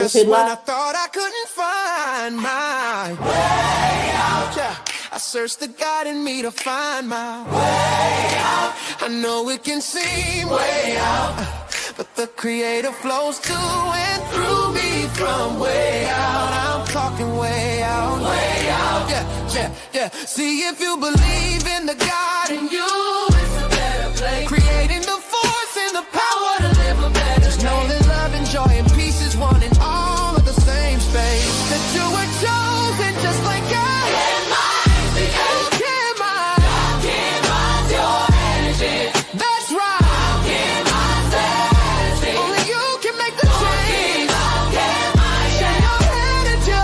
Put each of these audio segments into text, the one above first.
Just when I thought I couldn't find my way out, yeah, I searched the God in me to find my way out. I know it can seem way out, but the Creator flows to and through me from way out. I'm talking way out, yeah, yeah, yeah. See, if you believe in the God in you, it's a better place. Creating the force and the power to live a better. Just know that love and joy and peace is one and all of the same space. That you were chosen just like God. That's right. Only you can make the change. Shine your head at you.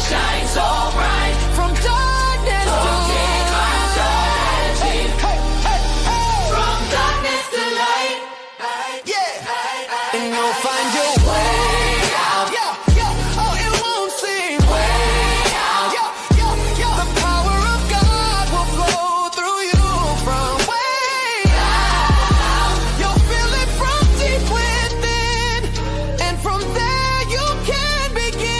Shine so bright from darkness to light. From darkness to light. Yeah. And you'll find your way out. Yeah. Oh, it won't seem way out. Yeah. The power of God will flow through you from way out. You'll feel it from deep within, and from there you can begin.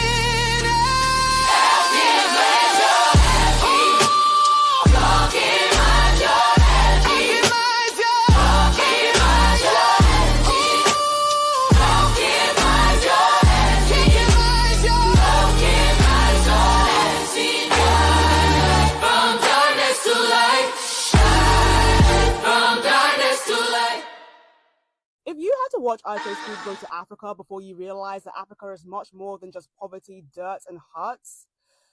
If you had to watch ishowspeed go to Africa before you realize that Africa is much more than just poverty, dirt, and huts,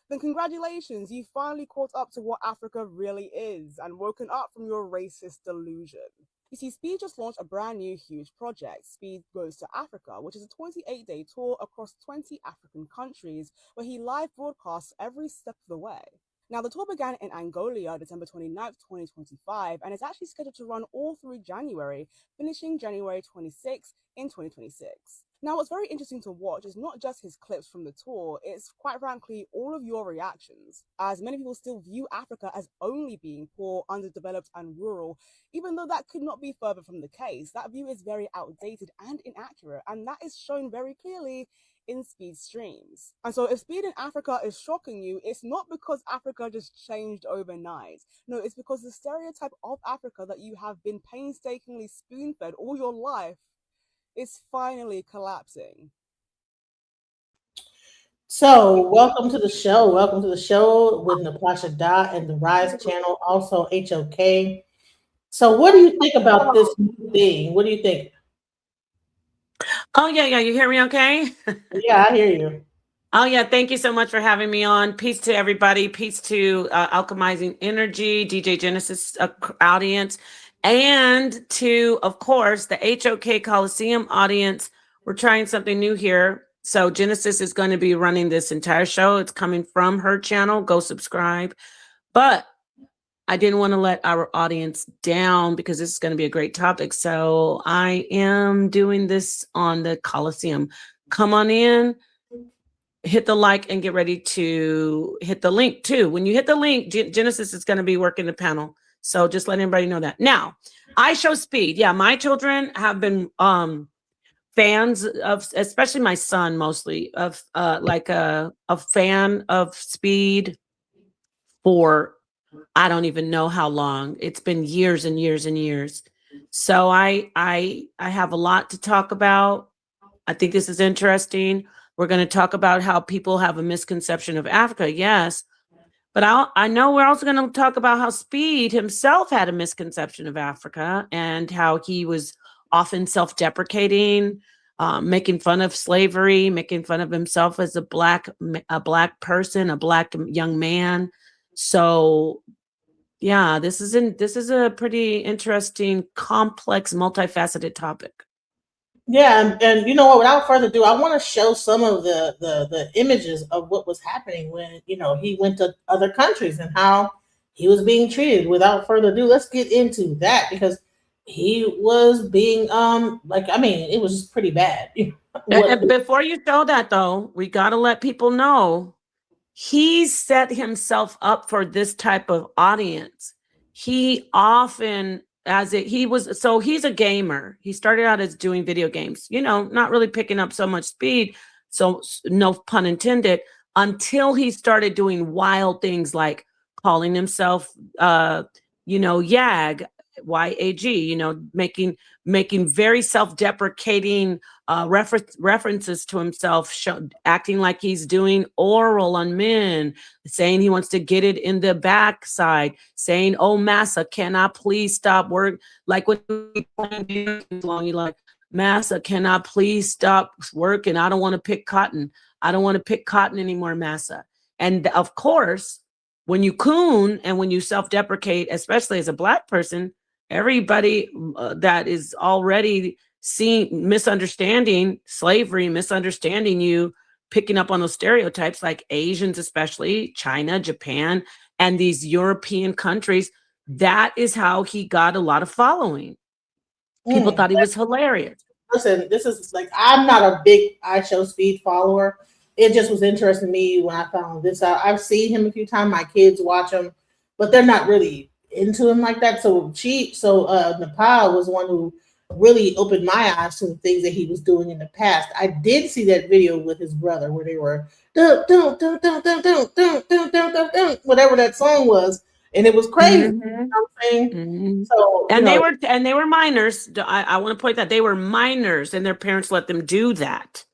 then congratulations, you finally caught up to what Africa really is and woken up from your racist delusion. You see, Speed just launched a brand new huge project, Speed Goes to Africa, which is a 28-day tour across 20 African countries where he live broadcasts every step of the way. Now, the tour began in Angola, December 29th, 2025, and is actually scheduled to run all through January, finishing January 26th in 2026. Now, what's very interesting to watch is not just his clips from the tour, it's quite frankly all of your reactions, as many people still view Africa as only being poor, underdeveloped, and rural, even though that could not be further from the case. That view is very outdated and inaccurate, and that is shown very clearly in Speed streams. And so if Speed in Africa is shocking you, it's not because Africa just changed overnight. No, it's because the stereotype of Africa that you have been painstakingly spoon-fed all your life is finally collapsing. So welcome to the show. Welcome to the show with Natasha Dot and the Rise channel, also HOK. So what do you think about this new thing? What do you think? Oh, yeah. You hear me okay? Yeah, I hear you. Oh, yeah. Thank you so much for having me on. Peace to everybody. Peace to Alchemizing Energy, DJ Genesis audience, and to, of course, the HOK Coliseum audience. We're trying something new here. So Genesis is going to be running this entire show. It's coming from her channel. Go subscribe. But I didn't want to let our audience down because this is going to be a great topic. So I am doing this on the Coliseum. Come on in, hit the like, and get ready to hit the link too. When you hit the link, Genesis is going to be working the panel. So just let everybody know that. Now, ishowspeed. Yeah, my children have been fans of, especially my son mostly, of like a fan of Speed for I don't even know how long. It's been years and years and years. So I have a lot to talk about. I think this is interesting. We're going to talk about how people have a misconception of Africa. Yes. But I know we're also going to talk about how Speed himself had a misconception of Africa and how he was often self-deprecating, making fun of slavery, making fun of himself as a black person, a black young man. So, yeah, this is a pretty interesting, complex, multifaceted topic. Yeah, and you know what? Without further ado, I want to show some of the images of what was happening when he went to other countries and how he was being treated. Without further ado, let's get into that because he was being it was just pretty bad. And before you show that, though, we got to let people know. He set himself up for this type of audience. He often he's a gamer. He started out as doing video games, not really picking up so much speed. So no pun intended, until he started doing wild things like calling himself, YAG, YAG, making very self-deprecating references to himself, acting like he's doing oral on men, saying he wants to get it in the backside, saying, "Oh, massa, can I please stop work?" Like when you like, "Massa, can I please stop working? I don't want to pick cotton. I don't want to pick cotton anymore, massa." And of course, when you coon and when you self-deprecate, especially as a Black person, everybody that is already misunderstanding slavery, misunderstanding you, picking up on those stereotypes, like Asians, especially China, Japan, and these European countries, that is how he got a lot of following. People thought he was hilarious. Listen, this is like, I'm not a big ishowspeed follower. It just was interesting to me when I found this out. I've seen him a few times. My kids watch him, but they're not really into him like that. So Nepal was one who really opened my eyes to the things that he was doing in the past. I did see that video with his brother where they were whatever that song was, and it was crazy. Mm-hmm. You know what I'm saying? Mm-hmm. So they were minors. I want to point that they were minors, and their parents let them do that.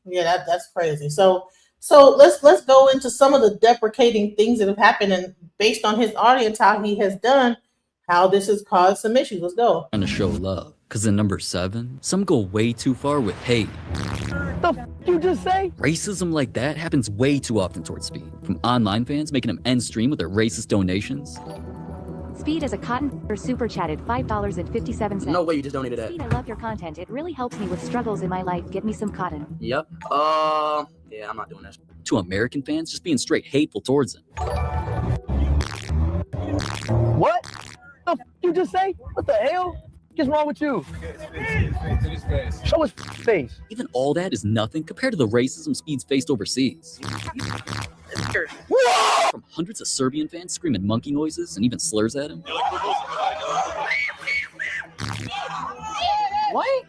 Yeah, that's crazy. So let's go into some of the deprecating things that have happened, and based on his audience, how he has done, how this has caused some issues. Let's go. Trying to show love, because in number 7, some go way too far with hate. The f you just say? Racism like that happens way too often towards Speed, from online fans making him end stream with their racist donations. Speed is a cotton or super chatted $5.57. No way you just donated that. Speed, I love your content. It really helps me with struggles in my life. Get me some cotton. Yep. Yeah, I'm not doing that. To American fans just being straight hateful towards him. What? The f you just say? What the hell? What's wrong with you? Show his face. Even all that is nothing compared to the racism Speed's faced overseas. From hundreds of Serbian fans screaming monkey noises and even slurs at him. What?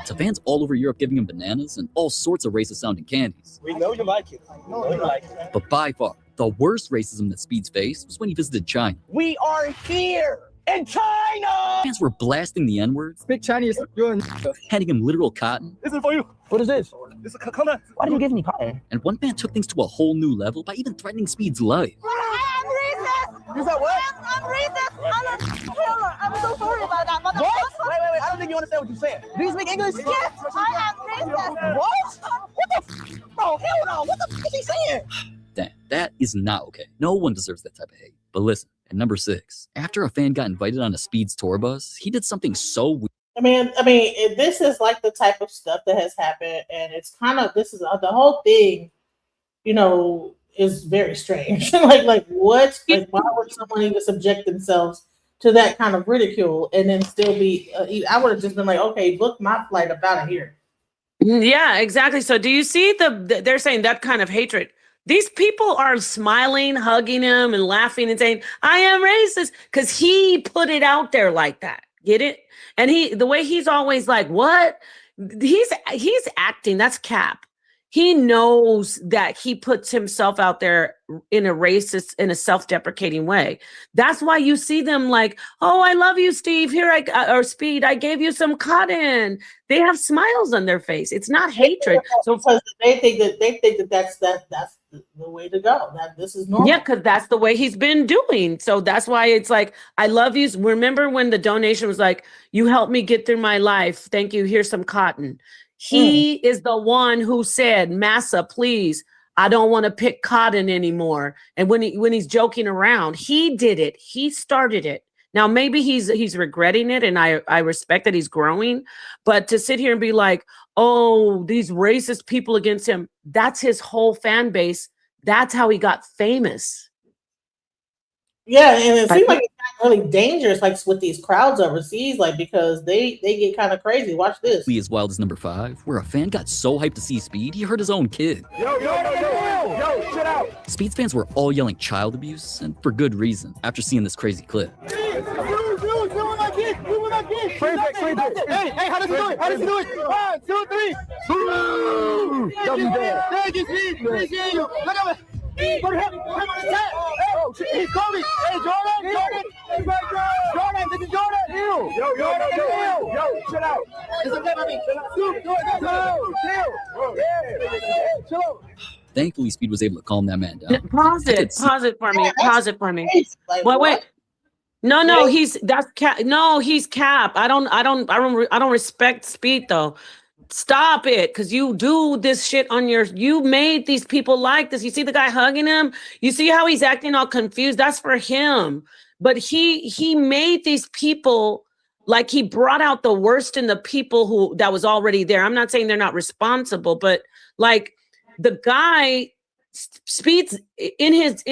To fans all over Europe giving him bananas and all sorts of racist sounding candies. We know you like it. We know you like it. But by far, the worst racism that Speed's faced was when he visited China. We are here in China! Fans were blasting the N-word, Speak Chinese. handing him literal cotton. This is for you. What is this? This is cotton. Why did you give me cotton? And one fan took things to a whole new level by even threatening Speed's life. I'm racist! You said what? I'm racist! I'm so sorry about that. But What? Wait. I don't think you understand what you're saying. Do you speak English? Yes, I am racist. What? What the f? Bro, hell no. What the f is he saying? Damn, that is not okay. No one deserves that type of hate. But listen, at number 6, after a fan got invited on a Speed's tour bus, he did something so weird. I mean, this is like the type of stuff that has happened, and it's kind of, this is the whole thing, is very strange. like what? Like, why would someone even subject themselves to that kind of ridicule and then still be? I would have just been like, okay, book my flight up out of here. Yeah, exactly. So do you see they're saying that kind of hatred? These people are smiling, hugging him and laughing and saying, "I am racist," because he put it out there like that. Get it? And the way he's always like, what? He's acting. That's cap. He knows that he puts himself out there in a racist, in a self-deprecating way. That's why you see them like, "Oh, I love you, Steve. Here or Speed, I gave you some cotton." They have smiles on their face. It's not hatred. So because they think that that's the way to go. That this is normal. Yeah, because that's the way he's been doing. So that's why it's like, "I love you." Remember when the donation was like, "You helped me get through my life. Thank you. Here's some cotton." He is the one who said, "Massa, please, I don't want to pick cotton anymore." And when he's joking around, he did it. He started it. Now, maybe he's regretting it, and I respect that he's growing. But to sit here and be like, "Oh, these racist people against him," that's his whole fan base. That's how he got famous. Yeah, and it seems like it's not really dangerous, like with these crowds overseas, like because they get kind of crazy. Watch this. As wild as number 5, where a fan got so hyped to see Speed, he hurt his own kid. Yo, shut out. Speed's fans were all yelling child abuse, and for good reason, after seeing this crazy clip. Frame back. Hey, how does he do it? 1, 2, 3. Double down. Thank you, Steve. Appreciate you. Look at me. Put him on the set. Oh, shit, he's Kobe. Hey, Jordan. Jordan, this is Jordan. Yo, chill out. It's okay, baby. Chill out. Thankfully, Speed was able to calm that man down. Pause it for me. Like, Wait. No, he's Cap. No, he's Cap. I don't respect Speed though. Stop it, because you do this shit on you made these people like this. You see the guy hugging him? You see how he's acting all confused? That's for him. But he made these people, like, he brought out the worst in the people that was already there. I'm not saying they're not responsible, but like the guy Speed's in his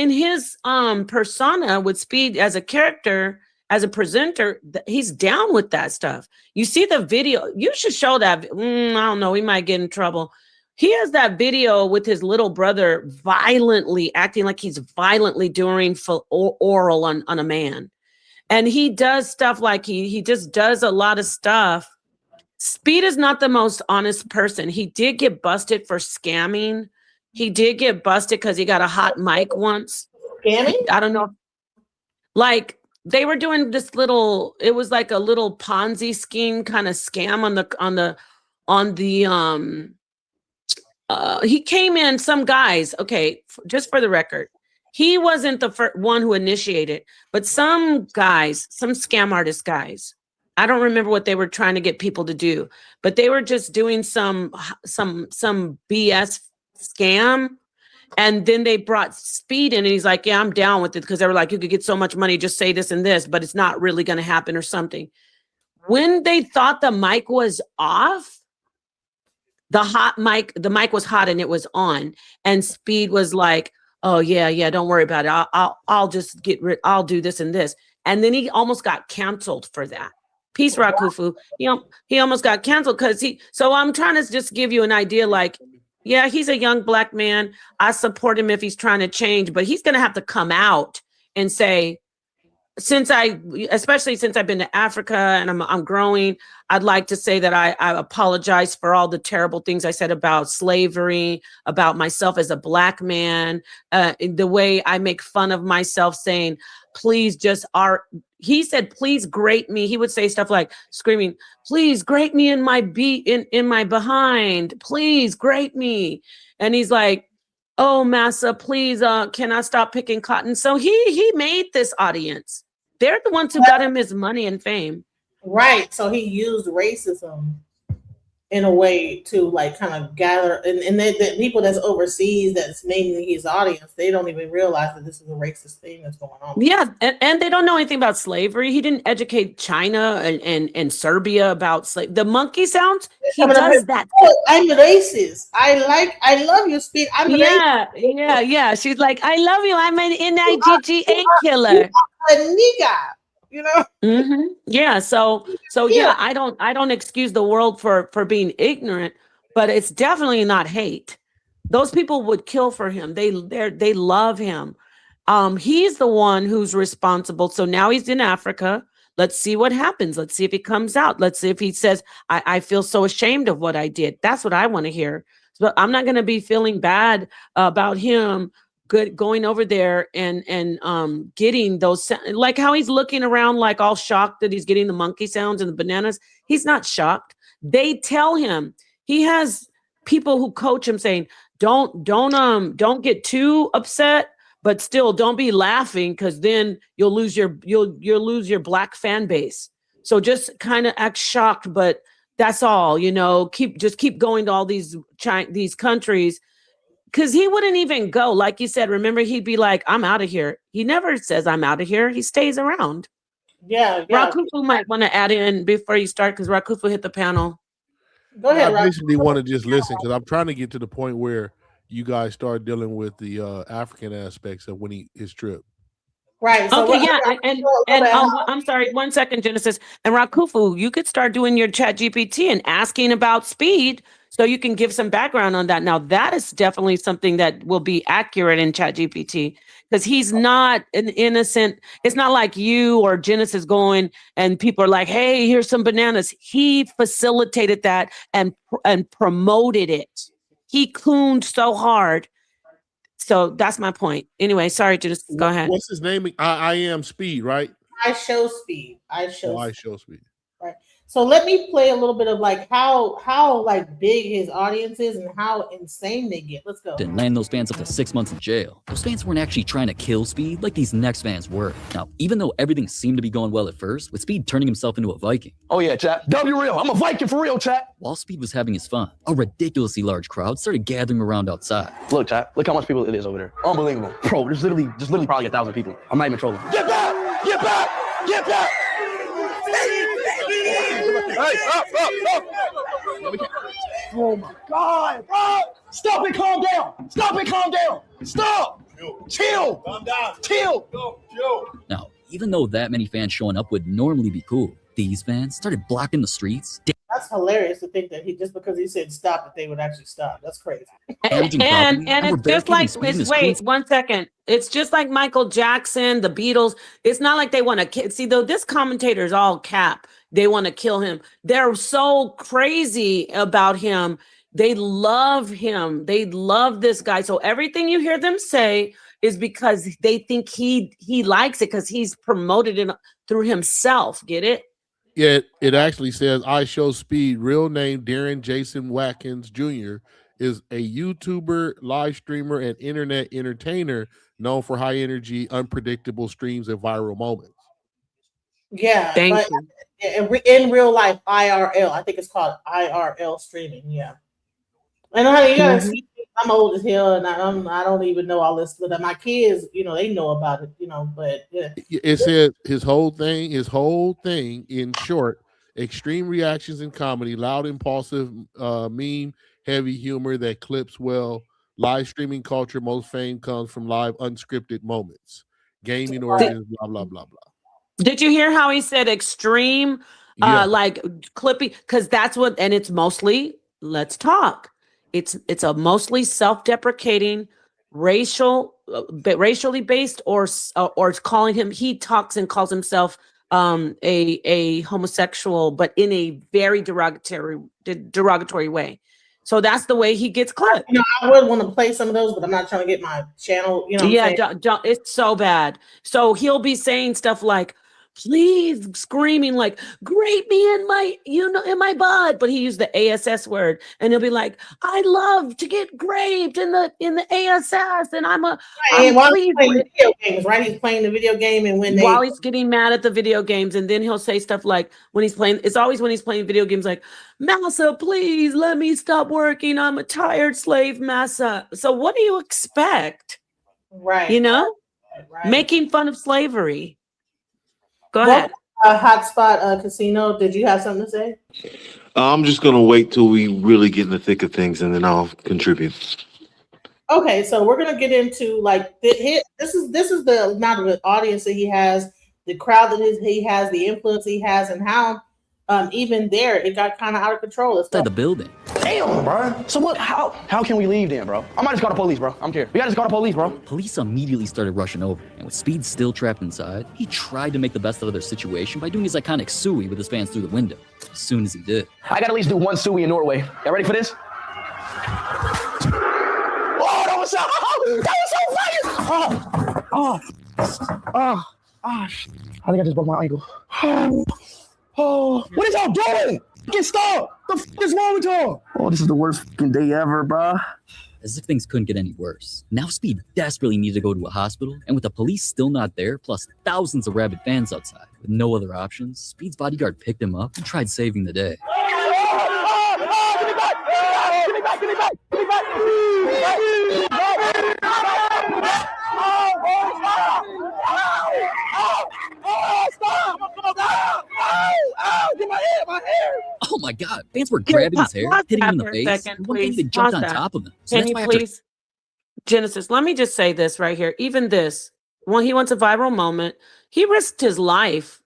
persona with Speed as a character, as a presenter, he's down with that stuff. You see the video, you should show that. I don't know, we might get in trouble. He has that video with his little brother violently acting like he's violently doing oral on a man. And he does stuff like he just does a lot of stuff. Speed is not the most honest person. He did get busted for scamming. He did get busted because he got a hot mic once. Scamming? I don't know. Like, they were doing this little, it was like a little Ponzi scheme kind of scam he came in, some guys, okay, just for the record, he wasn't the first one who initiated, but some guys, some scam artist guys, I don't remember what they were trying to get people to do, but they were just doing some BS scam. And then they brought Speed in and he's like, yeah, I'm down with it, because they were like, you could get so much money, just say this and this, but it's not really going to happen or something. When they thought the mic was off, the mic was hot and it was on. And Speed was like, oh yeah, don't worry about it. I'll just I'll do this and this. And then he almost got canceled for that. Peace, Rakufu. He almost got canceled because so I'm trying to just give you an idea, like, yeah, he's a young black man. I support him if he's trying to change, but he's going to have to come out and say, especially since I've been to Africa and I'm growing, I'd like to say that I apologize for all the terrible things I said about slavery, about myself as a black man, the way I make fun of myself, saying, please he said, please grate me. He would say stuff like screaming, please grate me in my in my behind, please grate me. And he's like, oh, massa, please, can I stop picking cotton? So he made this audience. They're the ones who got him his money and fame. Right. So he used racism in a way to like kind of gather, and the people that's overseas, that's mainly his audience, they don't even realize that this is a racist thing that's going on. Yeah, and they don't know anything about slavery. He didn't educate China and Serbia about slavery. The monkey sounds, he does that. Oh, I'm racist. I love you, Speed. I'm racist. Yeah. She's like, I love you. I'm an NIGGA killer. A nigga. You know? Mm-hmm. Yeah. So yeah, I don't excuse the world for being ignorant, but it's definitely not hate. Those people would kill for him. They love him. He's the one who's responsible. So now he's in Africa. Let's see what happens. Let's see if he comes out. Let's see if he says, I feel so ashamed of what I did. That's what I want to hear. So I'm not going to be feeling bad about him going over there and getting those, like how he's looking around like all shocked that he's getting the monkey sounds and the bananas. He's not shocked. They tell him, he has people who coach him saying, don't get too upset, but still don't be laughing, because then you'll lose your black fan base. So just kind of act shocked, but that's all, keep going to all these countries. Because he wouldn't even go. Like you said, remember, he'd be like, I'm out of here. He never says I'm out of here. He stays around. Yeah. Rakufu might want to add in before you start, because Rakufu hit the panel. Go ahead, I basically want to just listen, because I'm trying to get to the point where you guys start dealing with the African aspects of his trip. Right. So okay, yeah. And I'm sorry, 1 second, Genesis. And Rakufu, you could start doing your chat GPT and asking about Speed, So you can give some background on that. Now, that is definitely something that will be accurate in ChatGPT because he's not an innocent. It's not like you or Genesis going and people are like, hey, here's some bananas. He facilitated that and promoted it. He cooned so hard. So that's my point. Anyway, sorry, Genesis, go ahead. What's his name? I am Speed, right? I show speed. I show Speed. Right. So let me play a little bit of like how like big his audience is and how insane they get. Let's go. Didn't land those fans up to 6 months in jail. Those fans weren't actually trying to kill Speed like these next fans were. Now, even though everything seemed to be going well at first, with Speed turning himself into a Viking. Oh yeah, chat. W real. I'm a Viking for real, chat. While Speed was having his fun, a ridiculously large crowd started gathering around outside. Look, chat. Look how much people it is over there. Unbelievable. Bro, there's literally probably 1,000 people. I'm not even trolling. Get back! Get back! Get back! Hey, up! Oh my God, bro! Stop and calm down! Stop and calm down! Stop! Chill! Calm down! Chill! Now, even though that many fans showing up would normally be cool, these fans started blocking the streets. That's hilarious to think that just because he said stop, that they would actually stop. That's crazy. And it's just like, wait 1 second. It's just like Michael Jackson, the Beatles. It's not like they want to see though. This commentator is all cap. They want to kill him. They're so crazy about him. They love him. They love this guy. So everything you hear them say is because they think he likes it because he's promoted it through himself. Get it? Yeah, it actually says I Show Speed, real name Darren Jason Watkins Jr., is a YouTuber, live streamer, and internet entertainer known for high energy, unpredictable streams and viral moments. Yeah, Thank you. In real life, IRL. I think it's called IRL streaming. Yeah. And honey, you gotta see, I'm old as hell, and I don't even know all this. But my kids, they know about it, But yeah. It says his whole thing, in short, extreme reactions in comedy, loud, impulsive, meme, heavy humor that clips well. Live streaming culture, most fame comes from live, unscripted moments. Gaming origins, blah blah blah blah. Did you hear how he said extreme, like clipping? Because that's what, and it's mostly let's talk. It's a mostly self-deprecating, racially based, or calling him. He talks and calls himself a homosexual, but in a very derogatory way. So that's the way he gets clipped. I would want to play some of those, but I'm not trying to get my channel. Don't, it's so bad. So he'll be saying stuff like, please, screaming like, grape me in my butt, but he used the ASS word, and he'll be like, I love to get graped in the ASS, and while he's playing the video games, right? He's playing the video game, and while he's getting mad at the video games, and then he'll say stuff like, when he's playing video games, like, Massa, please let me stop working. I'm a tired slave, Massa. So what do you expect? Right. Right. Making fun of slavery. Go ahead. Hotspot Casino, did you have something to say? I'm just going to wait till we really get in the thick of things, and then I'll contribute. Okay, so we're going to get into this is the amount of audience that he has, the crowd that he has, the influence he has, and how even there it got kind of out of control. Inside the building. Damn, bro. So what? How can we leave then, bro? I might just call the police, bro. I'm scared. We gotta just call the police, bro. Police immediately started rushing over, and with Speed still trapped inside, he tried to make the best out of their situation by doing his iconic suey with his fans through the window. As soon as he did, I gotta at least do one suey in Norway. Y'all ready for this? Oh, that was so fire! I think I just broke my ankle. Oh, what is y'all doing? Get stop! The f is wrong with y'all? Oh, this is the worst fucking day ever, bro. As if things couldn't get any worse, now Speed desperately needed to go to a hospital, and with the police still not there, plus thousands of rabid fans outside, with no other options, Speed's bodyguard picked him up and tried saving the day. Give me back! Give me back! Give me back! Give me back! Give me back! Stop! Get my hair! Oh my God! Fans were grabbing his hair, hitting him in the face. One thing, they jumped on top of him. So Can you please, Genesis? Let me just say this right here. Even this, when he wants a viral moment, he risked his life.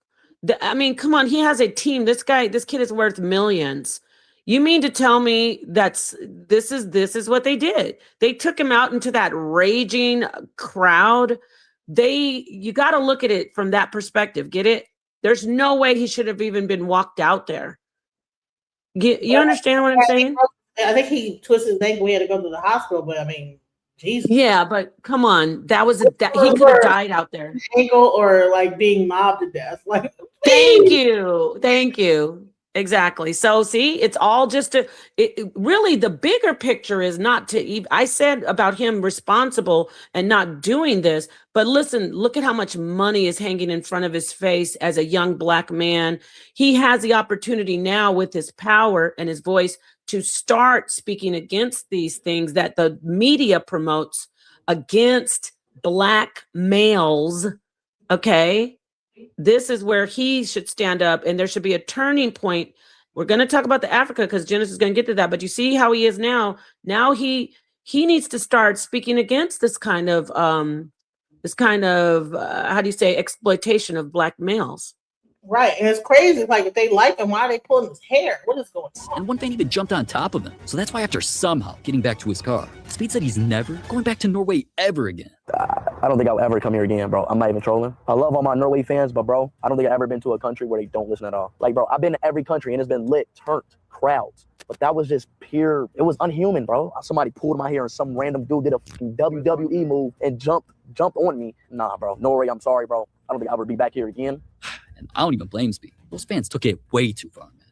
I mean, come on, he has a team. This kid is worth millions. You mean to tell me this is what they did? They took him out into that raging crowd. You got to look at it from that perspective. Get it? There's no way he should have even been walked out there. You understand what I'm saying? I think he twisted his ankle. We had to go to the hospital, but I mean, Jesus. Yeah, but come on, he could have died out there. Ankle or like being mobbed to death. Like, thank you. Exactly. So see, it's all just really the bigger picture is not to even, I said about him responsible and not doing this, but listen, look at how much money is hanging in front of his face as a young Black man. He has the opportunity now with his power and his voice to start speaking against these things that the media promotes against Black males. Okay. This is where he should stand up, and there should be a turning point. We're going to talk about the Africa because Genesis is going to get to that, but you see how he is now. Now he needs to start speaking against this kind of how do you say, exploitation of Black males. Right, and it's crazy. It's like, if they like him, why are they pulling his hair? What is going on? And one fan even jumped on top of him. So that's why after somehow getting back to his car, Speed said he's never going back to Norway ever again. I don't think I'll ever come here again, bro. I'm not even trolling. I love all my Norway fans, but bro, I don't think I've ever been to a country where they don't listen at all. Like, bro, I've been to every country and it's been lit, turned, crowds. But that was just pure, it was unhuman, bro. Somebody pulled my hair and some random dude did a WWE move and jumped on me. Nah, bro, Norway, I'm sorry, bro. I don't think I'll ever be back here again. And I don't even blame Speed. Those fans took it way too far, man.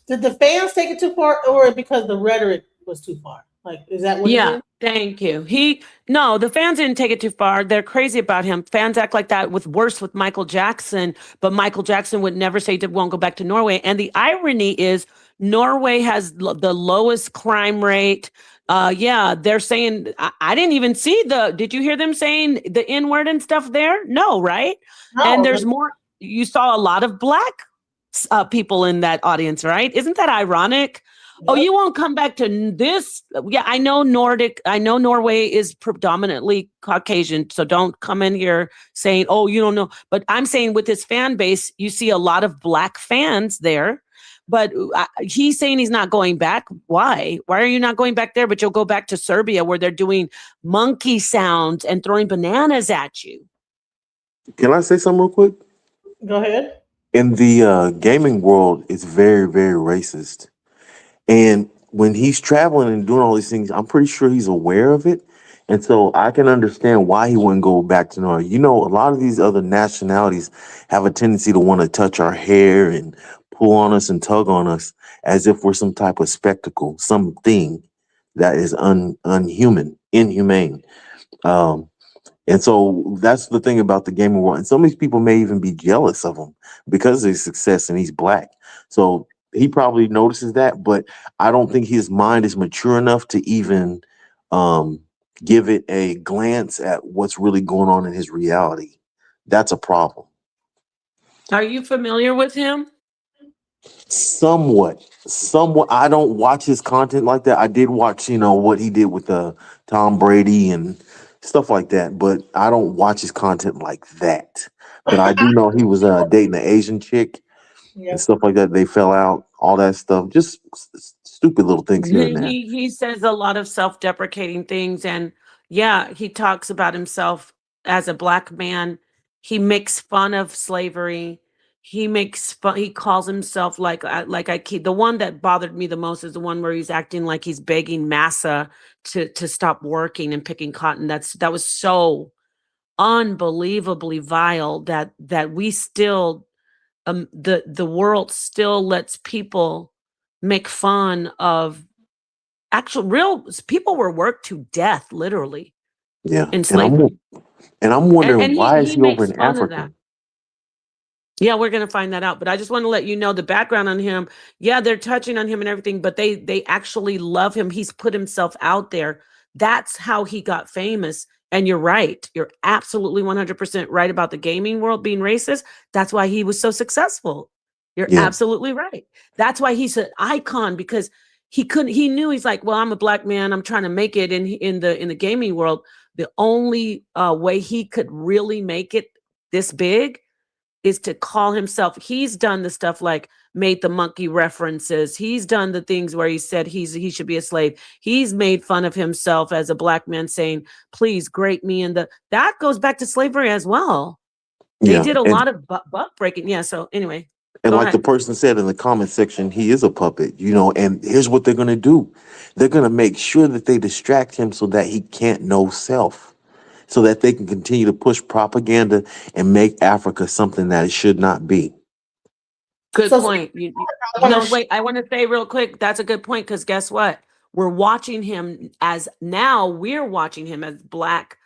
Did the fans take it too far, or because the rhetoric was too far? Like, is that what? Yeah, thank you. No, the fans didn't take it too far. They're crazy about him. Fans act like that with Michael Jackson, but Michael Jackson would never say he won't go back to Norway. And the irony is, Norway has the lowest crime rate. Yeah, they're saying, I didn't even see did you hear them saying the N-word and stuff there? No, right? No, and there's more. You saw a lot of Black people in that audience, right? Isn't that ironic? Yep. Oh, you won't come back to this. Yeah, I know Norway is predominantly Caucasian, so don't come in here saying, oh, you don't know. But I'm saying with his fan base, you see a lot of Black fans there. But he's saying he's not going back. Why? Why are you not going back there? But you'll go back to Serbia where they're doing monkey sounds and throwing bananas at you. Can I say something real quick? Go ahead. In the gaming world, it's very, very racist. And when he's traveling and doing all these things, I'm pretty sure he's aware of it. And so I can understand why he wouldn't go back to Norway. You know, a lot of these other nationalities have a tendency to want to touch our hair and pull on us and tug on us as if we're some type of spectacle, something that is inhumane. And so that's the thing about the gaming world. And some of these people may even be jealous of him because of his success and he's Black. So he probably notices that, but I don't think his mind is mature enough to even give it a glance at what's really going on in his reality. That's a problem. Are you familiar with him? Somewhat. I don't watch his content like that. I did watch, what he did with Tom Brady and stuff like that, but I don't watch his content like that. But I do know he was dating an Asian chick and stuff like that. They fell out, all that stuff. Just stupid little things here and there. He says a lot of self-deprecating things, and yeah, he talks about himself as a Black man. He makes fun of slavery. He calls himself the one that bothered me the most is the one where he's acting like he's begging massa to stop working and picking cotton. That was so unbelievably vile that we still the world still lets people make fun of real people were worked to death, literally. Yeah. In slavery. And I'm wondering why is he over in Africa? Yeah, we're going to find that out. But I just want to let you know the background on him. Yeah, they're touching on him and everything, but they actually love him. He's put himself out there. That's how he got famous. And you're right. You're absolutely 100% right about the gaming world being racist. That's why he was so successful. You're absolutely right. That's why he's an icon, because he knew, he's like, well, I'm a Black man. I'm trying to make it in the gaming world. The only way he could really make it this big is to call himself. He's done the stuff like made the monkey references. He's done the things where he said he should be a slave. He's made fun of himself as a black man, saying, please grate me in the, that goes back to slavery as well. They Yeah. did a lot of buck breaking. Yeah. So anyway, And go like the ahead. person said in the comment section, he is a puppet, you know, and here's what they're going to do. They're going to make sure that they distract him so that he can't know self, so that they can continue to push propaganda and make Africa something that it should not be. Good So point. I wanna No, wait, I want to say real quick, that's a good point, because guess what? We're watching him as Black,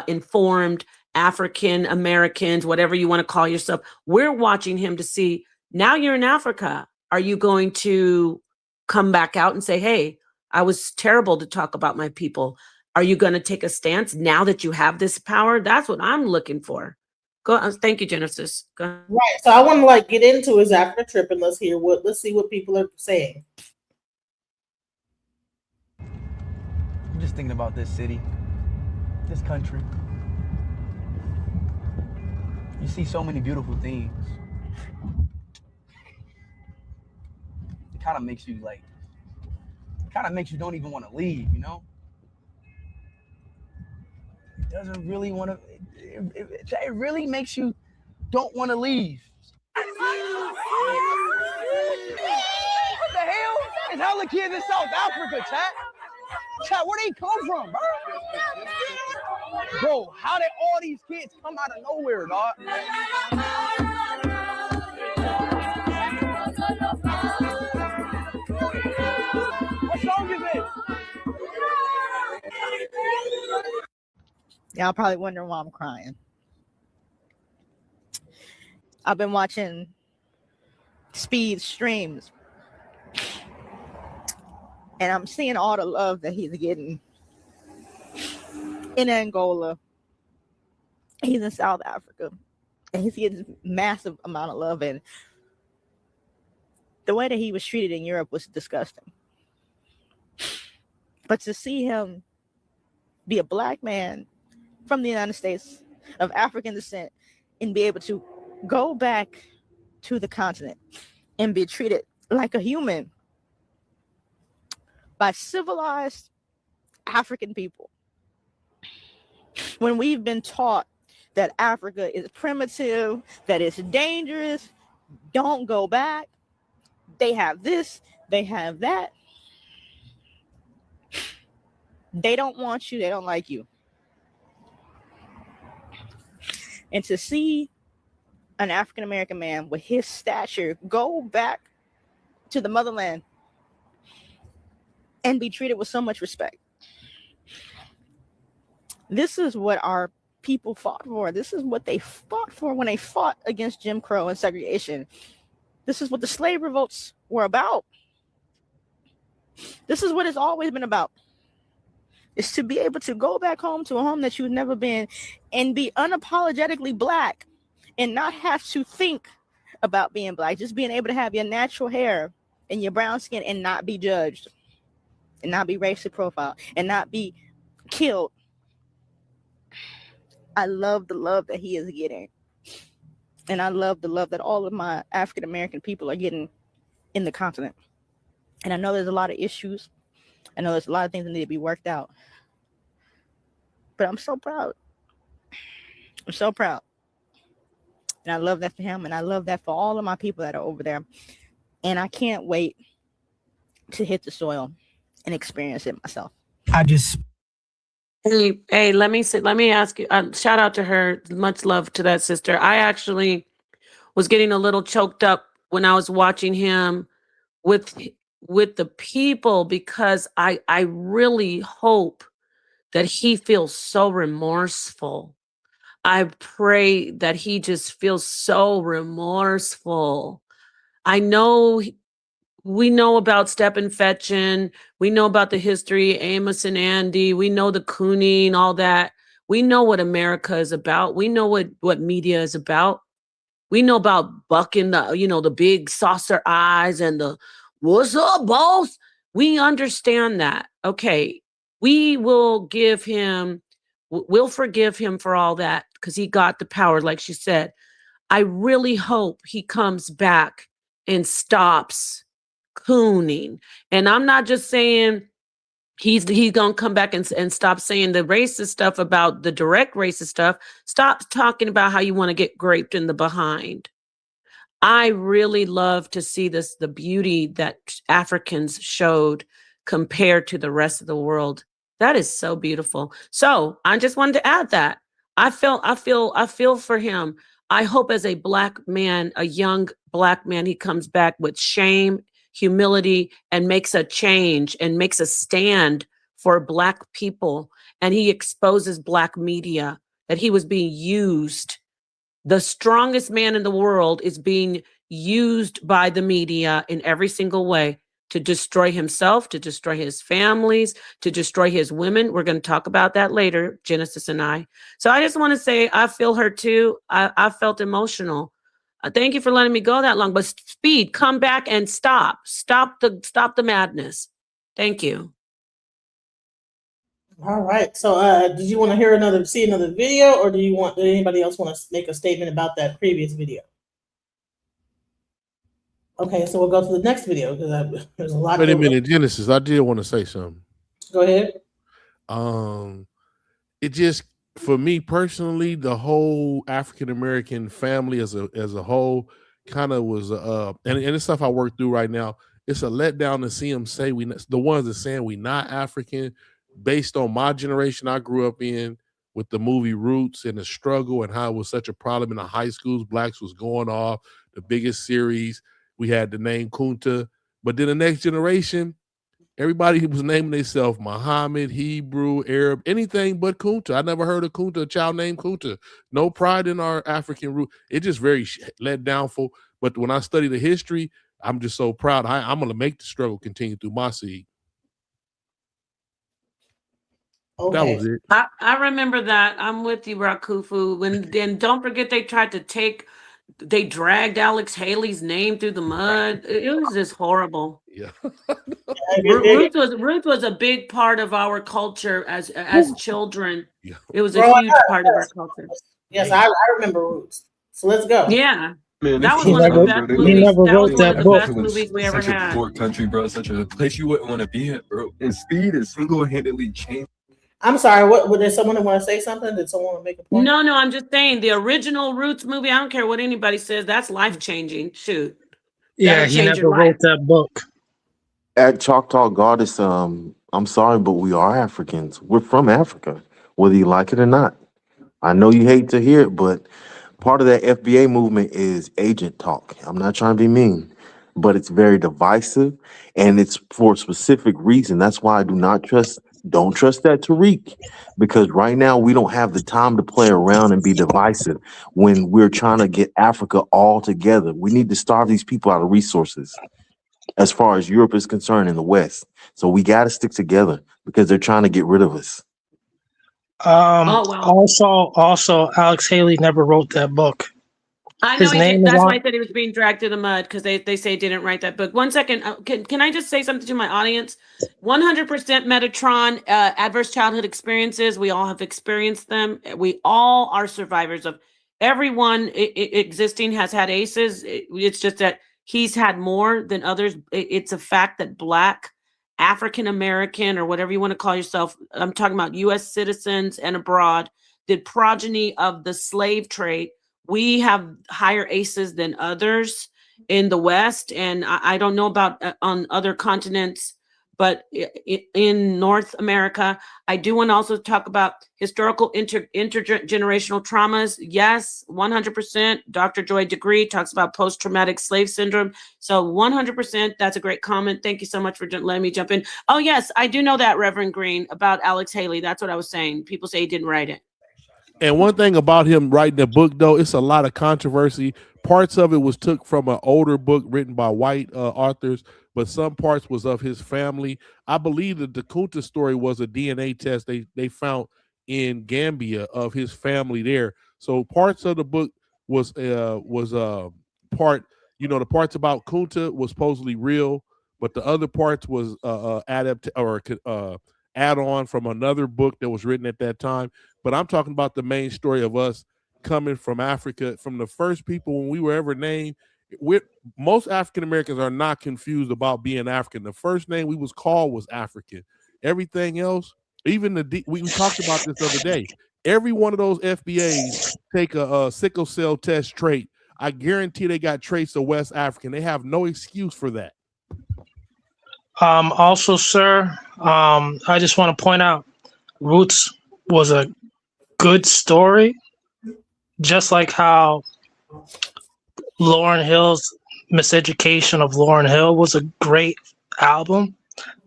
informed African Americans, whatever you want to call yourself. We're watching him to see, now you're in Africa. Are you going to come back out and say, hey, I was terrible to talk about my people? Are you going to take a stance now that you have this power? That's what I'm looking for. Go. Thank you, Genesis. Go ahead. right. So I want to like get into his Africa trip and let's see what people are saying. I'm just thinking about this city, this country. You see so many beautiful things. It kind of makes you don't even want to leave, you know? It doesn't really want to, it really makes you don't want to leave. What the hell? There's hella kids in South Africa, chat. Chat, where they come from, bro? Bro, how did all these kids come out of nowhere, dog? What song is this? Y'all probably wondering why I'm crying. I've been watching Speed streams, and I'm seeing all the love that he's getting in Angola. He's in South Africa, and he's getting massive amount of love. And the way that he was treated in Europe was disgusting. But to see him be a black man from the United States of African descent and be able to go back to the continent and be treated like a human by civilized African people, when we've been taught that Africa is primitive, that it's dangerous, don't go back, they have this, they have that, they don't want you, they don't like you. And to see an African American man with his stature go back to the motherland and be treated with so much respect. This is what our people fought for. This is what they fought for when they fought against Jim Crow and segregation. This is what the slave revolts were about. This is what it's always been about. It's to be able to go back home to a home that you've never been and be unapologetically black and not have to think about being black. Just being able to have your natural hair and your brown skin and not be judged and not be racially profiled and not be killed. I love the love that he is getting. And I love the love that all of my African American people are getting in the continent. And I know there's a lot of issues. I know there's a lot of things that need to be worked out. But I'm so proud. I'm so proud. And I love that for him. And I love that for all of my people that are over there. And I can't wait to hit the soil and experience it myself. Hey, let me ask you, shout out to her. Much love to that sister. I actually was getting a little choked up when I was watching him with the people, because I really hope that he feels so remorseful. I pray that he just feels so remorseful. I know we know about Step and Fetchin. We know about the history, Amos and Andy. We know the cooning, all that. We know what America is about. We know what media is about. We know about bucking the big saucer eyes and the what's up, boss? We understand that. Okay, we'll forgive him for all that because he got the power, like she said. I really hope he comes back and stops cooning. And I'm not just saying he's gonna come back and stop saying the racist stuff about the direct racist stuff. Stop talking about how you want to get graped in the behind. I really love to see the beauty that Africans showed compared to the rest of the world. That is so beautiful. So I just wanted to add that. I feel for him. I hope as a black man, a young black man, he comes back with shame, humility, and makes a change and makes a stand for black people. And he exposes black media that he was being used. The strongest man in the world is being used by the media in every single way to destroy himself, to destroy his families, to destroy his women. We're going to talk about that later, Genesis and I. So I just want to say I feel her too. I felt emotional. Thank you for letting me go that long. But Speed, come back and stop the madness. Thank you. All right. So, did you want to see another video, or did anybody else want to make a statement about that previous video? Okay, so we'll go to the next video because there's a lot. Wait a minute, Genesis. I did want to say something. Go ahead. It just, for me personally, the whole African American family as a whole kind of was and the stuff I work through right now. It's a letdown to see them say the ones that saying we not African, based on my generation I grew up in with the movie Roots and the struggle and how it was such a problem in the high schools. Blacks was going off, the biggest series. We had the name Kunta, but then the next generation, everybody was naming themselves Muhammad, Hebrew, Arab, anything but Kunta. I never heard of Kunta, a child named Kunta. No pride in our African root. It just very let downful. But when I study the history, I'm just so proud. I'm going to make the struggle continue through my seed. Okay. That was it. I remember that. I'm with you, Rakufu. Then don't forget they dragged Alex Haley's name through the mud. It was just horrible. Yeah. Ruth was a big part of our culture as children. Yeah. It was a huge part of our culture. Yes, I remember Roots. So let's go. Yeah. Man, that was one of the best movies. He never wrote that book. Best movies we ever had. Such a poor country, bro. Such a place you wouldn't want to be at, bro. And Speed is single-handedly changed. I'm sorry. What did someone want to say something? Did someone want to make a point? No. I'm just saying the original Roots movie. I don't care what anybody says. That's life changing. Shoot. Yeah, he never wrote that book. At Choctaw Goddess, I'm sorry, but we are Africans. We're from Africa, whether you like it or not. I know you hate to hear it, but part of that FBA movement is agent talk. I'm not trying to be mean, but it's very divisive, and it's for a specific reason. That's why I don't trust that Tariq, because right now we don't have the time to play around and be divisive when we're trying to get Africa all together. We need to starve these people out of resources as far as Europe is concerned in the West. So we got to stick together because they're trying to get rid of us. Also, Alex Haley never wrote that book. I know that's why I said he was being dragged through the mud, because they say he didn't write that book. 1 second. Can I just say something to my audience? 100% Metatron, adverse childhood experiences. We all have experienced them. We all are survivors of. Everyone existing has had ACEs. It's just that he's had more than others. It's a fact that Black, African American, or whatever you want to call yourself, I'm talking about U.S. citizens and abroad, the progeny of the slave trade. We have higher ACEs than others in the West. And I don't know about on other continents, but in North America, I do want to also talk about historical intergenerational traumas. Yes, 100%. Dr. Joy Degree talks about post-traumatic slave syndrome. So 100%, that's a great comment. Thank you so much for letting me jump in. Oh, yes, I do know that, Reverend Green, about Alex Haley. That's what I was saying. People say he didn't write it. And one thing about him writing the book, though, it's a lot of controversy. Parts of it was took from an older book written by white authors, but some parts was of his family. I believe that the Kunta story was a DNA test they found in Gambia of his family there. So parts of the book was part, the parts about Kunta was supposedly real, but the other parts was add on from another book that was written at that time. But I'm talking about the main story of us coming from Africa, from the first people when we were ever named, most African Americans are not confused about being African. The first name we was called was African. Everything else, even we talked about this the other day. Every one of those FBAs take a sickle cell test trait. I guarantee they got traits of West African. They have no excuse for that. Also, sir, I just want to point out, Roots was a good story, just like how Lauryn Hill's Miseducation of Lauryn Hill was a great album,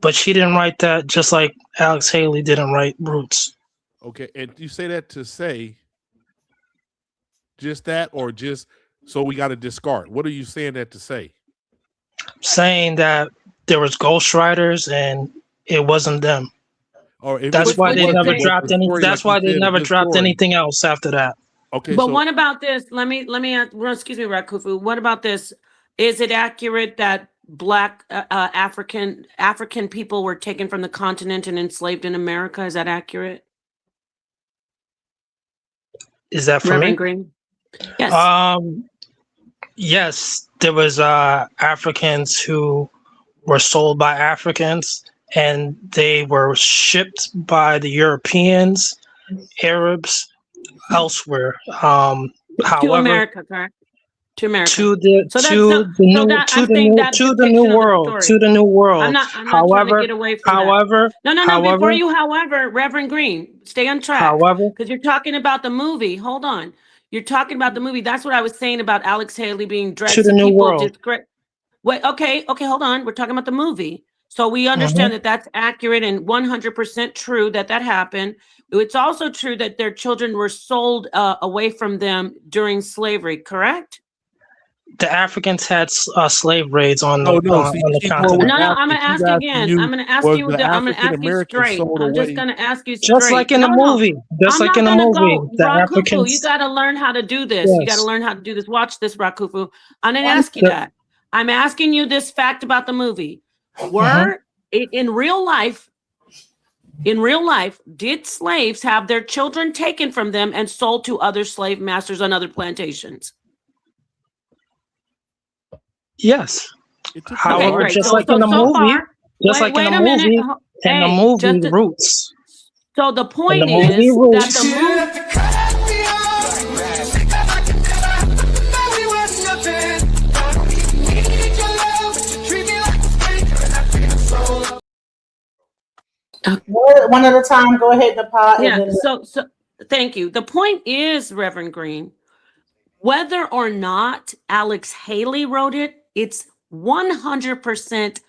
but she didn't write that, just like Alex Haley didn't write Roots. Okay, and you say that to say just that, or just so we got to discard? What are you saying that to say? Saying that there was ghostwriters and it wasn't them. Or that's why they never dropped any. That's why they never dropped anything else after that. Okay, but what about this? Let me ask, excuse me, Rakufu. What about this? Is it accurate that Black African people were taken from the continent and enslaved in America? Is that accurate? Is that for Reverend me? Green? Yes. Yes, there was Africans who were sold by Africans, and they were shipped by the Europeans, Arabs, elsewhere. To However, America, correct? To America. To the new world. I'm not trying to get away from however, that. No. However, Before you, however, Reverend Green, stay on track. However, because you're talking about the movie. Hold on. You're talking about the movie. That's what I was saying about Alex Haley being dragged to the new world. Wait, okay, hold on. We're talking about the movie. So we understand that that's accurate and 100% true that happened. It's also true that their children were sold away from them during slavery, correct? The Africans had slave raids on the No, continent. I'm going to ask you again. I'm going to ask you. I'm going to ask you straight. I'm just going to ask you straight. Just like in the movie. Just like in the movie. The Rakufu, you got to learn how to do this. Yes. You got to learn how to do this. Watch this, Rakufu. I'm going to ask you that. I'm asking you this fact about the movie. In real life, did slaves have their children taken from them and sold to other slave masters on other plantations? Yes. However, okay, just like in the movie, Roots. So the point is that the One at a time. Go ahead, Nepal. Yeah. So thank you. The point is, Reverend Green, whether or not Alex Haley wrote it, it's 100%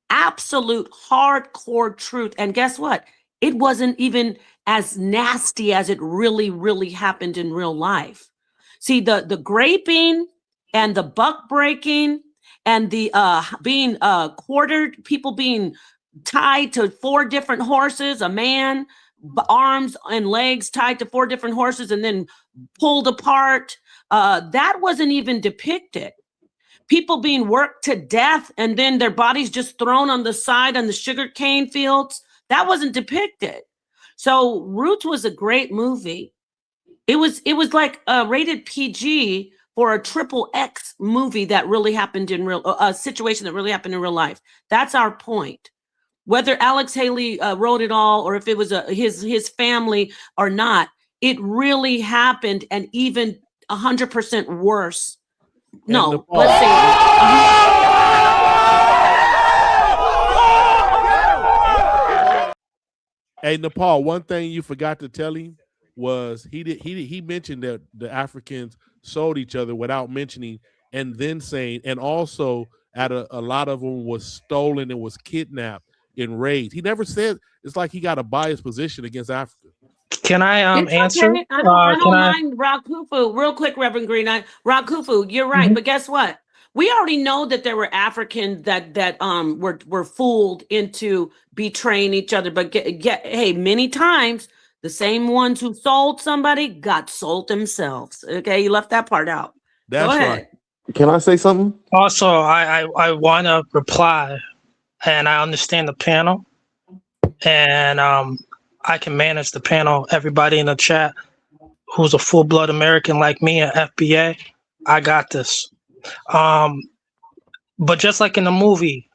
absolute hardcore truth. And guess what? It wasn't even as nasty as it really, really happened in real life. See, the graping and the buck breaking and the being quartered, people being tied to 4 different horses, a man, arms and legs tied to 4 different horses and then pulled apart. That wasn't even depicted. People being worked to death and then their bodies just thrown on the side on the sugarcane fields. That wasn't depicted. So Roots was a great movie. It was like a rated PG for a XXX movie that really happened in a situation that really happened in real life. That's our point. Whether Alex Haley wrote it all or if it was his family or not, it really happened, and even 100% worse. No, let's say. Hey, Nepal, one thing you forgot to tell him was he mentioned that the Africans sold each other without mentioning, and then saying, and also a lot of them was stolen and was kidnapped in raids. He never said. It's like he got a biased position against Africa. Can I answer? Okay. I don't mind Rakufu. Real quick, Reverend Green. Rakufu, you're right. But guess what? We already know that there were Africans that were fooled into betraying each other. But hey, many times the same ones who sold somebody got sold themselves. Okay, you left that part out. That's Go ahead. right. Can I say something? Also, I want to reply, and I understand the panel, and I can manage the panel. Everybody in the chat who's a full-blood American like me, an FBA, I got this. But just like in the movie,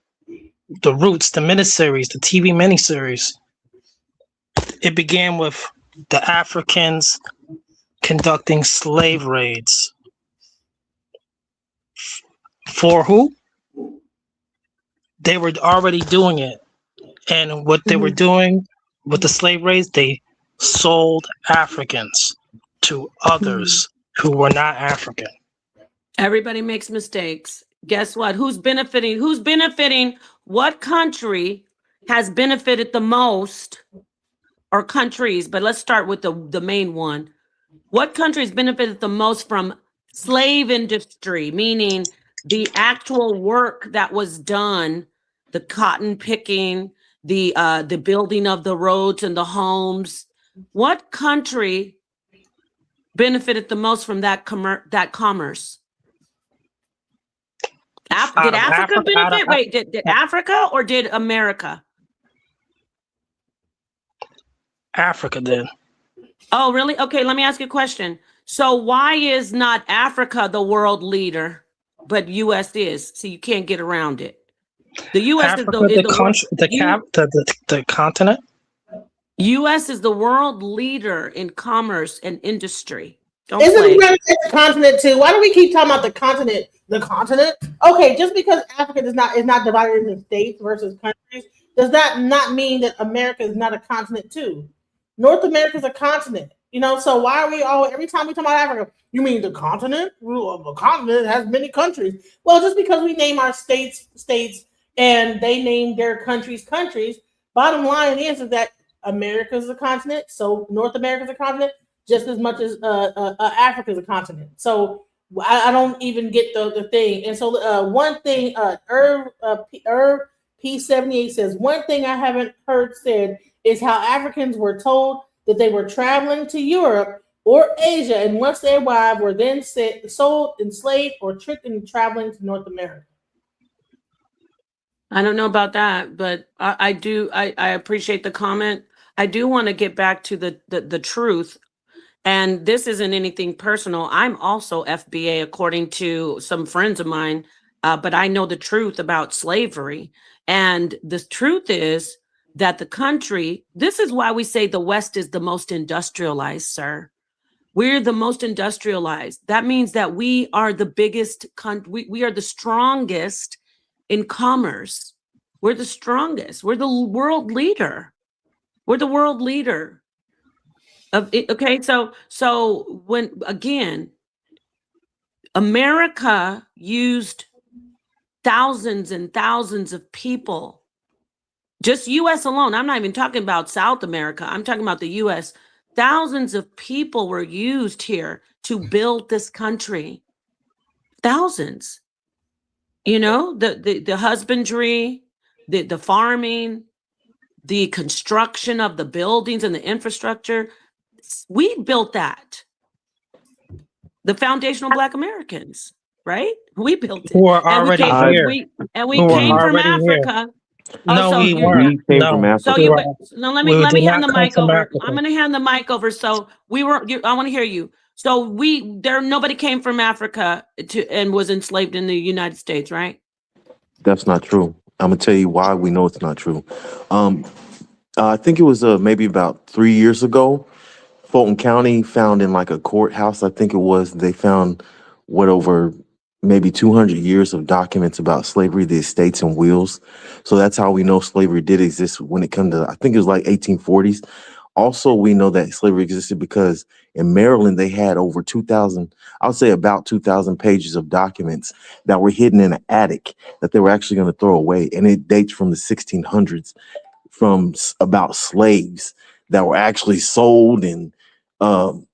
The Roots, the miniseries, the TV miniseries, it began with the Africans conducting slave raids. For who? They were already doing it. And what they were doing with the slave raids, they sold Africans to others who were not African. Everybody makes mistakes. Guess what? Who's benefiting? Who's benefiting? What country has benefited the most, or countries? But let's start with the main one. What countries benefited the most from slave industry, meaning the actual work that was done, the cotton picking, the building of the roads and the homes? What country benefited the most from that commerce? Did Africa benefit? Wait, did Africa or did America? Africa did. Oh, really? Okay, let me ask you a question. So why is not Africa the world leader, but U.S. is? So you can't get around it. The U.S. Africa, the continent. U.S. is the world leader in commerce and industry. Isn't the United States a continent too? Why do we keep talking about the continent? The continent? Okay, just because Africa is not divided into states versus countries, does that not mean that America is not a continent too? North America is a continent, So why are we all every time we talk about Africa? You mean the continent? Well, the continent has many countries. Well, just because we name our states and they name their countries. Bottom line is that America is a continent, so North America is a continent just as much as Africa is a continent. So I don't even get the thing. And so one thing, Irv P78 says, one thing I haven't heard said is how Africans were told that they were traveling to Europe or Asia, and once they arrived, were then sold, enslaved, or tricked into traveling to North America. I don't know about that, but I appreciate the comment. I do want to get back to the truth. And this isn't anything personal. I'm also FBA, according to some friends of mine, but I know the truth about slavery. And the truth is that the country, this is why we say the West is the most industrialized, sir. We're the most industrialized. That means that we are the biggest, we are the strongest in commerce. We're the strongest. We're the world leader. We're the world leader. Okay, so when again, America used thousands and thousands of people, just US alone. I'm not even talking about South America. I'm talking about the US. Thousands of people were used here to build this country. Thousands. The husbandry, the farming, the construction of the buildings and the infrastructure. We built that. The foundational Black Americans, right? We built it. Who are already here. We came from Africa. No, we weren't. We came from Africa. Let me hand the mic over. I'm going to hand the mic over. So I want to hear you. So nobody came from Africa and was enslaved in the United States, right? That's not true. I'm gonna tell you why we know it's not true. I think it was maybe about 3 years ago. Fulton County found in like a courthouse, I think it was, they found over maybe 200 years of documents about slavery, the estates and wills. So that's how we know slavery did exist when it comes to, I think it was like 1840s. Also, we know that slavery existed because in Maryland, they had over 2,000, I would say about 2,000 pages of documents that were hidden in an attic that they were actually going to throw away. And it dates from the 1600s, from about slaves that were actually sold, and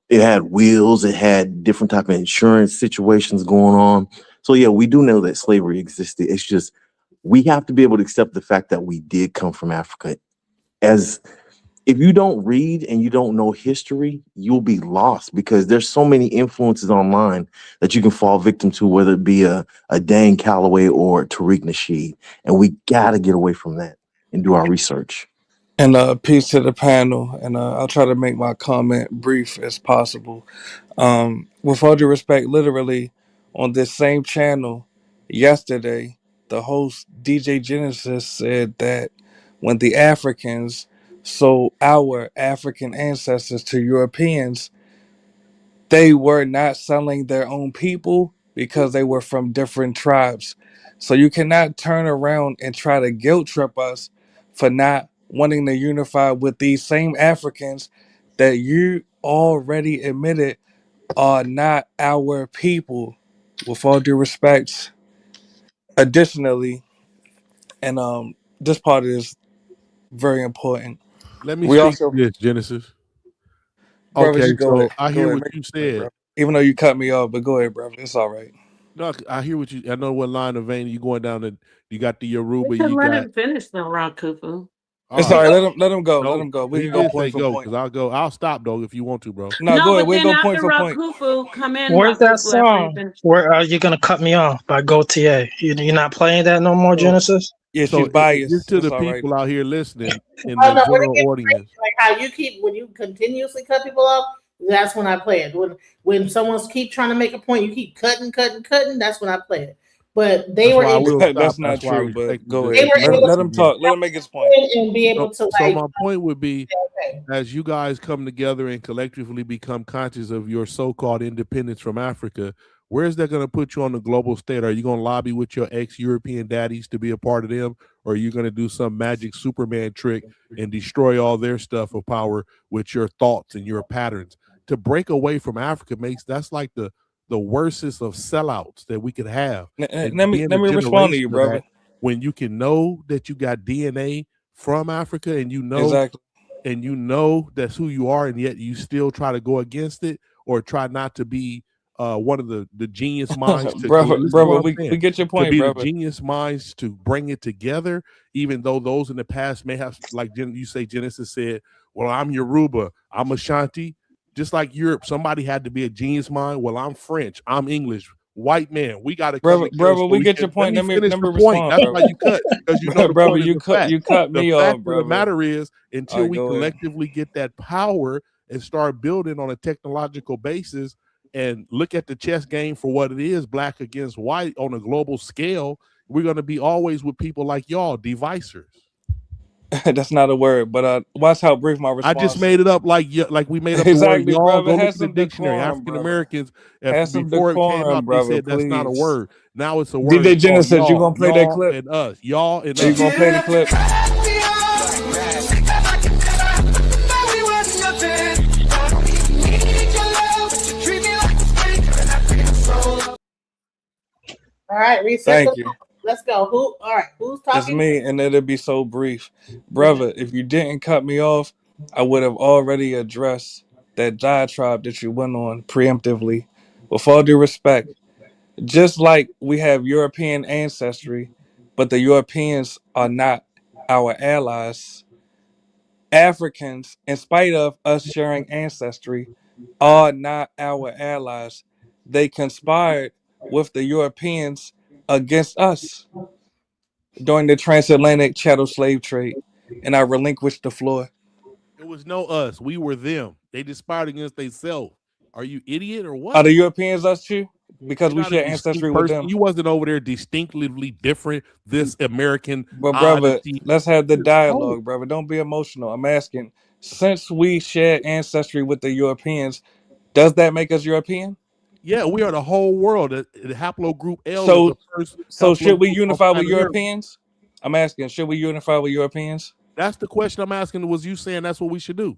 it had wills, it had different type of insurance situations going on. So yeah, we do know that slavery existed. It's just, we have to be able to accept the fact that we did come from Africa. As if you don't read and you don't know history, you'll be lost, because there's so many influences online that you can fall victim to, whether it be a Dan Calloway or Tariq Nasheed. And we got to get away from that and do our research. And peace to the panel. And I'll try to make my comment brief as possible. With all due respect, literally, on this same channel yesterday, the host DJ Genesis said that when the Africans sold our African ancestors to Europeans, they were not selling their own people because they were from different tribes. So you cannot turn around and try to guilt trip us for not wanting to unify with these same Africans that you already admitted are not our people. With all due respect, additionally, and this part is very important. Let me We speak to also, this, Genesis. brother, Okay, just go so ahead, I go hear ahead, what make you your point, said. bro. Even though you cut me off, but go ahead, brother. It's all right. No, I hear what you. I know what line of vein you going down. And you got the We Yoruba. can You let got him finish though, Ron Kufu. all It's all right. right. Let him go. Let No, him go. We he can go did point say for go point. because I'll go. I'll stop though if you want to, bro. No, No, go ahead. but We'll then go point after for point. Rakufu, come in Where's that Rakufu after he song? finishes. Where are you gonna cut me off by Gautier? You're not playing that no more, So, Genesis? Yeah, so she's just biased. to It's the all right. people out here listening in Oh the no, when it general gets audience. crazy, like how you keep when you continuously cut people off, that's when I play it. When someone's keep trying to make a point, you keep cutting. That's when I play it. But they That's were why I able will to stop. That's not That's why I true, but respect go they ahead. were the able Let generosity him here. talk. Let him make his point. and be able to So like my point would be, okay. as you guys come together and collectively become conscious of your so-called independence from Africa, where's that going to put you on the global stage? Are you going to lobby with your ex-European daddies to be a part of them, or are you going to do some magic Superman trick and destroy all their stuff of power with your thoughts and your patterns? To break away from Africa that's like the worstest of sellouts that we could have, and being Let a me respond to you, generation of that, brother. when you can know that you got DNA from Africa and Exactly. you know that's who you are, and yet you still try to go against it or try not to be one of the genius minds to listen to brother, what I'm we saying, get your to point, be the brother. genius minds to bring it together, even though those in the past may have, like you say, Genesis said, well, I'm Yoruba, I'm Ashanti. Just like Europe, somebody had to be a genius mind. Well, I'm French, I'm English, white man. We got to come together Brother, so we we get can. your Let point. me finish Let me the point. respond, That's brother. why you cut, because you know the Brother, point is the fact. you cut The me fact off, of the brother. matter is, All until right, we go ahead. collectively get that power and start building on a technological basis and look at the chess game for what it is, black against white on a global scale, we're going to be always with people like y'all, devisers. That's not a word, but watch how brief my I just response made it is. up like we made up the word Exactly, y'all. brother. Go look Have in the some dictionary. decorum, African brother. Americans, Have some before it came decorum, out, they brother, said that's not a please. word. Now it's a word. DJ It's called Genesis, you gonna play that y'all clip? and us. Y'all and Are you us. gonna play the clip? All right, reset the Thank you. let's go. Who all right, who's It's talking? me, and it'll be so brief. Okay. Brother, if you didn't cut me off, I would have already addressed that diatribe that you went on preemptively. With all due respect, just like we have European ancestry, but the Europeans are not our allies, Africans, in spite of us sharing ancestry, are not our allies. They conspired with the Europeans against us during the transatlantic chattel slave trade, and I relinquished the floor. It was no us. We were them. They conspired against themselves. Are you idiot or Are what? the Europeans us too? Because You're we not a share distinct ancestry with person. them. You wasn't over there distinctively different. This American But brother, oddity. let's have the No. dialogue, brother. Don't be emotional. I'm asking, since we share ancestry with the Europeans, does that make us European? Yeah, we are the whole world. The haplogroup L is So the first so should we haplogroup on unify with planet Earth. Europeans? I'm asking, should we unify with Europeans? That's the question I'm asking. Was you saying that's what we should do?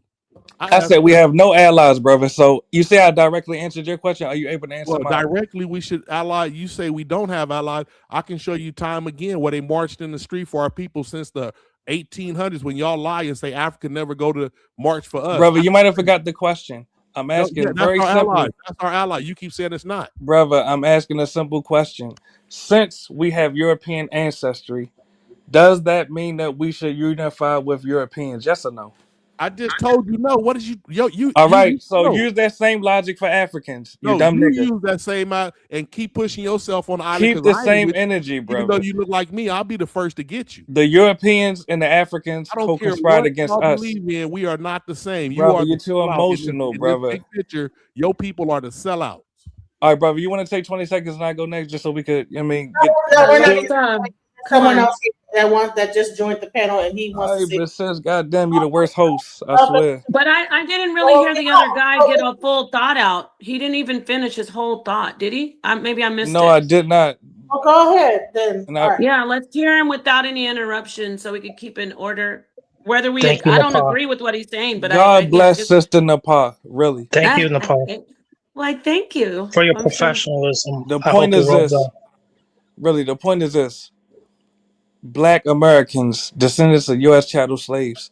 I I asked said we that. have no allies, brother. So you say I directly answered your question. Are you able to answer Well, mine? directly, we should ally. You say we don't have allies. I can show you time again where they marched in the street for our people since the 1800s. When y'all lie and say Africa never go to march for us, Brother, you might have forgot the question. I'm no, yeah, asking that's very our ally. simply, That's our ally. You keep saying it's not. brother. I'm asking a simple question. Since we have European ancestry, does that mean that we should unify with Europeans? Yes or no? I just told you no. What is you? Yo, All right, so no. use that same logic for Africans, you No, dumb you nigga. use that same out and keep pushing yourself on the island Keep because the I ain't same with you. energy, Even though brother. you look like me, I'll be the first to get you. The Europeans and the Africans I don't care co-conspired what against y'all us. believe in. We are not the same. You Brother, are the you're too sellout emotional, in this brother. big picture. Your people are the sellouts. All right, brother. You want to take 20 seconds and I go next, just so we could, I mean, get. No, we're not. Let's come Someone on. else that just joined the panel and he wants All to right, say. but sis, goddamn, you the worst host. I But swear. But I didn't really hear the other guy get a full thought out. He didn't even finish his whole thought, did he? Maybe I missed No, it. I did not. Well, go ahead then. And All right. Yeah, let's hear him without any interruption so we could keep in order. Whether we, Thank you, I don't Nepal. agree with what he's saying, but God yeah, bless just Sister Nepal. Really. Thank you, Nepal, why? Thank you. for your I'm sure. professionalism. The I point hope it is rolls this. out. Really, the point is this. Black Americans, descendants of U.S. chattel slaves,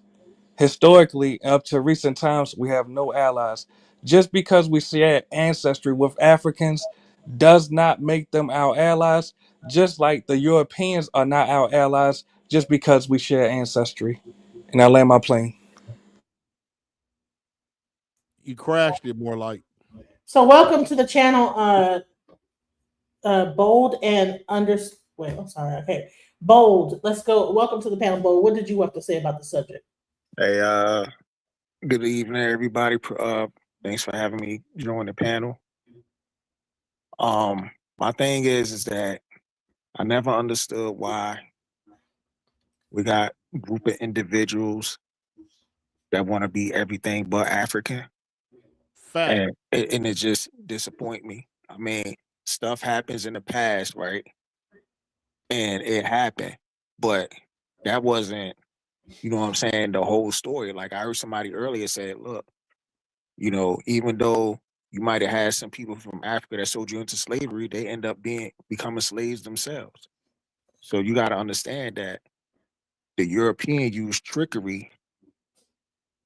historically, up to recent times, we have no allies. Just because we share ancestry with Africans does not make them our allies, just like the Europeans are not our allies just because we share ancestry. And I land my plane. You crashed it more like. So welcome to the channel, Bold and wait, I'm sorry. Okay. Bold. Let's go. Welcome to the panel, Bold. What did you have to say about the subject? Hey, good evening, everybody. Thanks for having me join the panel. My thing is that I never understood why we got a group of individuals that want to be everything but African, Fact. and it just disappoint me. I mean, stuff happens in the past, right? And it happened, but that wasn't, you know what I'm saying, the whole story. Like I heard somebody earlier say, look, you know, even though you might have had some people from Africa that sold you into slavery, they end up becoming slaves themselves. So you got to understand that the European used trickery,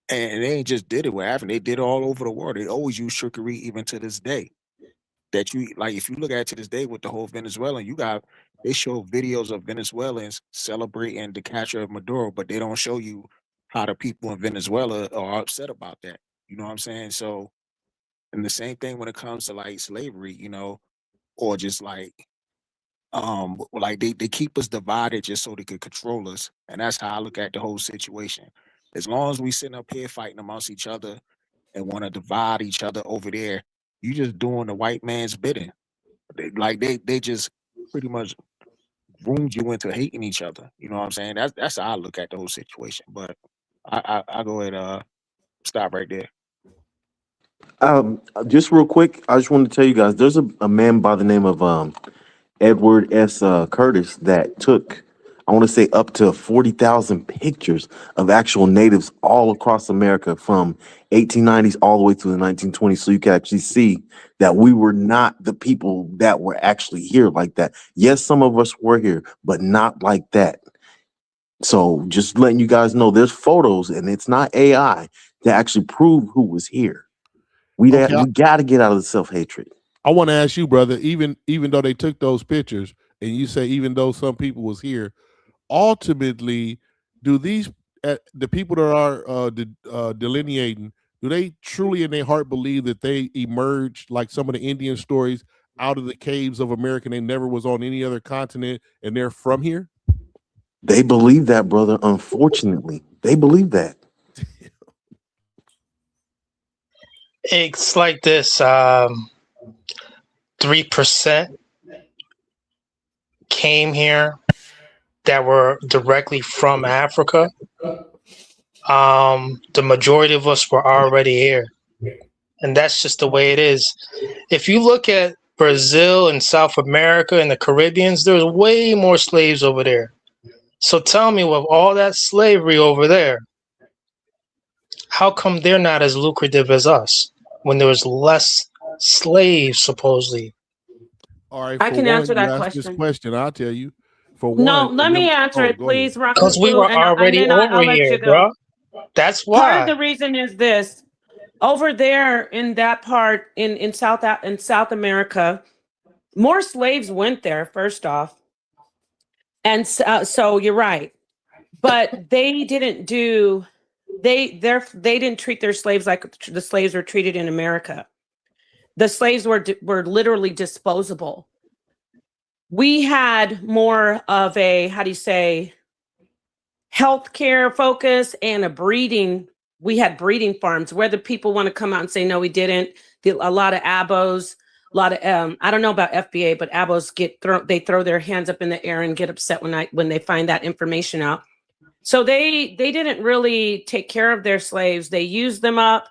and they ain't just did it with Africa; they did it all over the world. They always use trickery, even to this day. That you like, if you look at it to this day with the whole Venezuelan, they show videos of Venezuelans celebrating the capture of Maduro, but they don't show you how the people in Venezuela are upset about that. You know what I'm saying? So, and the same thing when it comes to like slavery, you know, or just like they keep us divided just so they could control us. And that's how I look at the whole situation. As long as we sitting up here fighting amongst each other and want to divide each other over there, you just doing the white man's bidding. They just pretty much groomed you into hating each other. You know what I'm saying? That's how I look at the whole situation. But I go ahead stop right there. Just real quick, I just wanted to tell you guys, there's a man by the name of Edward S. Curtis that took, I want to say, up to 40,000 pictures of actual natives all across America from 1890s all the way to the 1920s. So you can actually see that we were not the people that were actually here like that. Yes, some of us were here, but not like that. So just letting you guys know, there's photos, and it's not AI, to actually prove who was here. We got to get out of the self-hatred. I want to ask you, brother, even though they took those pictures and you say even though some people was here, ultimately, do these the people that are delineating, do they truly in their heart believe that they emerged like some of the Indian stories out of the caves of America and they never was on any other continent and they're from here? They believe that, brother. Unfortunately, they believe that. It's like this: 3% came here that were directly from Africa. The majority of us were already here, and that's just the way it is. If you look at Brazil and South America and the Caribbeans, there's way more slaves over there. So tell me, with all that slavery over there, how come they're not as lucrative as us when there was less slaves, supposedly? All right, I can answer that This question. question, I'll tell you. For No, one, let me answer it, go ahead. please, Because we Rakafu, were already then over I'll let here, you go. bro. That's Part of why. the reason is this: over there in that part in South America, more slaves went there. First off, and so you're right, but they didn't do they didn't treat their slaves like the slaves were treated in America. The slaves were literally disposable. We had more of a, how do you say, healthcare focus and a breeding. We had breeding farms. Whether people want to come out and say no, we didn't. A lot of abos, A lot of I don't know about FBA, but abos they throw their hands up in the air and get upset when they find that information out. So they didn't really take care of their slaves. They used them up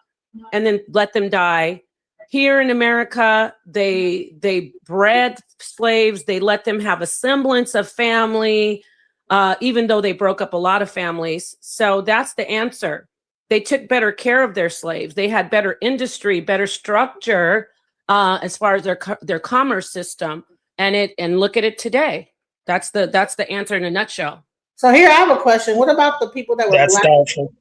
and then let them die. Here in America, they bred slaves. They let them have a semblance of family, even though they broke up a lot of families. So that's the answer. They took better care of their slaves. They had better industry, better structure as far as their commerce system. And look at it today. That's the answer in a nutshell. So here I have a question. What about the people that were That's black? doubtful.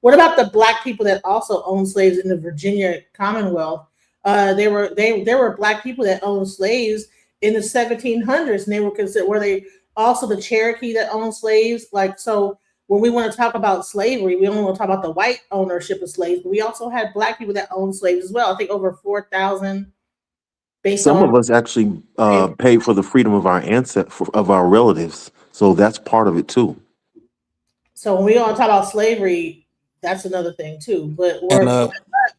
What about the black people that also owned slaves in the Virginia Commonwealth? There were black people that owned slaves in the 1700s, and they were considered. Were they also the Cherokee that owned slaves? Like, so when we want to talk about slavery, we only want to talk about the white ownership of slaves, but we also had black people that owned slaves as well. I think over 4,000. Some of us actually paid for the freedom of our of our relatives. So that's part of it too. So when we want to talk about slavery, that's another thing too. But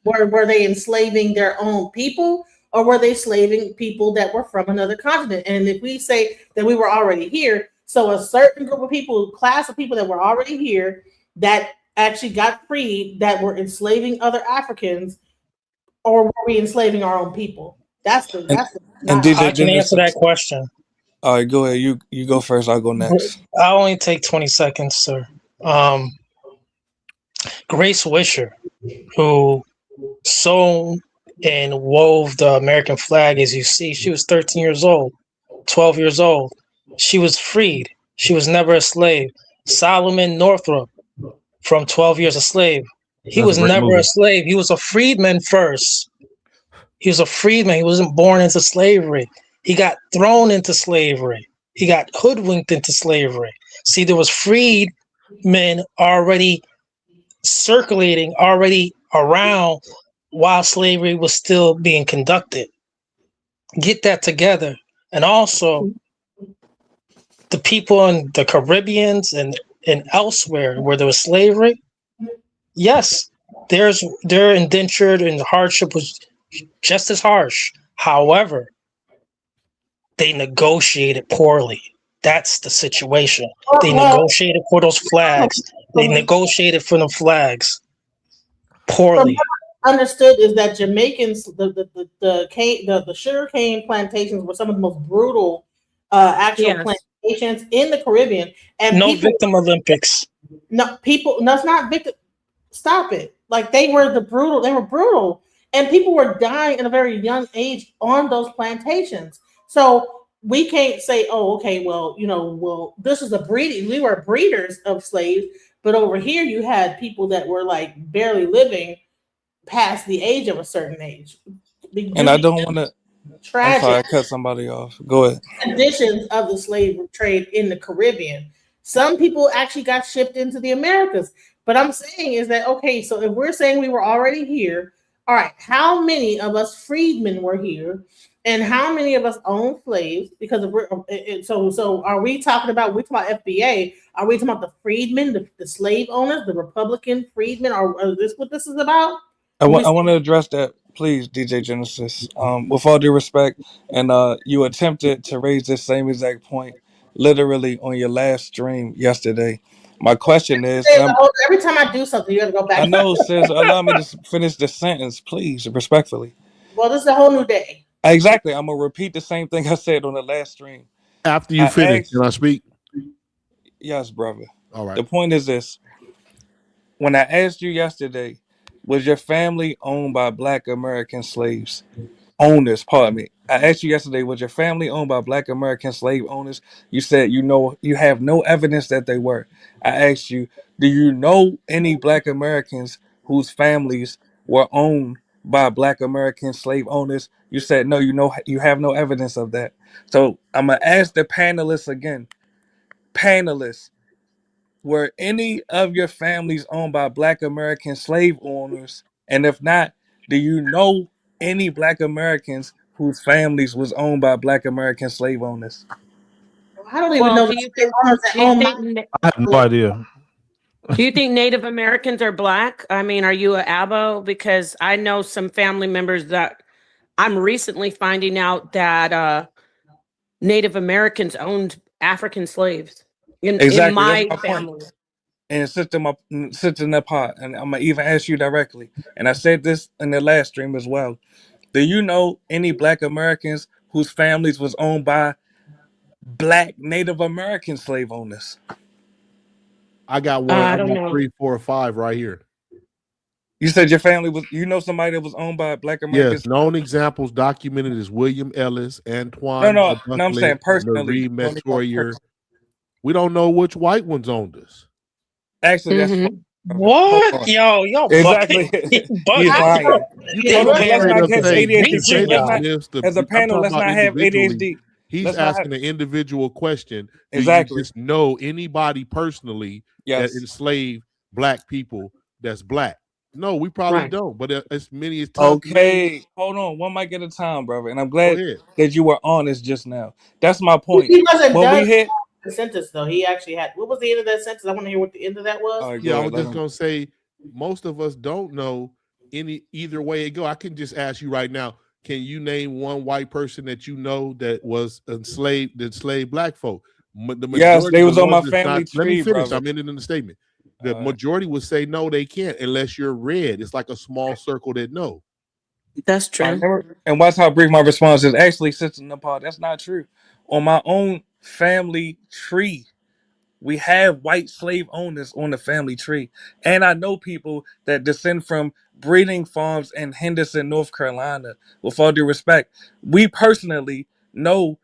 were they enslaving their own people, or were they enslaving people that were from another continent? And if we say that we were already here, so a certain group of people, class of people that were already here that actually got freed, that were enslaving other Africans, or were we enslaving our own people? And DJ I can answer that question. All right, go ahead. You go first. I'll go next. I'll only take 20 seconds, sir. Grace Wisher, who sewn and wove the American flag, as you see, she was 13 years old, 12 years old. She was freed. She was never a slave. Solomon Northrop, from 12 Years a Slave, he was never a slave. He was a freedman first. He was a freedman. He wasn't born into slavery. He got thrown into slavery. He got hoodwinked into slavery. See, there was freedmen already circulating, already around while slavery was still being conducted. Get that together. And also, the people in the Caribbeans and elsewhere where there was slavery, yes, their indentured and hardship was just as harsh. However, they negotiated poorly. That's the situation. They negotiated for those flags. They negotiated for the flags poorly. Understood is that Jamaicans, the sugar cane plantations were some of the most brutal plantations in the Caribbean. And no victim Olympics. No, people. No, it's not victim. Stop it! Like they were brutal. They were brutal, and people were dying at a very young age on those plantations. So we can't say, "Oh, okay, well, this is a breeding." We were breeders of slaves, but over here you had people that were like barely living past the age of a certain age. And I don't want to. I'm sorry, I cut somebody off. Go ahead. Conditions of the slave trade in the Caribbean. Some people actually got shipped into the Americas. But I'm saying is that, okay, so if we're saying we were already here, all right, how many of us freedmen were here? And how many of us own slaves? Because if we're so are we talking about FBA? Are we talking about the freedmen, the slave owners, the Republican freedmen? Are this what this is about? I want to address that, please, DJ Genesis. With all due respect, and you attempted to raise this same exact point literally on your last stream yesterday. My question is, every time I do something, you got to go back. I know, sis. Allow me to finish the sentence, please, respectfully. Well, this is a whole new day. Exactly. I'm gonna repeat the same thing I said on the last stream. After you finish, can I speak? Yes, brother. All right. The point is this: when I asked you yesterday, was your family owned by Black American slaves? Owners, pardon me. I asked you yesterday, was your family owned by Black American slave owners? You said you have no evidence that they were. I asked you, do you know any Black Americans whose families were owned by Black American slave owners? You said no, you have no evidence of that. So I'm gonna ask the panelists again. Panelists, were any of your families owned by Black American slave owners? And if not, do you know any Black Americans whose families was owned by Black American slave owners? I don't even know. I have no idea. Do you think Native Americans are Black? I mean, are you an Abo? Because I know some family members that I'm recently finding out that Native Americans owned African slaves in Exactly, that's my my point. family. And sits in that pot, and I'm gonna even ask you directly. And I said this in the last stream as well. Do you know any Black Americans whose families was owned by Black Native American slave owners? I got one. I I don't got know. 3, 4, or 5 right here. You said your family was. You know somebody that was owned by Black Yes, Americans? known examples documented is William Ellis, No, Antoine no, no. I'm Bucklet, saying personally. Marie Don't need no Metoyer. person. We don't know which white ones owned us. Actually, that's fine. Mm-hmm. Hold What? on. Y'all Exactly. bugging. He's Bugging. lying. You Yeah, Hold can't on, get but Russ let's is straight not up catch say you ADHD. can Crazy, say Please, they let's not. y'all. missed As a I'm panel, talking let's about not have individually. ADHD. He's Let's not have. asking an individual question. Do you Exactly. just know anybody personally that Yes. enslaved black people that's black? No, we probably Right. don't. But as many as tough names, Okay. Hold on. One mic at a time, brother. And I'm go glad ahead. that you were honest just now. That's my point. He wasn't When we done hit. the sentence though. He actually had. What was the end of that sentence? I want to hear what the end of that was. All right, Yeah, go I ahead. was Let just him. gonna say most of us don't know either way it go. I can just ask you right now, can you name one white person that you know that was enslaved black folk? The Yes, majority, they the was on ones my that's not, family let me tree, finish. brother. I'm ending in the statement. The All right. majority would say no, they can't unless you're red. It's like a small circle that no. That's I true. never, and watch how brief my response is. Actually, Sister Nepal, that's not true. On my own family tree, we have white slave owners on the family tree. And I know people that descend from breeding farms in Henderson, North Carolina. With all due respect, we personally know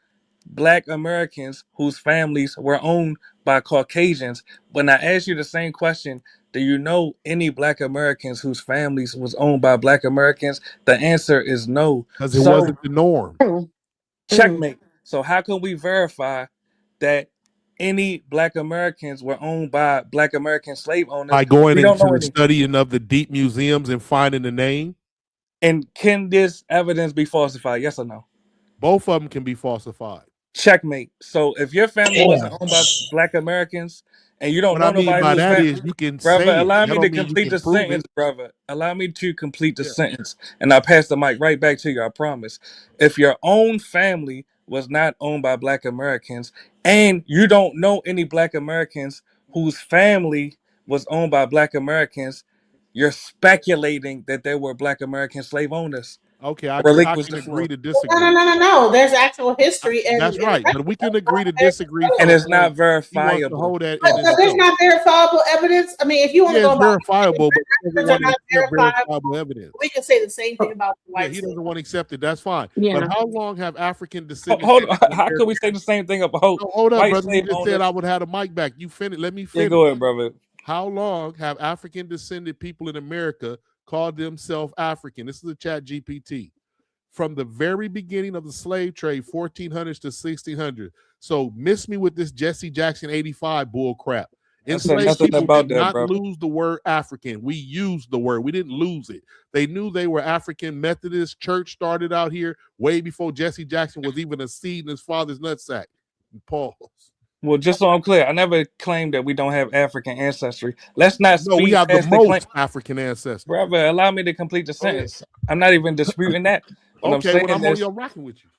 Black Americans whose families were owned by Caucasians. When I ask you the same question, do you know any Black Americans whose families was owned by Black Americans? The answer is no. Because it So wasn't the norm. Mm. Mm. checkmate. So how can we verify that any Black Americans were owned by Black American slave owners? By going We don't into know the any. studying of the deep museums and finding the name, And can this evidence be falsified? Yes or no? both of them can be falsified. Checkmate. So if your family Damn. wasn't owned by Black Americans and you don't What I know mean nobody by who's that family, is you can brother, say it. allow That me to don't mean you complete can the prove sentence, it. brother. Allow me to complete the Yeah. sentence, and I'll pass the mic right back to you. I promise. If your own family was not owned by Black Americans, and you don't know any Black Americans whose family was owned by Black Americans, you're speculating that there were Black American slave owners. Okay, I I relinquish can the agree floor. to No, no, disagree. no, no, no. There's actual history That's and right, but we can agree to there's disagree And for it's not he wants to verifiable. hold that in but there's himself. not verifiable evidence. I mean, if you want to Yeah, it's go about verifiable, but he doesn't records are want to not accept verifiable, verifiable evidence. we can say the same thing Oh, about the Yeah, white he slave. doesn't want to accept it. That's fine. But yeah. how long have African descended Hold on. people in How America? could we say the same thing about No, hold up, white brother. You slave just said I owners? would have the mic back. You finish. Let me Yeah, finish. go ahead, brother. How long have African descended people in America called themselves African? This is a chat GPT. From the very beginning of the slave trade, 1400s to 1600s. So miss me with this Jesse Jackson 85 bull crap. I said Enslaved nothing people about did that, not brother. lose the word African. We used the word. We didn't lose it. They knew they were African. Methodist church started out here way before Jesse Jackson was even a seed in his father's nutsack. Pause. Well, just so I'm clear, I never claimed that we don't have African ancestry. Let's not No, we speed have the past the claim. most African ancestors. Brother, allow me to complete the Go ahead. sentence. I'm not even disputing that. What I'm Okay, when saying I'm on is your rocking with you.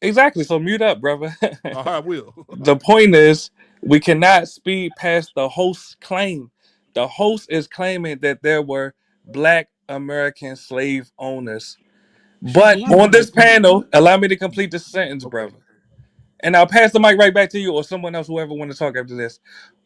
exactly. So mute up, brother. I will. The point is, we cannot speed past the host's claim. The host is claiming that there were Black American slave owners. She's But on using this that. panel, allow me to complete the sentence, Okay. brother. And I'll pass the mic right back to you or someone else, whoever want to talk after this.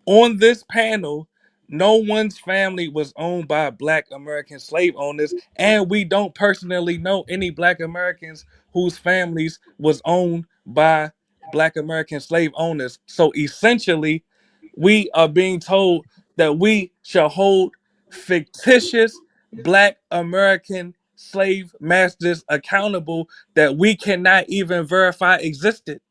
On this panel, no one's family was owned by Black American slave owners, and we don't personally know any Black Americans whose families was owned by Black American slave owners. So essentially, we are being told that we shall hold fictitious Black American slave masters accountable that we cannot even verify existed.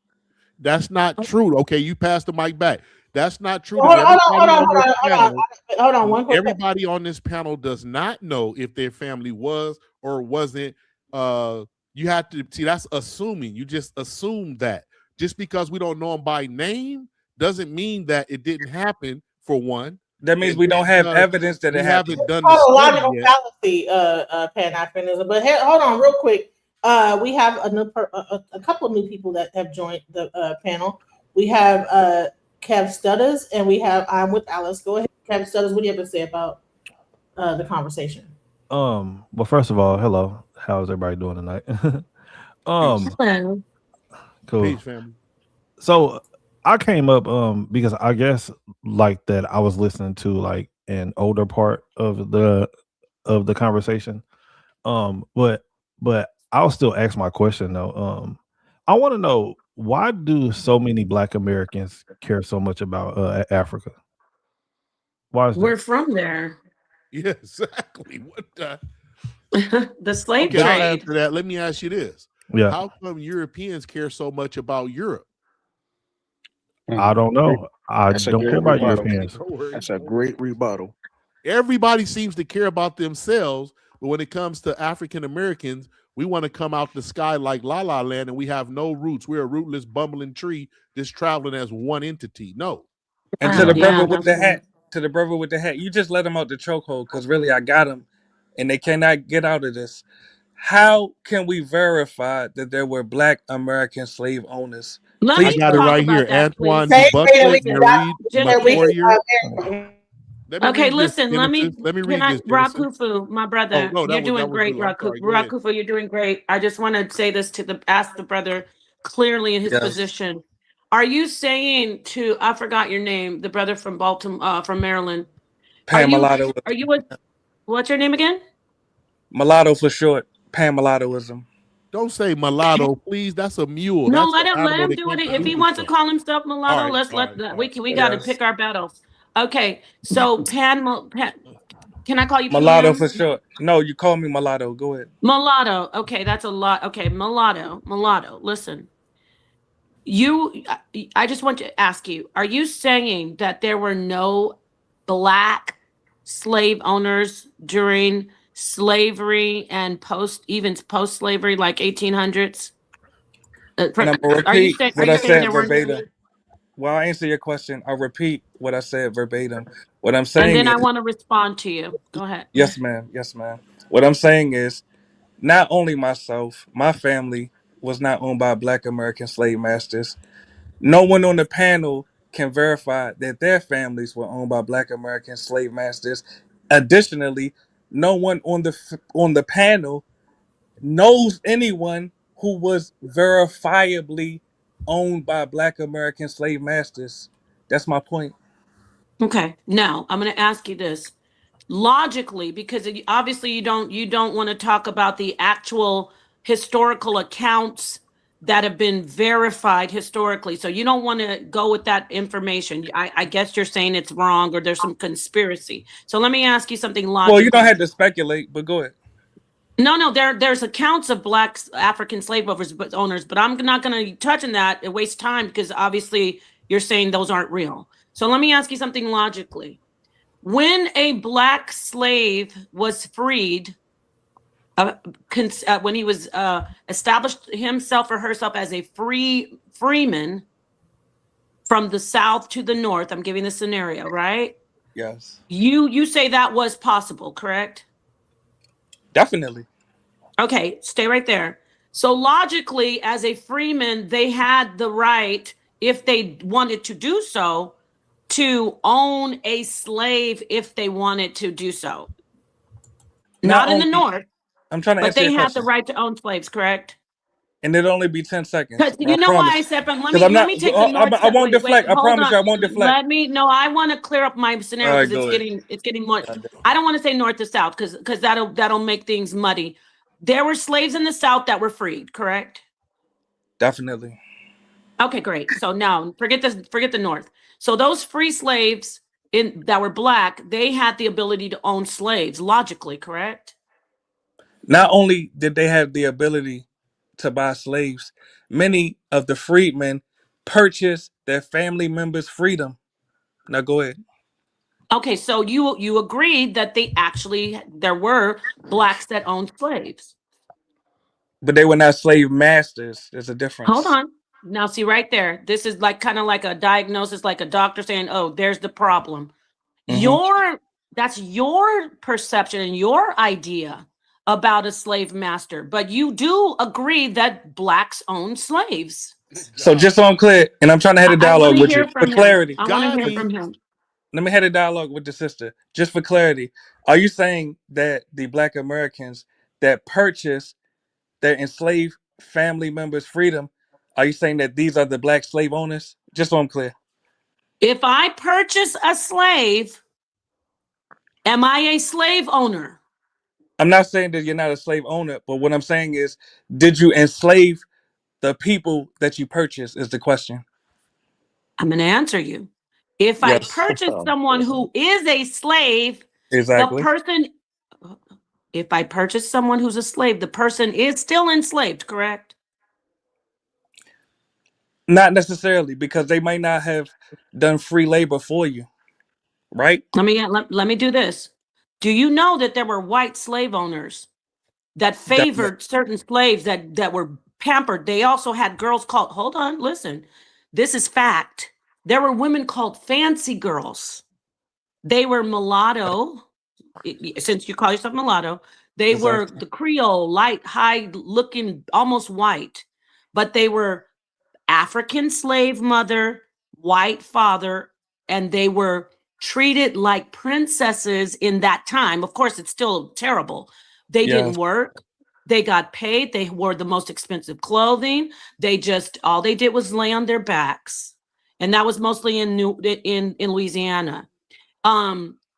That's not true. Okay, you passed the mic back. That's not true. Hold That on, hold on, everybody hold on, on this hold on, panel, hold on. One quick. everybody on this panel does not know if their family was or wasn't. You have to see that's assuming. You just assume that just because we don't know them by name doesn't mean that it didn't happen. For one, That means and we just don't have because evidence that we it happened. haven't done the Called a study logical yet. fallacy, Pan Africanism. But hold on, real quick. We have a couple of new people that have joined the panel. We have Kev Studders, and we have I'm with Alice. Go ahead, Kev Studders. What do you have to say about the conversation? Well, first of all, hello. How's everybody doing tonight? Peace. Hello. Cool. Peace, family. So I came up because I guess like that I was listening to like an older part of the conversation. But I'll still ask my question though. I want to know, why do so many Black Americans care so much about Africa? Why is We're that? from there. Yeah, exactly. What the? The slave Okay, I'll trade. answer that. Let me ask you this. Yeah. How come Europeans care so much about Europe? I don't know. I That's a don't great care about rebuttal. Europeans. No worries. That's a great rebuttal. Everybody seems to care about themselves, but when it comes to African Americans, we want to come out the sky like La La Land, and we have no roots. We're a rootless, bumbling tree just traveling as one entity. No. And to the brother Yeah, with that's the right. hat, you just let him out the chokehold because really I got him, and they cannot get out of this. How can we verify that there were Black American slave owners? Let I Please me got it tell me. talk right here. about that, please. Antoine Du Buclet, Listen, Marie just McCoyer. We Let me okay. read this, Listen, let me. Genesis. Let me Can read I, this, Genesis. Rakufu, my Oh, brother? no, You're that doing was great, you. I'm Rakufu. sorry. Go ahead. Rakufu, you're doing great. I just want to say this to ask the brother clearly in his Yes. position. Are you saying to? I forgot your name. The brother from Baltimore, from Maryland. Are Pam you? Mulatto. Are you? What's your name again? Mulatto for short. Pam Mulattoism. Don't say mulatto, please. That's a mule. No, That's an let animal him that do it. can't If he produce wants to stuff. call himself All mulatto, right. let's All right. All right. we got to Yes. pick our battles. Okay, so can I call you Mulatto Pan? for short. No, you call me Mulatto. Go ahead. Mulatto. Okay, that's a lot. Okay, mulatto. Listen, I just want to ask you: are you saying that there were no Black slave owners during slavery and even post slavery, like 1800s? And I'm gonna Are you repeat saying? Are what you I saying said there weren't verbatim. any? Well, I answer your question. I'll repeat what I said verbatim. What I'm And saying then I is, want to respond to you. Go ahead. yes, ma'am. Yes, ma'am. What I'm saying is, not only myself, my family was not owned by Black American slave masters. No one on the panel can verify that their families were owned by Black American slave masters. Additionally, no one on the panel knows anyone who was verifiably owned by Black American slave masters. That's my point. Okay. Now I'm going to ask you this logically, because obviously you don't want to talk about the actual historical accounts that have been verified historically. So you don't want to go with that information. I guess you're saying it's wrong or there's some conspiracy. So let me ask you something Well, you don't logically. have to speculate, but go ahead. No, there's accounts of Black African slave owners, but I'm not going to touch on that. It wastes time because obviously you're saying those aren't real. So let me ask you something logically. When a Black slave was freed, when he was established himself or herself as a freeman from the South to the North, I'm giving the scenario, right? Yes, You say that was possible, correct? definitely. Okay, stay right there. So logically, as a freeman, they had the right, if they wanted to do so, to own a slave if they wanted to do so. Not Not in the only, North, I'm trying to but answer they your had the question, right to own slaves, correct? and it'll only be 10 seconds. Because I you know why I promise. said, let Because me I'm let not, me take the North I side. won't Wait, deflect. I hold promise on. you, I won't deflect. No, I want to clear up my All scenario right, because go ahead. it's getting much. I don't want to say North to South because that'll make things muddy. There were slaves in the South that were freed, correct? Definitely. Okay, great. So now forget the North. So those free slaves that were Black, they had the ability to own slaves, logically, correct? Not only did they have the ability to buy slaves, many of the freedmen purchased their family members' freedom. Now go ahead. Okay, so you agreed that there were Blacks that owned slaves. But they were not slave masters. There's a Hold difference. on. Now, see right there. This is like kind of like a diagnosis, like a doctor saying, "Oh, there's the problem." Hmm. That's your perception and your idea about a slave master, but you do agree that blacks own slaves. So just so I'm clear, and I'm trying to have a I want dialogue to with you hear for from him. clarity. I want to Got hear him. from him. Let me have a dialogue with the sister, just for clarity. Are you saying that the Black Americans that purchased their enslaved family members' freedom, are you saying that these are the black slave owners? Just so I'm clear. If I purchase a slave, am I a slave owner? I'm not saying that you're not a slave owner, but what I'm saying is, did you enslave the people that you purchased? Is the question. I'm going to answer you. If I Yes, purchase someone who is a slave, the exactly. person, if I purchase someone who's a slave, the person is still enslaved, correct? Not necessarily, because they might not have done free labor for you, right? Let me do this. Do you know that there were white slave owners that favored certain slaves that were pampered? They also had girls called, hold on, listen, this is fact. There were women called fancy girls. They were mulatto, since you call yourself mulatto. They were the Creole, light, high looking, almost white, but they were African slave mother, white father, and they were treated like princesses in that time. Of course, it's still terrible. They didn't Yes. work. They got paid. They wore the most expensive clothing. All they did was lay on their backs. And that was mostly in Louisiana.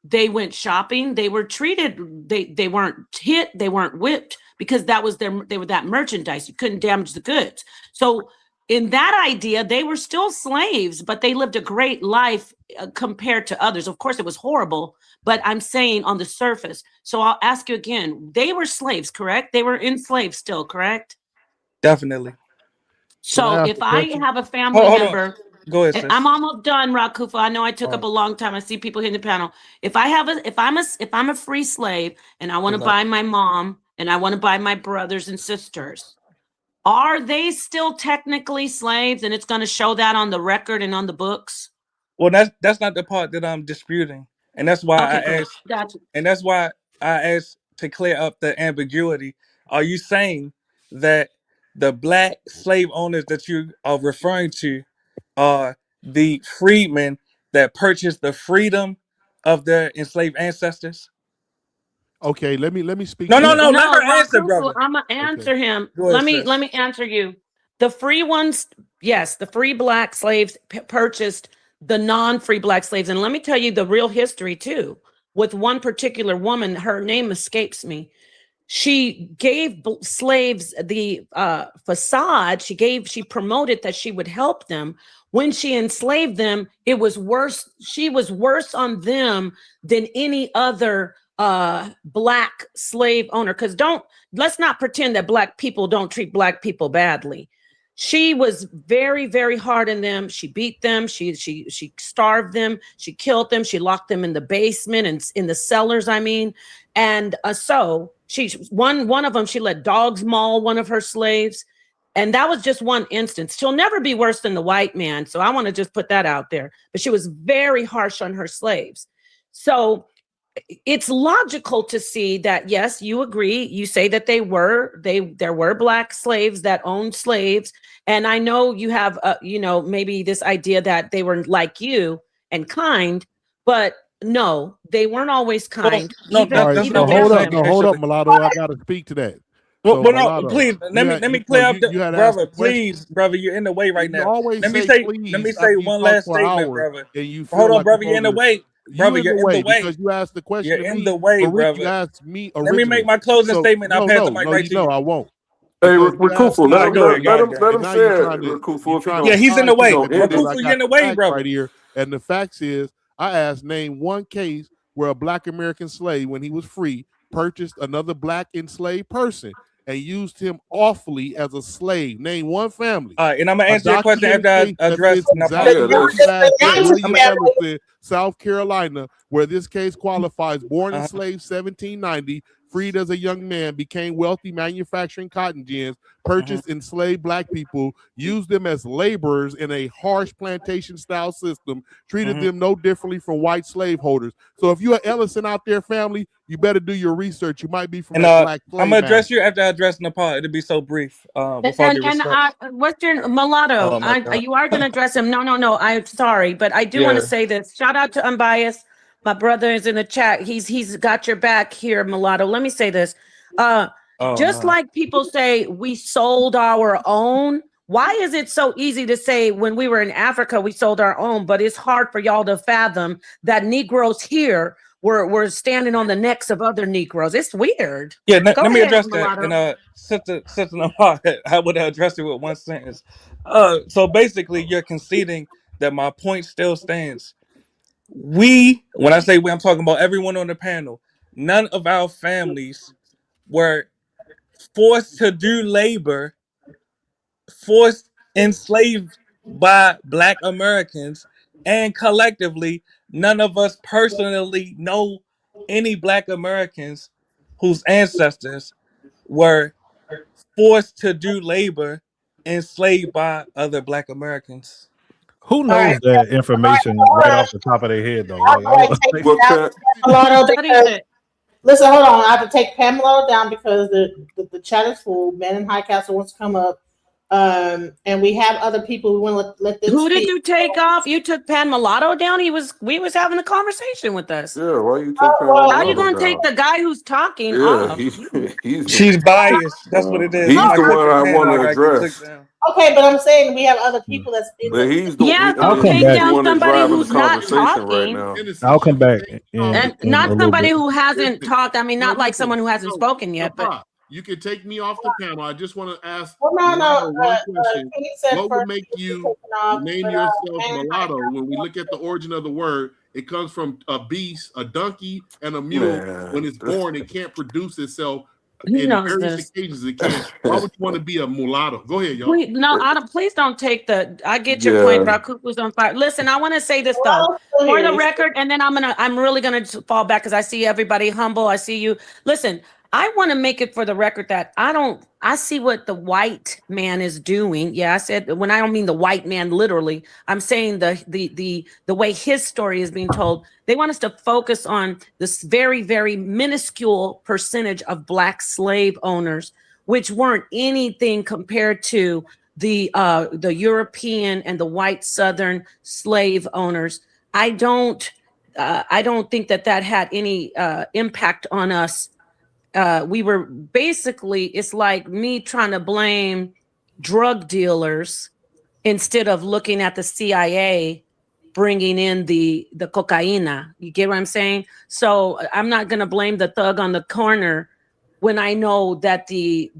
They went shopping. They were treated, they weren't hit, they weren't whipped, because they were that merchandise. You couldn't damage the goods. So in that idea, they were still slaves, but they lived a great life compared to others. Of course, it was horrible, but I'm saying on the surface. So I'll ask you again, they were slaves, correct? They were enslaved still, correct? Definitely. Can I So ask if a I question? have a family Hold on. member, Go ahead, sis. I'm almost done, Rakufa. I know I took All up a right. long time. I see people hitting the panel. If I'm a free slave and I want to Exactly. buy my mom and I want to buy my brothers and sisters, are they still technically slaves? And it's going to show that on the record and on the books. Well, that's not the part that I'm disputing, and that's why I Okay, great. asked. Gotcha. And that's why I asked to clear up the ambiguity. Are you saying that the black slave owners that you are referring to are the freedmen that purchased the freedom of their enslaved ancestors? Okay, let me speak No, to no, that. no. Let No, her answer, Rakufu, brother. I'm gonna Okay. answer him. Go ahead, Let sis. me answer you. The free ones, yes, the free black slaves purchased the non-free black slaves, and let me tell you the real history too. With one particular woman, her name escapes me. She gave slaves the facade. She promoted that she would help them. When she enslaved them, it was worse. She was worse on them than any other black slave owner. Because let's not pretend that black people don't treat black people badly. She was very, very hard on them. She beat them. She starved them. She killed them. She locked them in the basement and in the cellars. I mean, and so one of them, she let dogs maul one of her slaves. And that was just one instance. She'll never be worse than the white man. So I want to just put that out there. But she was very harsh on her slaves. So it's logical to see that, yes, you agree. You say that there were black slaves that owned slaves. And I know you have, maybe this idea that they were like you and kind, but no, they weren't always Well, kind. no, All right, that's Even not no, what I'm their hold up, saying no, women. hold up, initially. mulatto. I gotta speak to that. Well, So, well, no, mulatto, please let me clear up you had asked brother. the question. Please, brother, you're in the way right You now. always Let me say say please after you one talk last for an statement, hour, brother. and you Hold feel on, like you're brother, you're in supposed the to. way, You brother. in the You're in the way way. because you asked the question You're to in me, the way, but Ricky brother. asked me Let me make originally. my closing So statement. I'll pass the mic right you to know you. I won't Hey, because you asked Rakufu, me All a right, go ahead, go ahead, question, go ahead. let him and now say you're it, trying to Rakufu, if he Yeah, gonna he's in the he way. gonna sidetrack end because it. I Rakufu, you're got in the the way, facts brother. right here. And the facts is, I asked name one case where a black American slave, when he was free, purchased another black enslaved person and used him awfully as a slave. Name one family. All right, and I'm gonna A answer your question documented after I case that address fits and I exactly Yeah, apologize. what that's you asked in I'm William Ellison, South Carolina, where this case qualifies. Born enslaved 1790, freed as a young man, became wealthy manufacturing cotton gins, purchased enslaved black people, used them as laborers in a harsh plantation style system, treated them no differently from white slaveholders. So if you're Ellison out there, family, you better do your research. You might be from that black slave I'm gonna address master. you after I address Nepal. It'll be so brief. Before I get respect. What's your mulatto? Oh my God. You are going to address him. No. I'm sorry, but I do want to Yeah. say this. Shout out to Unbiased. My brother is in the chat. He's got your back here, mulatto. Let me say this. Just like people say we sold our own. Why is it so easy to say when we were in Africa we sold our own, but it's hard for y'all to fathom that Negroes here were standing on the necks of other Negroes? It's weird. Yeah, Go let me ahead, address that. mulatto. And Sister Nepal, I would have addressed it with one sentence. So basically, you're conceding that my point still stands. When I say we, I'm talking about everyone on the panel. None of our families were forced to do labor, forced enslaved by Black Americans, and collectively, none of us personally know any Black Americans whose ancestors were forced to do labor enslaved by other Black Americans. Who All right. knows that information right off the top of their head though? I'll Like, go ahead and take What it out kind? Mulatto Studies because it. listen, hold on. I have to take Pamela down because the chat is full. Man in High Castle wants to come up. And we have other people we want to let them Who did speak. you take off? You took Pan Mulatto down. We was having a conversation with us. Yeah, why you take well, How you Mulatto gonna take down? the guy who's talking Yeah, off? he's She's biased. That's what it is. he's Somebody the took one her I panel. want I to gotta get took address. down. Okay, but I'm saying we have other people that's in But Yeah, I'll so come take he's back. the down one that's somebody driving the who's not conversation right talking, now. I'll You come can back take me off and the in not a panel. little somebody bit. who hasn't Listen, talked. I mean, no, not like listen, someone who hasn't no, spoken yet, but you can take me off the panel. I just want to ask Well, no. Mulatto one question. Kenny said What would first make he was you taken off, name but yourself Man in High mulatto? When we Castle look at the origin of the word, it comes from a beast, a donkey, and a mule. When Man, it's born, it can't produce itself he in knows various this. occasions. It can. Why would you want to be a mulatto? Go ahead, y'all. Please, no, I don't, please don't take the. I get your point. yeah, Rakuku's on fire. Listen, I want to say this though, Mulatto's still for here. the He's record, and then I'm really gonna fall back because I see everybody humble. I see you. Listen, I want to make it for the record that I see what the white man is doing. Yeah, I said when I don't mean the white man literally. I'm saying the way his story is being told. They want us to focus on this very, very minuscule percentage of Black slave owners, which weren't anything compared to the European and the white Southern slave owners. I don't think that had any impact on us. We were basically, it's like me trying to blame drug dealers instead of looking at the CIA bringing in the cocaina. You get what I'm saying? So I'm not going to blame the thug on the corner when I know that the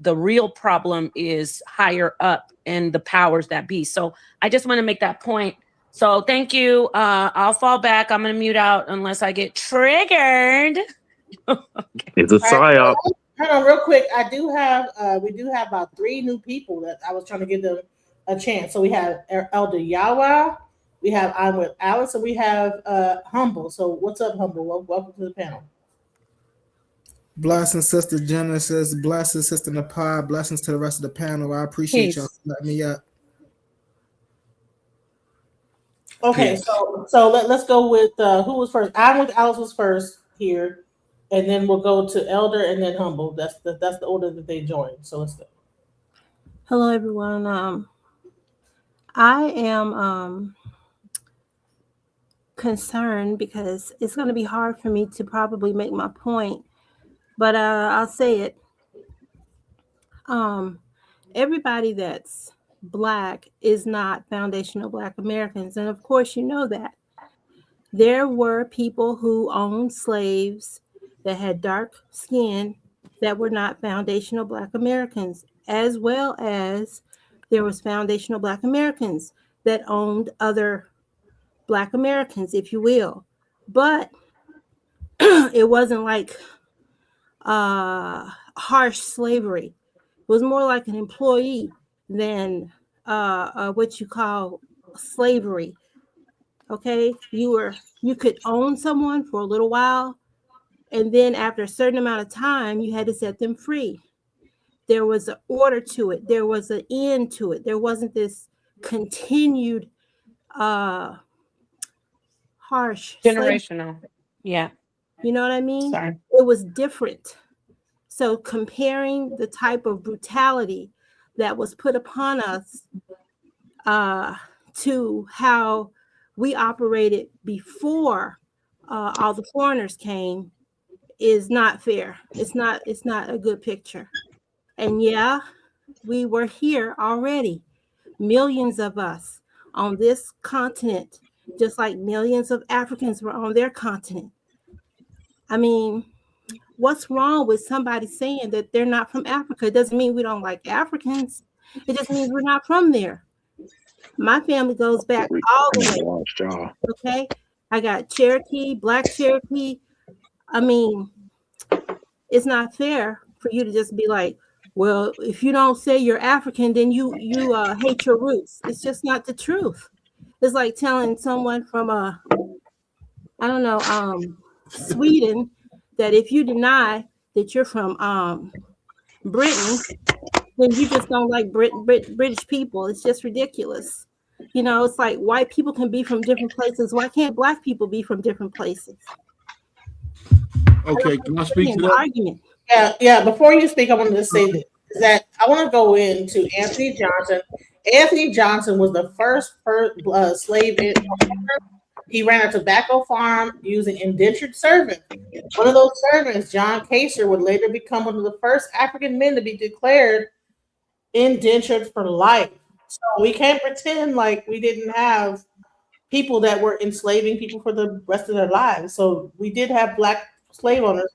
real problem is higher up in the powers that be. So I just want to make that point. So thank you. I'll fall back. I'm going to mute out unless I get triggered. Okay. it's a all right. psyop. Hold on, real quick. We do have about 3 new people that I was trying to give them a chance. So we have Elder Yawa, we have I'm with Alice, and we have Humble. So what's up, Humble? Welcome to the panel. Blessings, Sister Genesis. Blessings, Sister Nepal. Blessings to the rest of the panel. I appreciate y'all letting me up. Okay, Peace. so let's go with who was first. I'm with Alice was first here, and then we'll go to Elder and then Humble. That's the order that they joined. So let's go. Hello, everyone. I am concerned because it's going to be hard for me to probably make my point, but I'll say it. Everybody that's Black is not foundational Black Americans, and of course, you know that. There were people who owned slaves that had dark skin that were not foundational Black Americans, as well as there was foundational Black Americans that owned other Black Americans, if you will. But it wasn't like harsh slavery. It was more like an employee than what you call slavery. Okay, you could own someone for a little while, and then after a certain amount of time, you had to set them free. There was an order to it. There was an end to it. There wasn't this continued harsh slave. Generational. Yeah. You know what I mean? Sorry. It was different. So comparing the type of brutality that was put upon us to how we operated before all the foreigners came is not fair. It's not a good picture. And yeah, we were here already. Millions of us on this continent, just like millions of Africans were on their continent. I mean, what's wrong with somebody saying that they're not from Africa? It doesn't mean we don't like Africans. It just means we're not from there. My family goes back all the way. Okay. I got Cherokee, Black Cherokee. I mean, it's not fair for you to just be like, well, if you don't say you're African, then you hate your roots. It's just not the truth. It's like telling someone from I don't know, Sweden, that if you deny that you're from Britain, then you just don't like British people. It's just ridiculous. You know, it's like white people can be from different places. Why can't Black people be from different places? Okay, can I speak to that? Argument. Yeah. Before you speak, I wanted to say this, that I want to go into Anthony Johnson. Anthony Johnson was the first slave owner. He ran a tobacco farm using indentured servants. One of those servants, John Kaser, would later become one of the first African men to be declared indentured for life. So we can't pretend like we didn't have people that were enslaving people for the rest of their lives. So we did have Black slave owners.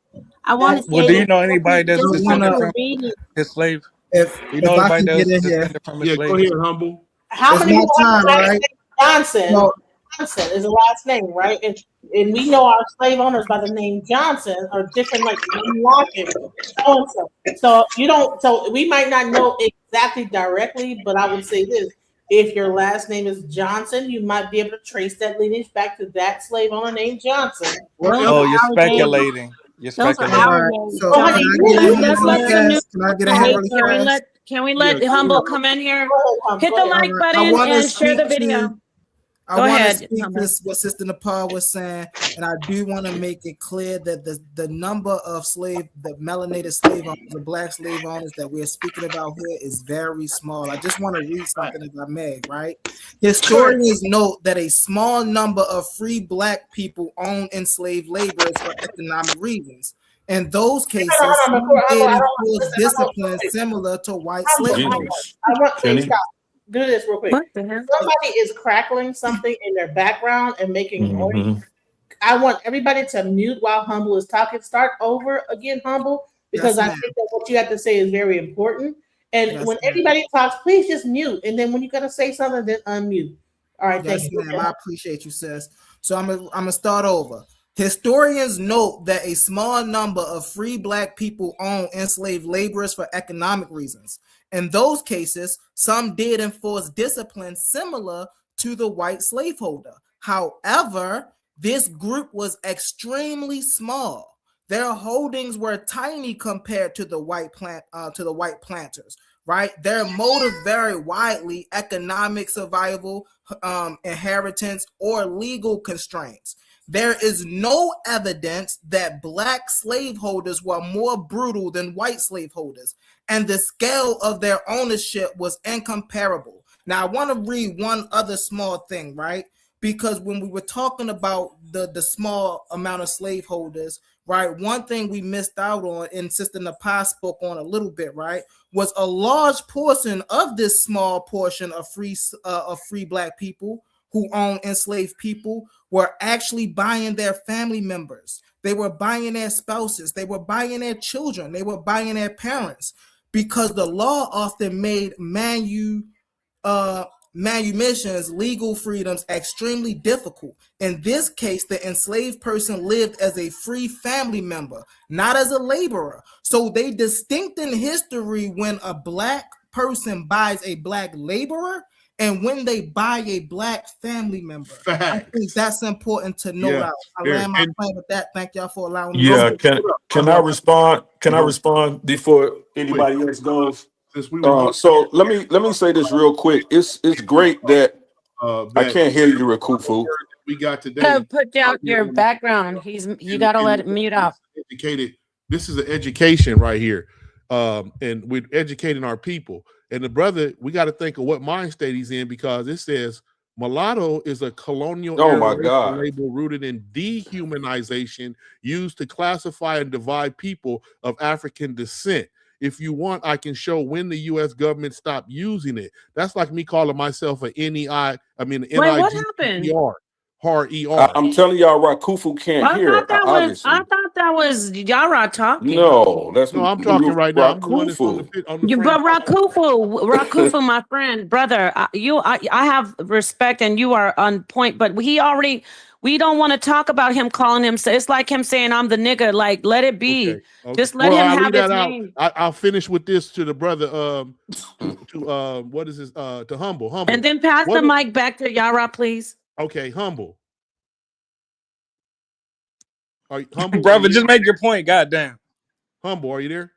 I want to Well, do you know anybody that's No, descended no. from his slave? If You know I anybody can that's get in here, descended from his Yeah, slave? go ahead, Humble. How it's many my people time, have right? Johnson? No, Johnson is the last name, right? And we know our slave owners by the name Johnson are different, like Lockett, so and so. So you don't. So we might not know exactly directly, but I would say this: if your last name is Johnson, you might be able to trace that lineage back to that slave owner named Johnson. Oh, you're speculating. You're Those are speculating. our right. names. So Oh, can honey, I get in here Let's really let some new fast? Can I get in people here in. really Can fast? we let Yeah, Humble come in here? Hit Go the ahead. like I button want to and share the speak video. to. I Go want to ahead, speak Humble. to what Sister Nepal was saying, and I do want to make it clear that the number of the melanated slave owners, the Black slave owners that we're speaking about here is very small. I just want to read something if I may, right? Historians note that a small number of free Black people owned enslaved laborers for economic reasons. In those cases, some did enforce discipline similar to white slave owners. I want to Kenny? stop. Do this real quick. What the hell? Somebody is crackling something in their background and making noise. I want everybody to mute while Humble is talking. Start over again, Humble, because Yes, I ma'am. think that what you have to say is very important. And Yes, when ma'am. everybody talks, please just mute. And then when you're gonna say something, then unmute. All right, thank Yes, you. ma'am. I appreciate you, sis. So I'm gonna start over. Historians note that a small number of free Black people owned enslaved laborers for economic reasons. In those cases, some did enforce discipline similar to the white slaveholder. However, this group was extremely small. Their holdings were tiny compared to the white planters. Right, their motive varied widely: economic survival, inheritance, or legal constraints. There is no evidence that Black slaveholders were more brutal than white slaveholders, and the scale of their ownership was incomparable. Now, I want to read one other small thing, right? Because when we were talking about the small amount of slaveholders, right, one thing we missed out on, and Sister Napa spoke on a little bit, right, was a large portion of this small portion of free Black people who own enslaved people were actually buying their family members. They were buying their spouses. They were buying their children. They were buying their parents, because the law often made manumissions, legal freedoms, extremely difficult. In this case, the enslaved person lived as a free family member, not as a laborer. So they distinct in history when a Black person buys a Black laborer, and when they buy a black family member. I think that's important to note out. I land my plane with that. Thank y'all for allowing me. Yeah, can I respond? Can I respond before anybody else goes? So let me say this real quick. It's great that I can't hear you, Rakufu. We got today. Put down your background. You gotta let it mute up. Educated. This is an education right here, and we're educating our people. And the brother, we got to think of what mind state he's in, because it says mulatto is a colonial label rooted in dehumanization used to classify and divide people of African descent. If you want, I can show when the U.S. government stopped using it. That's like me calling myself an N-E-I. I mean, What happened? I'm telling y'all, Rakufu can't hear. Obviously, I thought that was Yara talking. No, I'm talking right now. I'm doing this on the But Rakufu, my friend, brother, I have respect and you are on point. But we don't want to talk about him calling him. It's like him saying, "I'm the nigga." Like, let it be. Okay. Just let him have his out. name. I'll finish with this to the brother. What is this? To humble. And then pass the mic back to Yara, please. Okay, humble. Are you humble? Brother, just make your point. Goddamn. Humble, are you there?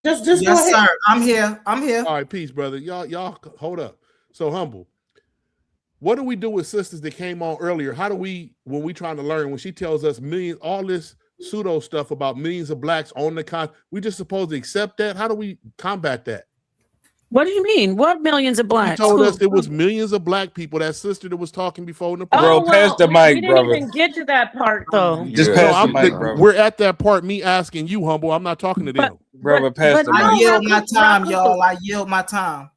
Just yes, sir. I'm here. All right, peace, brother. Y'all hold up. So humble. What do we do with sisters that came on earlier? How do we, when we trying to learn, when she tells us millions, all this pseudo stuff about millions of blacks on the we just supposed to accept that? How do we combat that? What do you mean? What millions of blacks? She told us it was millions of black people. That sister that was talking before in the Bro, pass the mic, we brother. didn't even get to that part though. Just pass the mic, brother. We're at that part. Me asking you, humble. I'm not talking to them. Brother, pass the mic. I yield my time, y'all. I yield my time.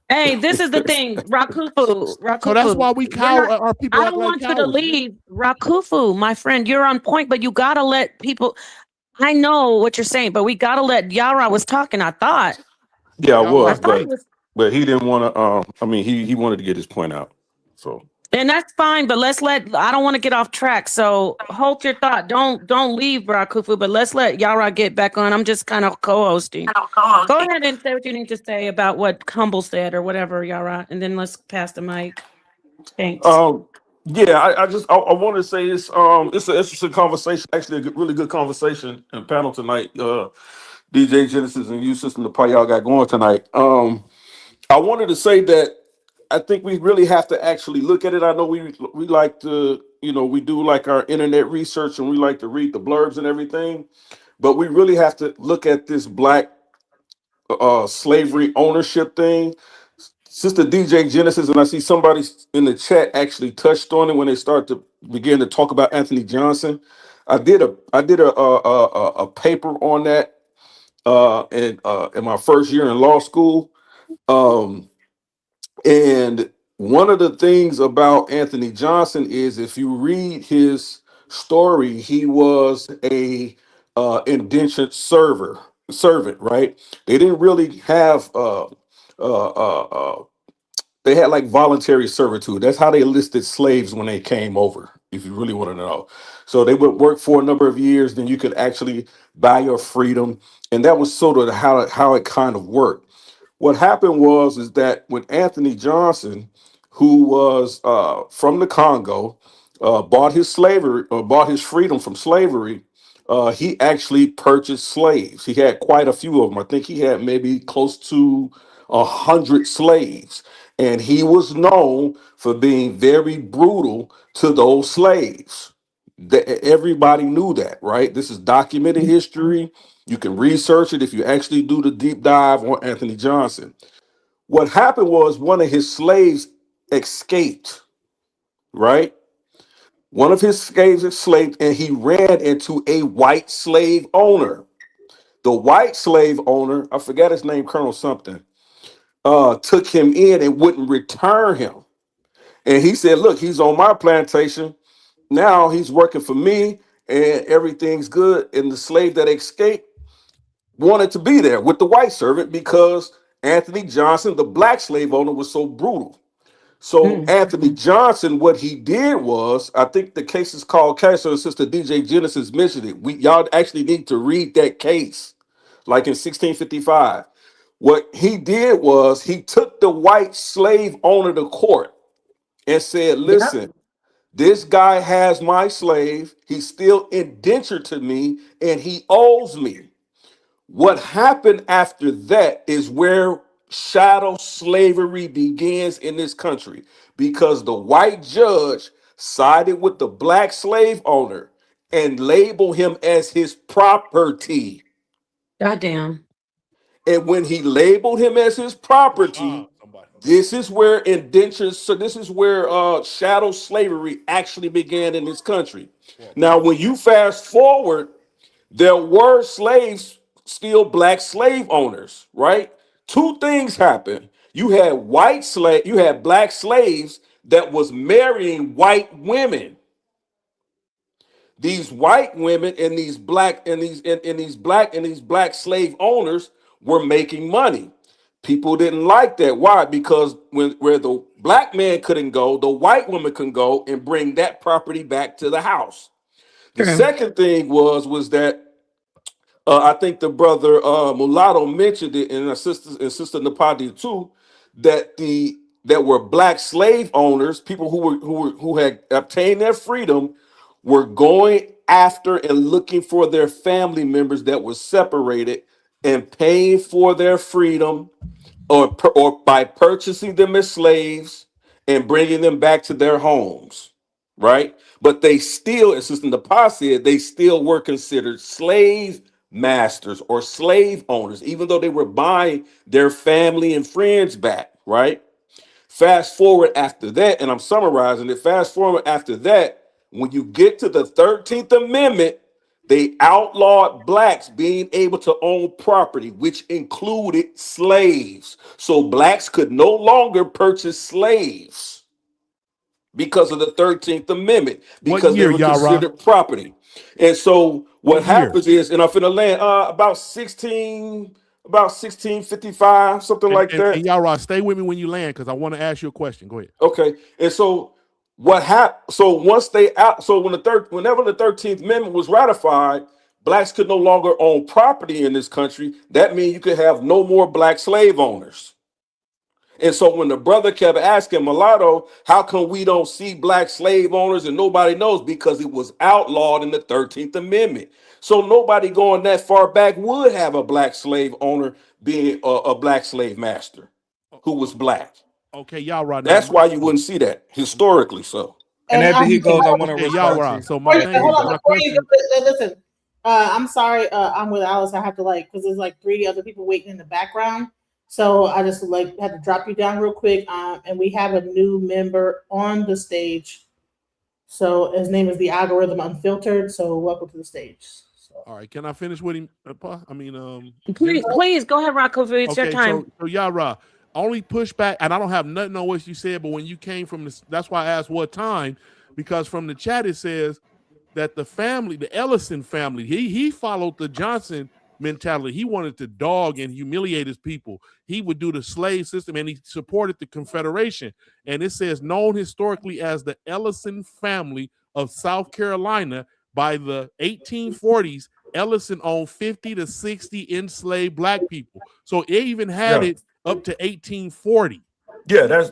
Hey, this is the thing, Rakufu. So that's why we our people. I don't want you to leave, Rakufu, my friend. You're on point, but you gotta let people. I know what you're saying, but we gotta let Yara was talking. I thought. Yeah, I was, but he didn't want to. I mean, he wanted to get his point out. So. And that's fine, but I don't want to get off track. So hold your thought. Don't leave, Rakufu, but let's let Yara get back on. I'm just kind of co-hosting. Go ahead and say what you need to say about what Humble said or whatever, Yara, and then let's pass the mic. Thanks. Yeah, I want to say it's an interesting conversation. Actually, a really good conversation and panel tonight. DJ Genesis and you, System the part y'all got going tonight. I wanted to say that I think we really have to actually look at it. I know we like to, we do like our internet research and we like to read the blurbs and everything, but we really have to look at this black slavery ownership thing. Sister DJ Genesis, and I see somebody in the chat actually touched on it when they start to begin to talk about Anthony Johnson. I did a paper on that in my first year in law school. And one of the things about Anthony Johnson is if you read his story, he was a indentured servant, right? They didn't really have they had like voluntary servitude. That's how they listed slaves when they came over, if you really want to know. So they would work for a number of years, then you could actually buy your freedom. And that was sort of how it kind of worked. What happened is that when Anthony Johnson, who was from the Congo, bought his freedom from slavery, he actually purchased slaves. He had quite a few of them. I think he had maybe close to 100 slaves. And he was known for being very brutal to those slaves. Everybody knew that, right? This is documented history. You can research it if you actually do the deep dive on Anthony Johnson. What happened was one of his slaves escaped, right? One of his slaves escaped and he ran into a white slave owner. The white slave owner, I forgot his name, Colonel something, took him in and wouldn't return him. And he said, look, he's on my plantation. Now he's working for me and everything's good. And the slave that escaped wanted to be there with the white servant because Anthony Johnson, the black slave owner, was so brutal. So Anthony Johnson, what he did was, I think the case is called Case, or Sister DJ Genesis mentioned it. Y'all actually need to read that case, like in 1655. What he did was he took the white slave owner to court and said, Yep. listen, this guy has my slave. He's still indentured to me and he owes me. What happened after that is where shadow slavery begins in this country because the white judge sided with the black slave owner and labeled him as his property. Goddamn. And when he labeled him as his property, this is where indentures, so this is where shadow slavery actually began in this country. Now, when you fast forward, there were slaves, still black slave owners, right? Two things happened. You had black slaves that was marrying white women. These white women and these black and these black slave owners were making money. People didn't like that. Why? Because where the black man couldn't go, the white woman can go and bring that property back to the house. The True. second thing was that I think the brother Mulatto mentioned it, and sister Napadi too, that that were black slave owners, people who had obtained their freedom, were going after and looking for their family members that were separated and paying for their freedom, or by purchasing them as slaves and bringing them back to their homes, right? But they still, as Sister Napa said, they still were considered slave masters or slave owners, even though they were buying their family and friends back, right? Fast forward after that, and I'm summarizing it. Fast forward after that, when you get to the 13th Amendment, they outlawed blacks being able to own property, which included slaves. So blacks could no longer purchase slaves because of the 13th Amendment, What because they year, were Yara? considered property. And so what What year? happens is, and I'm finna land about 1655, something like that. And Yara, stay with me when you land because I want to ask you a question. Go ahead. Okay, and so what happened? So once they out, so whenever the 13th Amendment was ratified, blacks could no longer own property in this country. That means you could have no more black slave owners. And so when the brother kept asking Mulatto, how come we don't see black slave owners and nobody knows? Because it was outlawed in the 13th Amendment. So nobody going that far back would have a black slave owner being a black slave master who was black. Okay, Yara. Now, That's why you wouldn't see that historically. So, And after he goes, I want to okay, respond Yara. to. So my thing, Hold on, my before you question. go, listen. I'm sorry. I'm with Alice. I have to because there's like 3 other people waiting in the background. So I just had to drop you down real quick. And we have a new member on the stage. So his name is the Algorithm Unfiltered. So welcome to the stage. All right, can I finish with him? Please go ahead, Rakufu. It's your time. So Yara, only pushback, and I don't have nothing on what you said, but when you came from this, that's why I asked what time, because from the chat it says that the family, the Ellison family, he followed the Johnson mentality. He wanted to dog and humiliate his people. He would do the slave system, and he supported the Confederation. And it says known historically as the Ellison family of South Carolina. By the 1840s, Ellison owned 50 to 60 enslaved black people. So it even had it up to 1840. yeah, that's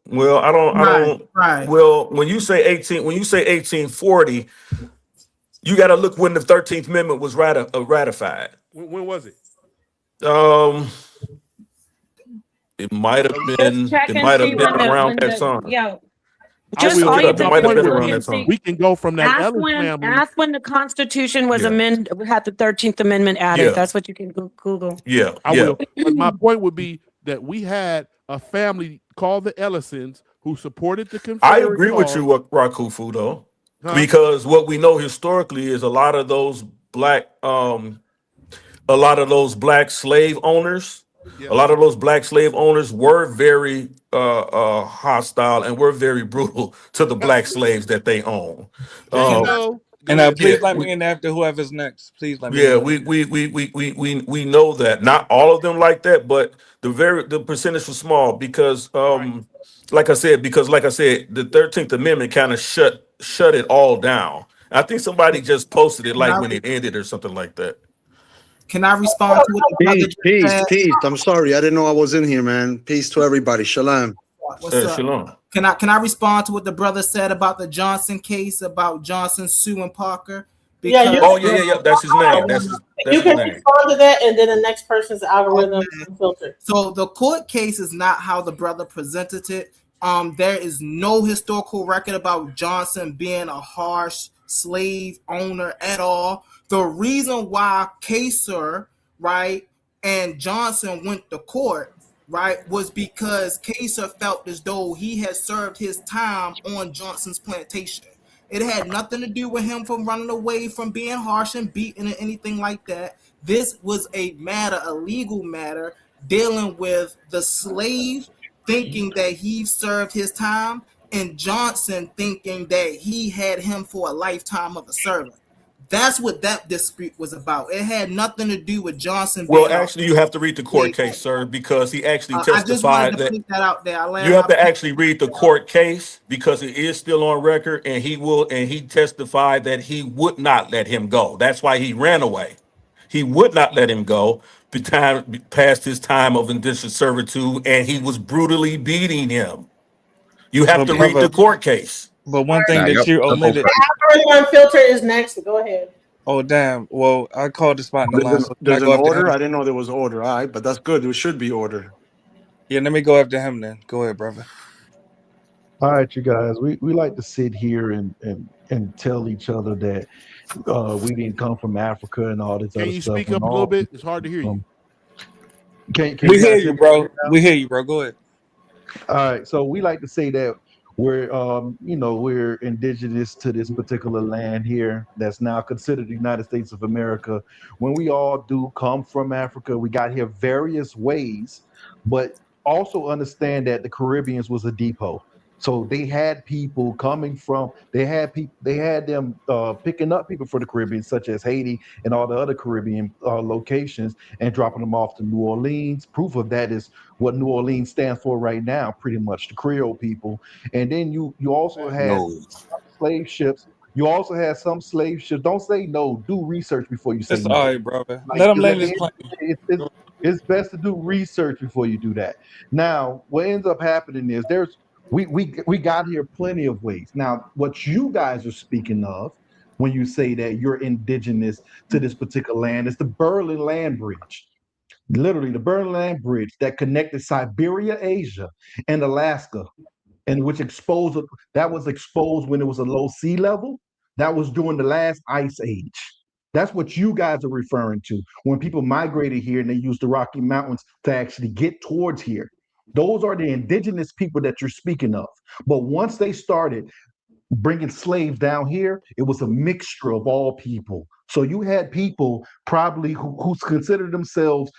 well. I don't. Right. Well, when you say 1840, you got to look when the 13th Amendment was ratified. When was it? It might have Just been. check It and might see have been when around that the time. yeah. I Just will, all you but have my to point do is will look be, and see. we can go from that Ask Ellison when family. the Constitution was Yeah. amended, had the 13th Amendment added. Yeah. That's what you can Google. Yeah, I will. But my point would be that we had a family called the Ellisons who supported the Confederate I agree with cause. you, Rakufu, though, Huh? because what we know historically is a lot of those black slave owners. Yeah. A lot of those black slave owners were very hostile and were very brutal to the black slaves that they own. There you Um, go. Go And ahead. please yeah, let me in after whoever's next. Please let me yeah, in. we know that not all of them like that, but the percentage was small because like I said, the 13th Amendment kind of shut it all down. I think somebody just posted it like when it ended or something like that. Can I respond to what the brother just said? Peace. I'm sorry, I didn't know I was in here, man. Peace to everybody. Shalom. What's up? Shalom. Can I respond to what the brother said about the Johnson case, about Johnson suing Parker? Yeah, Because Yeah. That's his name. That's you his can name. respond to that, and then the next person's algorithm okay. filter. So the court case is not how the brother presented it. There is no historical record about Johnson being a harsh slave owner at all. The reason why Kaser, right, and Johnson went to court, right, was because Kaser felt as though he had served his time on Johnson's plantation. It had nothing to do with him from running away from being harsh and beaten or anything like that. This was a legal matter, dealing with the slave thinking that he served his time and Johnson thinking that he had him for a lifetime of a servant. That's what that dispute was about. It had nothing to do with Johnson Well, being a actually, you have to read the court slave. case, sir, because he actually I just wanted testified to that put that out there. I you land have my to actually read the court case because it is still on record, and he testified that he would not let him go. That's why he ran away. He would not let him go past his time of indentured servitude, and he was brutally beating him. You have But to read brother, the court case. but one thing Nah, that you y'all both omitted. right. The algorithm filter is next. Go ahead. Oh damn. Well, I called the spot in the line, so can I There's go an after order. him? I didn't know there was order. All right, but that's good. There should be order. Yeah, let me go after him then. Go ahead, brother. All right, you guys. We like to sit here and tell each other that we didn't come from Africa and all this Can other you stuff. speak When up a little all bit? It's hard to hear you. can We you hear guys you, hear me bro. right now? We hear you, bro. Go ahead. All right, so we like to say that we're we're indigenous to this particular land here that's now considered the United States of America. When we all do come from Africa, we got here various ways, but also understand that the Caribbeans was a depot. So they had people coming from, they had them picking up people for the Caribbean, such as Haiti and all the other Caribbean locations, and dropping them off to New Orleans. Proof of that is what New Orleans stands for right now, pretty much the Creole people. And then you also had No. some slave ships. You also had some slave ships. Don't say no. Do research before you say It's all no. right, brother. Like, Let him 'cause at land the his end plane. of the day, it's best to do research before you do that. Now, what ends up happening is we got here plenty of ways. Now, what you guys are speaking of when you say that you're indigenous to this particular land is the Berlin Land Bridge. Literally, the Berlin Land Bridge that connected Siberia, Asia, and Alaska, and which was exposed when it was a low sea level. That was during the last ice age. That's what you guys are referring to when people migrated here and they used the Rocky Mountains to actually get towards here. Those are the indigenous people that you're speaking of. But once they started bringing slaves down here, it was a mixture of all people. So you had people probably who considered themselves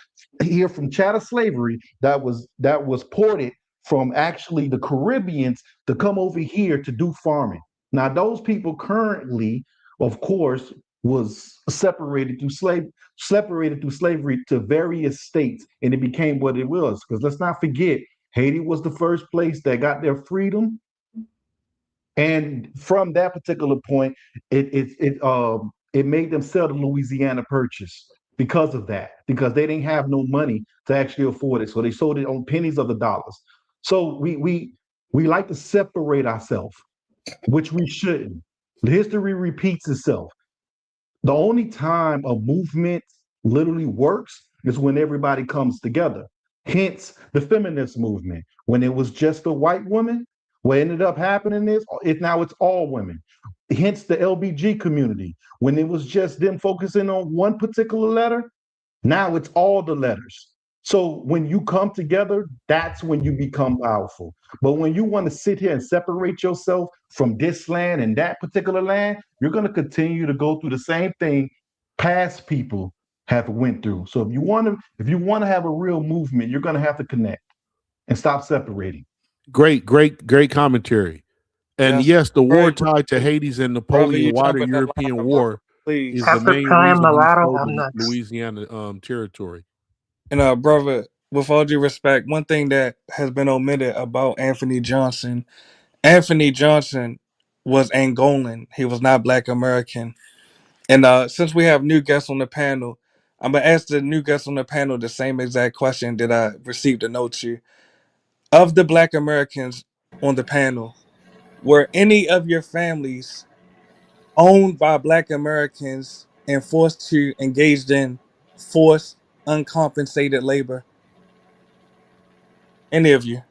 here from chattel slavery that was ported from actually the Caribbeans to come over here to do farming. Now those people currently, of course, was separated through slavery to various states, and it became what it was. Because let's not forget, Haiti was the first place that got their freedom, and from that particular point, it made them sell the Louisiana Purchase because of that, because they didn't have no money to actually afford it. So they sold it on pennies of the dollars. So we like to separate ourselves, which we shouldn't. History repeats itself. The only time a movement literally works is when everybody comes together. Hence the feminist movement. When it was just a white woman, what ended up happening is now it's all women. Hence the LBG community. When it was just them focusing on one particular letter, now it's all the letters. So when you come together, that's when you become powerful. But when you want to sit here and separate yourself from this land and that particular land, you're going to continue to go through the same thing past people have went through. So if you want to have a real movement, you're going to have to connect and stop separating. Great commentary. And Yes, yes, the war very tied to great. Hades and Brother, you Napoleon jump wider in that line, European brother. war Please. is the After main Prime reason he Mulatto, stole I'm the next. Louisiana territory. And brother, with all due respect, one thing that has been omitted about Anthony Johnson was Angolan. He was not Black American. And since we have new guests on the panel, I'm gonna ask the new guests on the panel the same exact question that I received a note to. Of the Black Americans on the panel, were any of your families owned by Black Americans and forced to engage in forced, uncompensated labor? Any of you?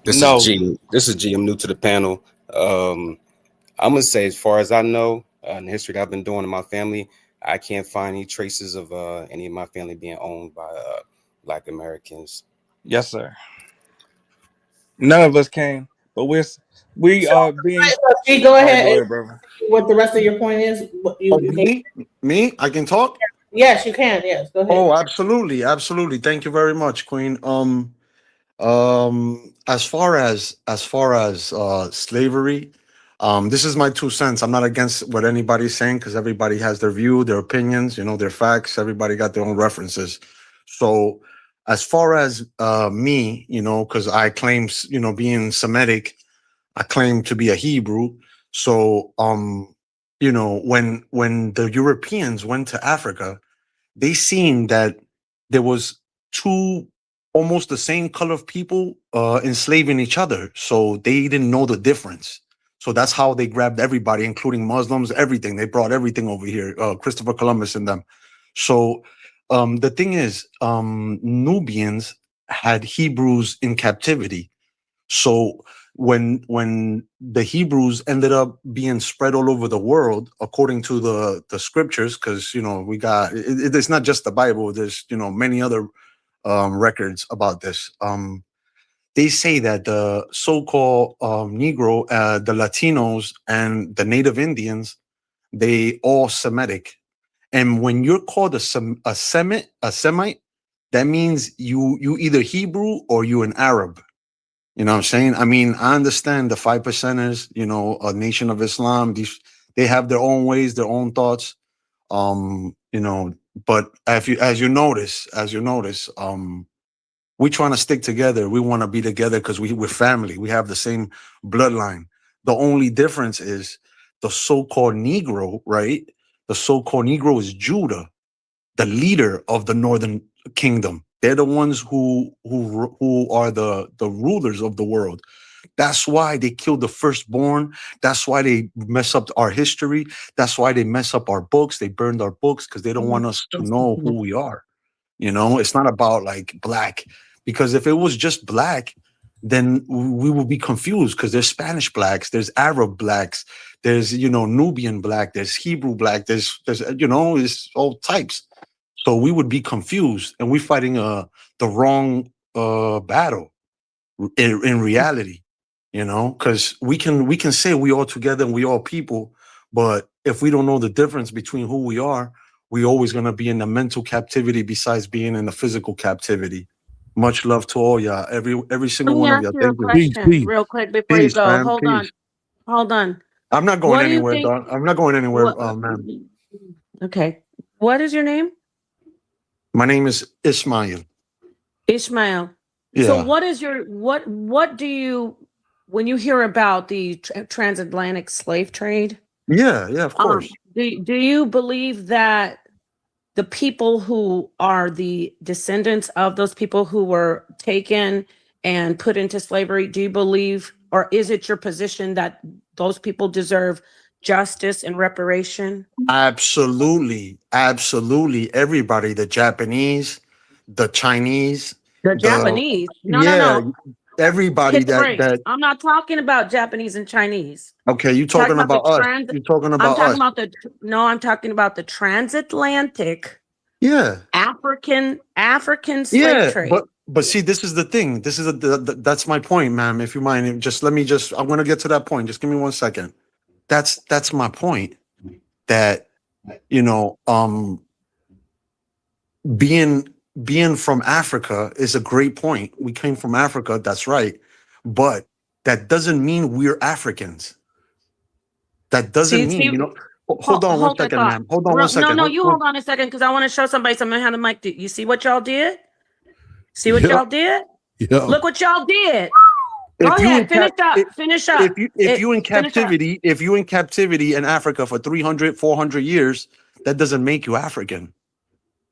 This is No. G. This is G. I'm new to the panel. I'm gonna say, as far as I know, in the history that I've been doing in my family, I can't find any traces of any of my family being owned by Black Americans. Yes, sir. None of us can, but we So, are being. G, go All right, ahead go and ahead, brother. what the rest of your point is. What Oh, you me, I can talk. Yes, you can. Yes, go ahead. Oh, absolutely, absolutely. Thank you very much, Queen. As far as slavery, this is my 2 cents. I'm not against what anybody's saying because everybody has their view, their opinions, their facts. Everybody got their own references. So as far as me, because I claim, being Semitic, I claim to be a Hebrew. So when the Europeans went to Africa, they seen that there was two almost the same color of people enslaving each other. So they didn't know the difference. So that's how they grabbed everybody, including Muslims, everything. They brought everything over here, Christopher Columbus and them. So the thing is, Nubians had Hebrews in captivity. So when the Hebrews ended up being spread all over the world, according to the scriptures, because we got it's not just the Bible. There's many other records about this. They say that the so-called Negro, the Latinos, and the Native Indians, they all Semitic. And when you're called a Semite, that means you either Hebrew or you an Arab. You know what I'm saying? I mean, I understand the 5%ers, a Nation of Islam, they have their own ways, their own thoughts. But as you notice, we trying to stick together. We want to be together because we're family. We have the same bloodline. The only difference is the so-called Negro, right? The so-called Negro is Judah, the leader of the Northern Kingdom. They're the ones who are the rulers of the world. That's why they killed the firstborn. That's why they mess up our history. That's why they mess up our books. They burned our books because they don't want us to know who we are. It's not about like black, because if it was just black, then we would be confused because there's Spanish blacks, there's Arab blacks, there's Nubian black, there's Hebrew black, there's it's all types. So we would be confused, and we're fighting the wrong battle in reality, because we can say we all together and we all people, but if we don't know the difference between who we are, we always gonna be in the mental captivity besides being in the physical captivity. Much love to all y'all, every single Let me one of ask y'all. you a Thank you. Peace, question peace, real quick before you peace, go. fam, Hold on. peace. Hold on. I'm not going What do you anywhere, think? dog. I'm not going anywhere, What? man. Okay. What is your name? My name is Ismail. Ishmael. So Yeah. what is your what do you when you hear about the transatlantic slave trade? Yeah, of course. Do you believe that the people who are the descendants of those people who were taken and put into slavery, do you believe, or is it your position that those people deserve justice and reparation? Absolutely, absolutely. Everybody, the Japanese, the Chinese, The the Japanese? yeah, No. everybody Hit the that brakes. that. I'm not talking about Japanese and Chinese. Okay, you Talking talking about the about us? trans. You talking I'm about talking us? about the no. I'm talking about the transatlantic Yeah, African slave yeah. trade. But see, this is the thing. This is that's my point, ma'am. If you mind, just let me just. I'm gonna get to that point. Just give me 1 second. That's my point. That you know, being from Africa is a great point. We came from Africa, that's right. But that doesn't mean we're Africans. That doesn't mean, hold on one Hold that second, thought. ma'am. Hold on 1 second. No, you hold on a second because I want to show somebody something how the mic do. You see what y'all did? See what y'all did? Yeah. Look what y'all did. Go If you in ahead, finish up. Finish up. if you in Finish up. captivity, if you in captivity in Africa for 300, 400 years, that doesn't make you African.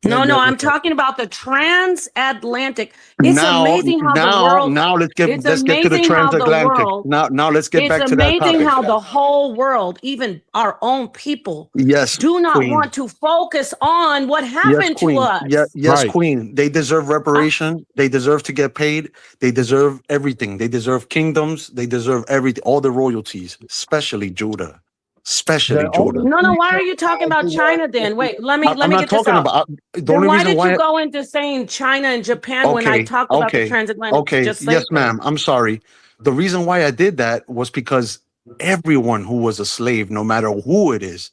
No, I'm talking about the transatlantic. It's Now, amazing how the world. let's get It's to the amazing how the transatlantic. world. Now let's get It's back to that amazing topic. how the whole world, even our own people, Yes, do not Queen. want to focus on what Yes, happened to Queen. us. Yes, Queen. They deserve reparation. They deserve to get paid. They deserve everything. They deserve kingdoms. They deserve everything, all the royalties, especially Judah. Especially Judah. No. Why are you talking about China then? Wait, let me I'm not get this talking out. about the Then only why reason did why. you go into saying China and Japan when I talked about the transatlantic? Okay. Just say Yes, it. ma'am. I'm sorry. The reason why I did that was because everyone who was a slave, no matter who it is,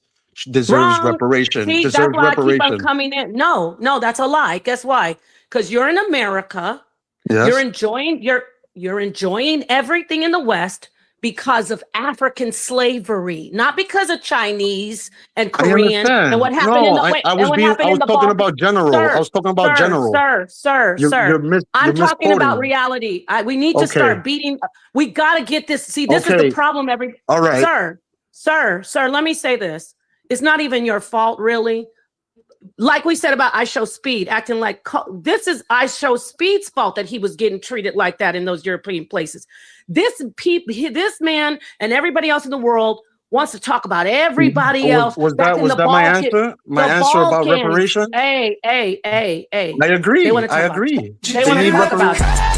deserves Wrong. reparation. See, that's Deserves why I keep on reparation. coming in. No, that's a lie. Guess why? Because you're in America. Yes. You're enjoying everything in the West because of African slavery, not because of Chinese and I Korean and understand. what happened in No, the I was talking about general. I was talking about general. Sir. You're I'm talking about misquoting. reality. We need to Okay. start beating. We got to get this. See, this is Okay. the problem. All right. Sir. Let me say this. It's not even your fault, really. Like we said about I Show Speed, acting like this is I Show Speed's fault that he was getting treated like that in those European places. This man and everybody else in the world wants to talk about everybody else. Was back that in the my Balkans, answer? My the answer about Balkans. reparation? Hey. I agree. They want to talk I about agree. it. They want to need talk about reparation. it.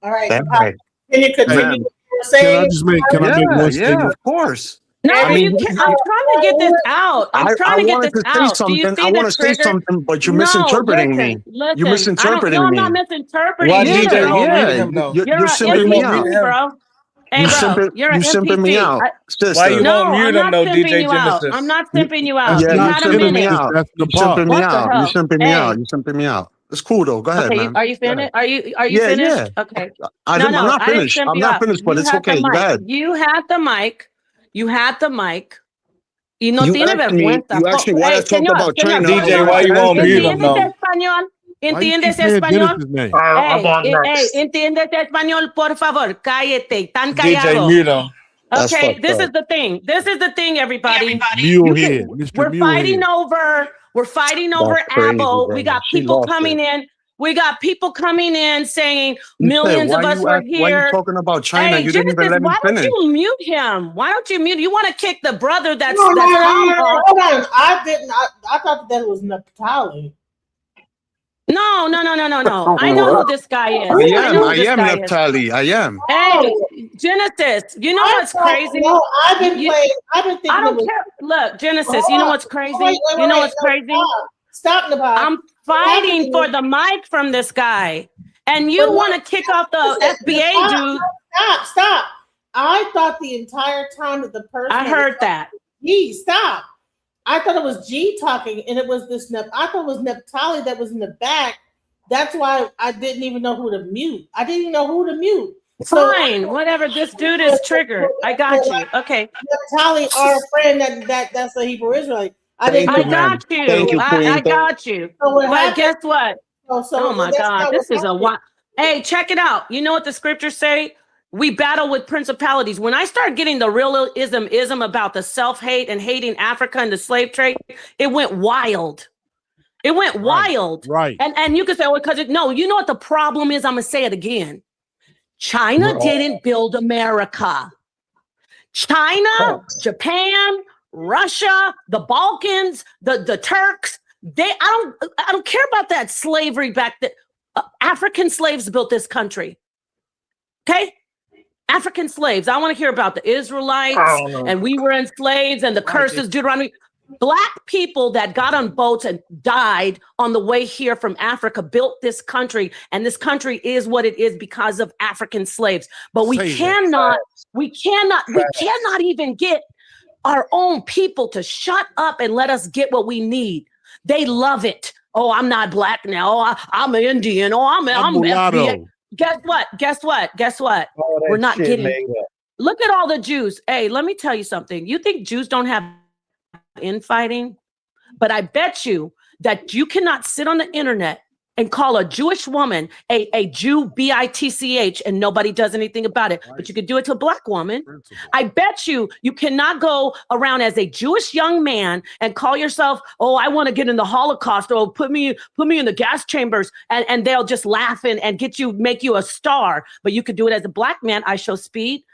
All right. That's right. Can you continue? Can I just make can I make one Yeah, statement? of course. No, I mean, you can't. I'm trying to get this out. I'm I trying to get wanted this to say out. Do you something. I see want the to say trigger? something, but you're No, misinterpreting me. listen. You're I don't. misinterpreting No, I'm me. not misinterpreting Why you, DJ bro. won't mute Yeah, him though? You're you're an Why you simping me won't mute out. NPC, him? bro. Hey, bro, you're an You simping me NPC. out, Why sister. you won't No, mute I'm him not though, simping DJ you out. Genesis? I'm not simping you That's out. Yeah, You not you had a simping simping. me minute. out. That's the You simping part. me What the out. You hell? simping me out. Hey. You simping me out. It's cool though. Go ahead, Okay, man. are you Go ahead. finished? Are you Yeah. finished? Okay. I'm No, not I didn't finished. simp I'm you not out. finished, but You it's had the okay. Go mic. ahead. You had the mic. Y no You tiene asked me. vergüenza. You asked me why I Hey, talked about señor, China. I DJ, wanted why to you won't answer mute you. him ¿entiendes though? español? Why you keep ¿Entiendes saying español? Genesis name? I'm on next. ¿Entiendes español? Por favor, cállate, tan DJ, callado. mute him. That's Okay, fucked this up. is the thing. This is the thing, everybody. Mulehead, Mr. We're fighting Mulehead. over That's crazy, Abo. bro. We got She people lost coming it. in. We got people coming in saying You said, millions of us were why you here. talking about China? Hey, You didn't even Genesis, let me why don't finish. you mute him? Why don't you mute? You want to kick the brother that's No. calm off. Hold on. I didn't. I thought that was Naphtali. No. I know who this guy is. I know who I this am guy is. Naphtali. I am. Hey, Genesis, you know what's crazy? No, I've been playing. I've been thinking. I don't care. Look, Genesis, Hold you know on. what's crazy? Wait, You know wait, what's crazy? Stop, Nabad. I'm fighting for the mic from this guy. And you want to kick off the FBA dude. Stop. I thought the entire time that the person. I heard that. G, stop. I thought it was G talking, and it was this. I thought it was Naphtali that was in the back. That's why I didn't even know who to mute. I didn't even know who to mute. Fine, whatever. This dude is triggered. I got you. Okay. Naphtali, our friend, that's a Hebrew Israelite. I got you. Thank you, Queen. I got you. But guess what? Oh my God, this is a lot. Hey, check it out. You know what the scriptures say? We battle with principalities. When I start getting the realism about the self-hate and hating Africa and the slave trade, it went wild. It went wild. Right. And you could say, well, because no, you know what the problem is? I'm gonna say it again. China didn't build America. China, Japan, Russia, the Balkans, the Turks, I don't care about that slavery back then. African slaves built this country. Okay? African slaves. I want to hear about the Israelites and we were enslaved and the curses, Deuteronomy. Black people that got on boats and died on the way here from Africa built this country, and this country is what it is because of African slaves. But we cannot even get our own people to shut up and let us get what we need. They love it. Oh, I'm not black now. Oh, I'm Indian. Oh, I'm FBA. Guess what? We're not getting. Look at all the Jews. Hey, let me tell you something. You think Jews don't have infighting? But I bet you that you cannot sit on the internet and call a Jewish woman a Jew, bitch, and nobody does anything about it. But you could do it to a black woman. I bet you cannot go around as a Jewish young man and call yourself, oh, I want to get in the Holocaust, or put me in the gas chambers, and they'll just laugh and make you a star. But you could do it as a black man. I Show Speed.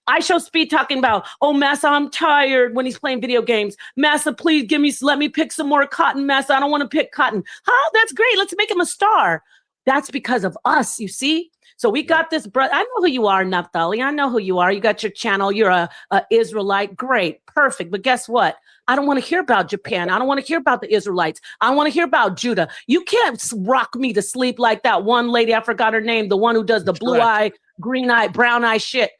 I Show Speed talking about, oh, Massa, I'm tired, when he's playing video games. Massa, please let me pick some more cotton. Massa, I don't want to pick cotton. Oh, that's great. Let's make him a star. That's because of us, you see? So we got this brother. I know who you are, Naphtali. I know who you are. You got your channel. You're a Israelite. Great. Perfect. But guess what? I don't want to hear about Japan. I don't want to hear about the Israelites. I want to hear about Judah. You can't rock me to sleep like that one lady. I forgot her name. The one who does the blue eye, green eye, brown eye shit.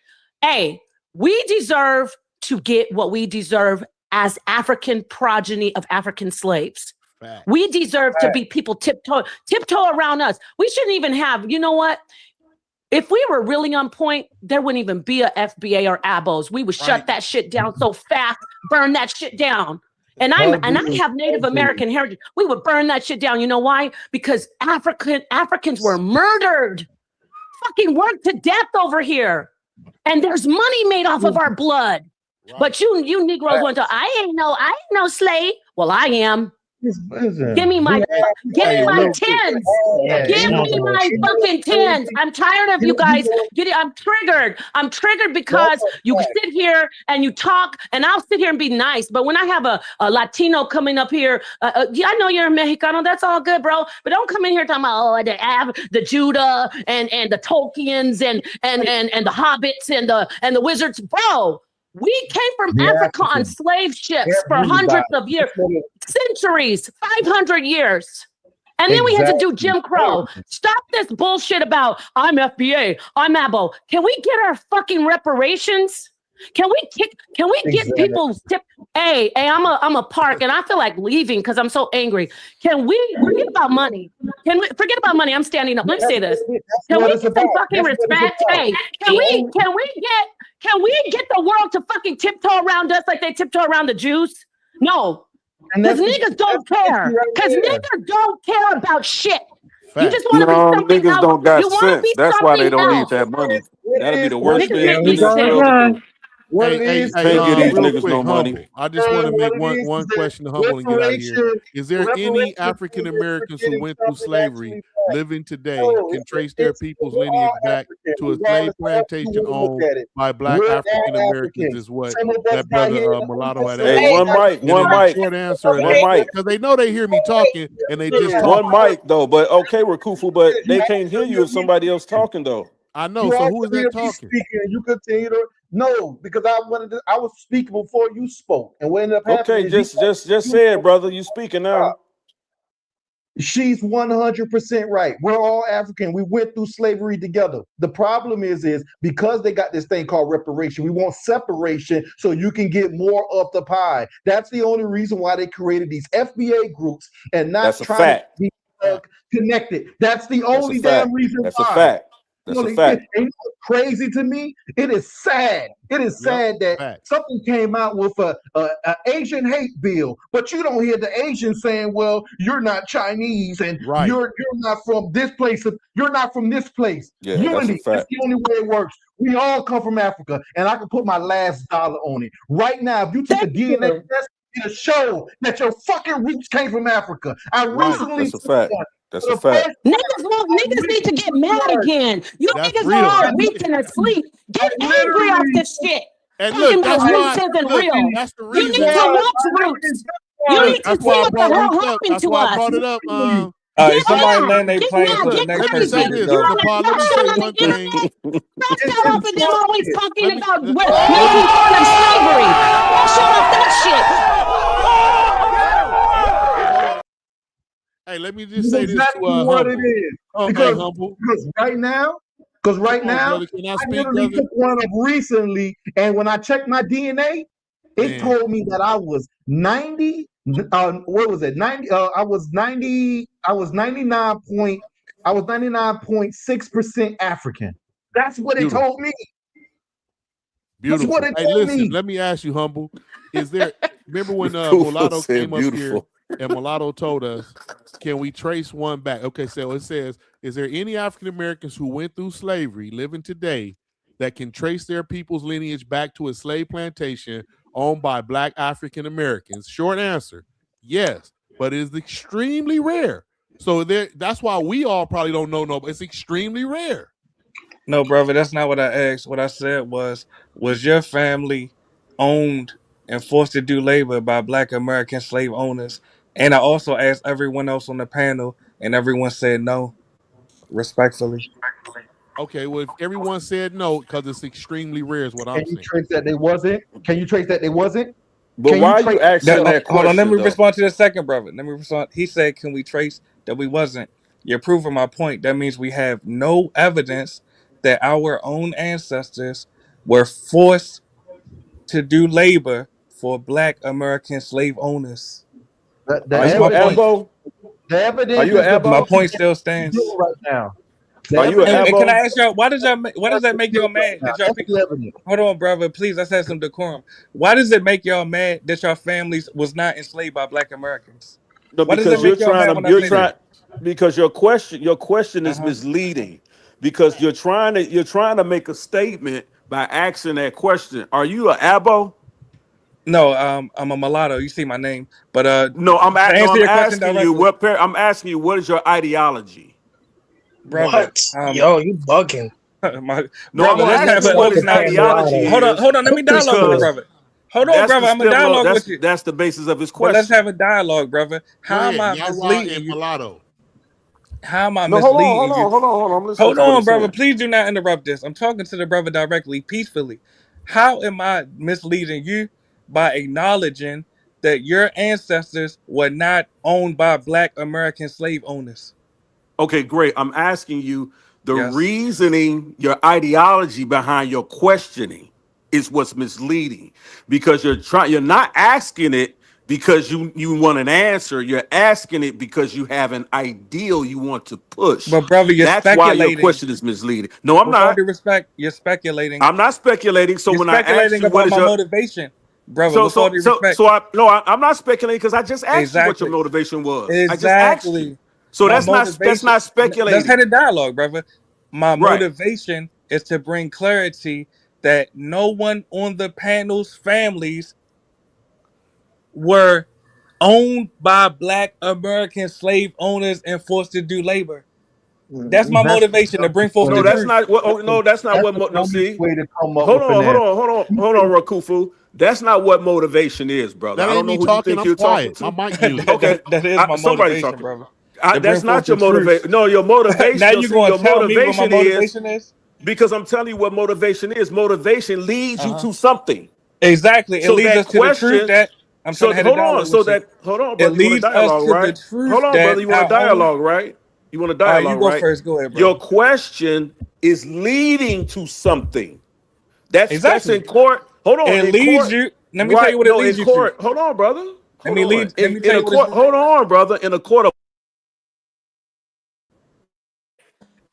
Hey, we deserve to get what we deserve as African progeny of African slaves. Fact. We deserve to be people tiptoe around us. We shouldn't even have, you know what? If we were really on point, there wouldn't even be a FBA or ABOs. We would shut that shit down so fast, burn that shit down. And I have Native American heritage. We would burn that shit down. You know why? Because Africans were murdered, fucking worked to death over here. And there's money made off of our blood. Right. But you Negroes want to, I ain't no slave. Well, I am. Give me my tens. Give me my fucking tens. I'm tired of you guys. I'm triggered. I'm triggered because you sit here and you talk, and I'll sit here and be nice. But when I have a Latino coming up here, yeah, I know you're a Mexicano. That's all good, bro. But don't come in here talking about the Judah and the Tolkiens and the Hobbits and the wizards, bro. We came from Africa on slave ships for hundreds of years, centuries, 500 years. And then we had to do Jim Crow. Stop this bullshit about I'm FBA, I'm ABO. Can we get our fucking reparations? Can we get people's tip? Hey, I'm a park, and I feel like leaving because I'm so angry. Can we forget about money? Can we forget about money? I'm standing up. Let me say this. Can we get some fucking respect? Hey, can we get the world to fucking tiptoe around us like they tiptoe around the Jews? No, because niggas don't care. Because niggas don't care about shit. You just want to be something niggas else. don't got You want to sense. be That's why they something don't else. need that money. That'd be the worst thing Niggas in make this me world to do. Can't give these real niggas quick, no money. Humble. I just want to make one question to Humble and get out of here. Is there any African Americans who went through slavery living today can trace their people's lineage back to a slave plantation owned by black African Americans? Is what that brother Mulatto had asked. Hey, one mic. Short answer. One mic. Because they know they hear me talking and they just talk. One mic though, but okay, we're Kufu, but they can't hear you if somebody else talking though. I know. So who is that talking? You continue to because I was speaking before you spoke, and what ended up happening. Okay, just say it, brother. You speaking now. She's 100% right. We're all African. We went through slavery together. The problem is because they got this thing called reparation, we want separation so you can get more of the pie. That's the only reason why they created these FBA groups and not trying to be connected. That's the only damn reason why. That's a fact. That's a fact. And what's crazy to me? It is sad. It is sad that something came out with a Asian hate bill, but you don't hear the Asians saying, "Well, you're not Chinese, and you're not from this place. You're not from this place." Yeah, Unity. that's a fact. That's the only way it works. We all come from Africa, and I can put my last dollar on it right now. If you took a DNA test, it'll show that your fucking roots came from Africa. I recently. That's a fact. That's a fact. Niggas need to get mad again. You niggas are all weak and asleep. Get angry off this shit. And look, that's why. Real. That's the You reason. need to watch Roots. You need to see what the hell happened to us. I brought it up. All right, somebody land their plane so the next person Let can me go. let me say one thing. Shut up and they're always talking about making fun of slavery. Shut up that shit. Hey, let me just say this exactly to what Humble. it is. Because right now, brother, can I I speak, literally brother? took one up recently, and when I checked my DNA, it told me that I was 90. What was it? 90. I was 90. I was 99.6% African. That's what it told me. Beautiful. That's what it Hey, told listen, me. let me ask you, Humble. Is there? Remember when Mulatto came up here and Mulatto told us can we trace one back? Okay, so it says, is there any African Americans who went through slavery living today that can trace their people's lineage back to a slave plantation owned by Black African Americans? Short answer, yes, but it is extremely rare. So that's why we all probably don't know. No, but it's extremely rare. No, brother, that's not what I asked. What I said was your family owned and forced to do labor by Black American slave owners? And I also asked everyone else on the panel, and everyone said no, respectfully. Okay, well, if everyone said no, because it's extremely rare, is what I'm Can you saying. trace that they wasn't? Can you trace that they wasn't? But Can why are trace you asking that Hold on, let question me though? respond to the second brother. Let me respond. He said, "Can we trace that we wasn't?" You're proving my point. That means we have no evidence that our own ancestors were forced to do labor for Black American slave owners. the Are That's you my an evidence. point. abo? The Are evidence you is an the My abo? point still doing stands. right now. The Are you an evidence And can I abo? ask y'all, why does why does that make is y'all right mad now. that y'all That's people? the evidence. Hold on, brother, please. Let's have some decorum. Why does it make y'all mad that your families was not enslaved by Black Americans? No, Why does it because make y'all mad when I you're say that? trying because your question is Uh-huh. misleading because you're trying to make a statement by asking that question. Are you an abo? No, I'm a mulatto. You see my name, but No, to no, answer I'm your question asking you directly, what is your ideology? brother. What? Yo, you bugging. My No, I'm brother, gonna let's ask have you a Niggas what like let's to his have. say ideology mulatto. Hold is on. Let me Put this dialogue with the through. because brother. Hold on, that's brother. the I'm a stem dialogue with you, that's the basis of his but let's question. have a dialogue, brother. Go How am ahead, I Yawa misleading and you? Mulatto. How am I No, hold on, hold misleading you? on, hold on, hold on. I'm listening Hold to what on, he's brother. saying. Please do not interrupt this. I'm talking to the brother directly, peacefully. How am I misleading you by acknowledging that your ancestors were not owned by Black American slave owners? Okay, great. I'm asking you the Yes. reasoning, your ideology behind your questioning is what's misleading because you're not asking it because you want an answer. You're asking it because you have an ideal you want to push. But brother, you're That's why your speculating. question is misleading. No, I'm With all not. due respect, you're speculating. I'm not speculating. So You're when I asked speculating you what about is my your motivation, brother. With all due respect. I'm not speculating because I just asked you what your Exactly. motivation was. I just asked you. Exactly. So My that's motivation. not Let's have speculating. a dialogue, brother. My Right. motivation is to bring clarity that no one on the panel's families were owned by Black American slave owners and forced to do labor. That's my That's the motivation to bring dumbest forth way. No, the that's truth. not what. Oh, no, that's not That's what. the No, dumbest see, way to come up hold with an on, hold answer. on, hold on, hold on, Rakufu. That's not what motivation is, brother. That I ain't don't me know who you talking. think I'm you're talking quiet. My to. mic muted. Okay, That is my somebody motivation, talking. brother. To bring That's forth not the your truth. motivation. No, your Now motivation. you're See, gonna your tell me what my motivation is motivation is? because I'm telling you what motivation is. Motivation leads you Uh-huh. to something. Exactly. It So leads that us to the truth question. that I'm trying So to have a hold on. dialogue with you. Hold on, It brother. You want a leads us dialogue, to the right? Hold truth on, brother. that You want a our own. dialogue, right? You want a All right, you dialogue, go right? first. Go ahead, Your brother. question is leading to something. That's Exactly. in court. Hold on, It in leads court, you. Let me tell you right? what it No, in leads you to. court. Hold on, brother. Let Hold me on. lead. Let me In tell a you what it's. court. Hold on, brother. In a court of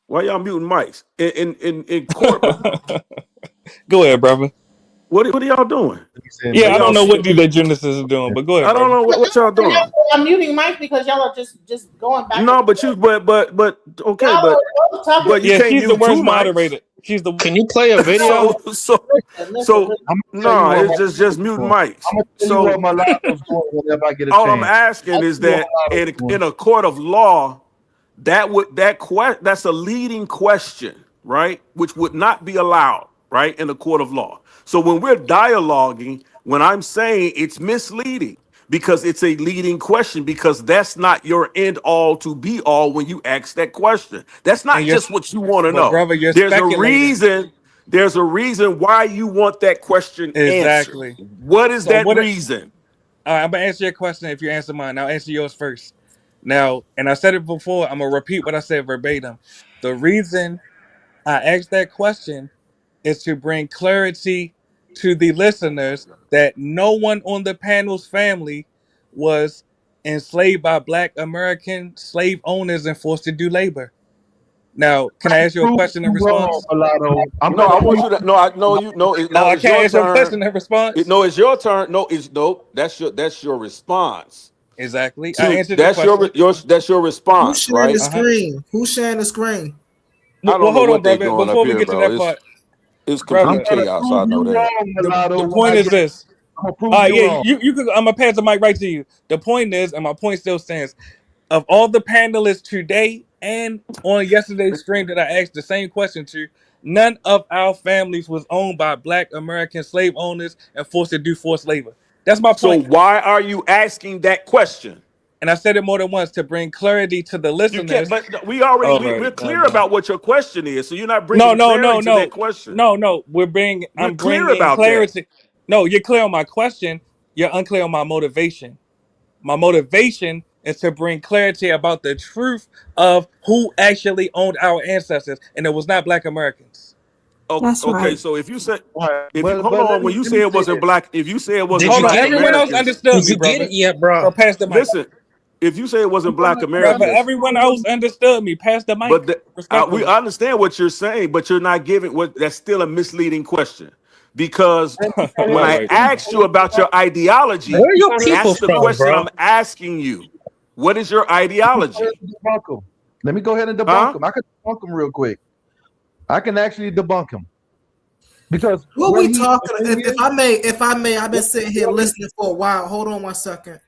why y'all muting mics? In court. Go ahead, brother. What are y'all doing? Saying Are Yeah, I that don't y'all? know what DJ Genesis is doing, but go ahead, I don't brother. know what y'all doing. I'm muting Mike because y'all are just going back and No, but forth. you, but okay, Y'all are both talking. but you Yeah, can't she's the mute two worst mics. moderator. She's the. Can you play a No, video? listen. So I'm gonna tell you no, what it's just Mulatto's muting doing. mics. I'm gonna tell you what So Mulatto's doing whenever I get a all I'm chance. asking I'll is tell you what that Mulatto's doing. in a court of law, that's a leading question, right? Which would not be allowed, right, in a court of law. So when we're dialoguing, when I'm saying it's misleading because it's a leading question, because that's not your end all to be all when you ask that question. That's And not you're. just what you want to But know. brother, you're There's a speculating. reason. There's a reason why you want that question answered. Exactly. What is So that what? reason? All right, I'm gonna answer your question. If you answer mine, I'll answer yours first. Now, and I said it before. I'm gonna repeat what I said verbatim. The reason I asked that question is to bring clarity to the listeners that no one on the panel's family was enslaved by Black American slave owners and forced to do labor. Now, can I ask you a Prove question in you wrong, response? Mulatto. I'm No, gonna I prove want you to. No, I know you. No, Oh, now I it's can't your ask your turn. question in response. No, it's your turn. No, it's nope. That's your response. Exactly. I To answered your that's question. that's your Who's response, sharing the right? screen? Who's sharing the screen? I Well, don't know hold on, what they brother. doing up Before we here, get to bro. that part, It's I'm complete brother, gonna chaos. prove I know you that. wrong, the mulatto. When point I is get, this. I'm gonna prove you Yeah, wrong. you could. I'm gonna pass the mic right to you. The point is, and my point still stands. Of all the panelists today and on yesterday's stream that I asked the same question to, none of our families was owned by Black American slave owners and forced to do forced labor. That's my So point. why are you asking that question? And I said it more than once to bring clarity to the You can't. listeners. But we already All right, we're never clear mind. about what your question is. So you're not No, bringing no, clarity no, to that no, question. no. We're I'm clear bringing about that. clarity. No, you're clear on my question. You're unclear on my motivation. My motivation is to bring clarity about the truth of who actually owned our ancestors, and it was not Black Americans. That's Okay. right. So if you say All right, if you hold but on, when you let say me it say wasn't this. black, if you say it Did wasn't you Hold on, black get it everyone yet? else Americans, understood Did me, you get brother. it yet, So bro? pass the mic, listen. If you say it wasn't black brother. Americans, Everyone else understood me. Pass the but mic we respectfully. understand what you're saying, but you're not giving what. That's still a misleading question because when Right, I right. asked you about your ideology, Where are your people that's the from, question bro? I'm asking you. What is your ideology? Debunk them. Let me go ahead and debunk Huh? them. I can debunk them real quick. I can actually debunk him because What what we he talking? the thing If is, I may, I've been sitting here listening for a while. Hold on 1 second.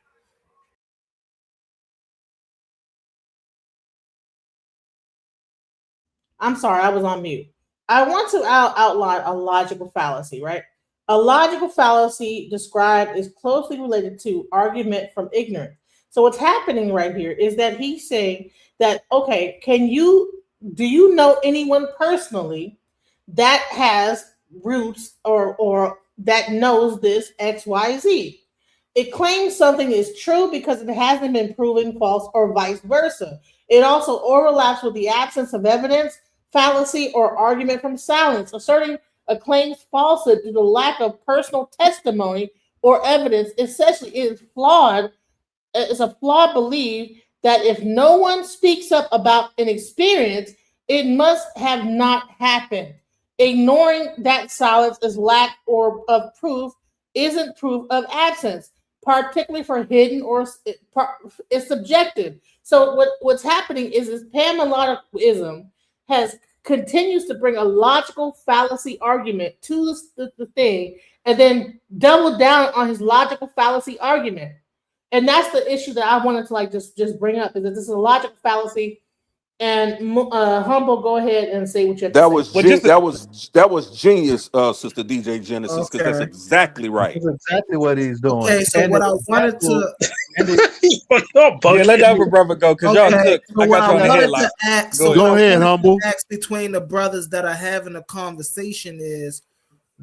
I'm sorry, I was on mute. I want to outline a logical fallacy, right? A logical fallacy described is closely related to argument from ignorance. So what's happening right here is that he's saying that, okay, do you know anyone personally that has roots or that knows this XYZ? It claims something is true because it hasn't been proven false or vice versa. It also overlaps with the absence of evidence, fallacy, or argument from silence, asserting a claim's falsehood due to lack of personal testimony or evidence. Essentially, it is flawed. It's a flawed belief that if no one speaks up about an experience, it must have not happened. Ignoring that silence is lack or of proof isn't proof of absence, particularly for hidden or it's subjective. So what's happening is this panmelodicism has continues to bring a logical fallacy argument to the thing and then double down on his logical fallacy argument. And that's the issue that I wanted to like just bring up is that this is a logical fallacy. And humble, go ahead and say what you have to say. Well, just That was genius, Sister DJ Genesis, because that's Okay. exactly right. that's exactly what he's doing. Okay. So what I wanted to. yeah, let the other brother go because y'all Okay. cooked. So I what got I y'all in the wanted to headlock. ask. Go So ahead. what I Go ahead, wanted humble. to ask between the brothers that are having a conversation is,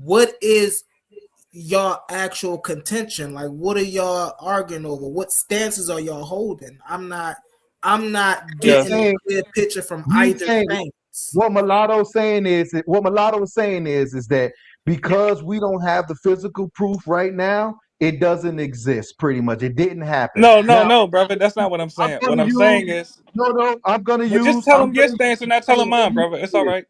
what is y'all actual contention? Like, what are y'all arguing over? What stances are y'all holding? I'm not He's getting a saying, clear picture from he's either saying stance. what Mulatto is saying is that because we don't have the physical proof right now, it doesn't exist. Pretty much, it didn't happen. Now No, brother. That's not what I'm I'm saying. What gonna I'm use saying is, I'm gonna well, just use tell I'm him your gonna stance and not tell him mine, brother. It's all right.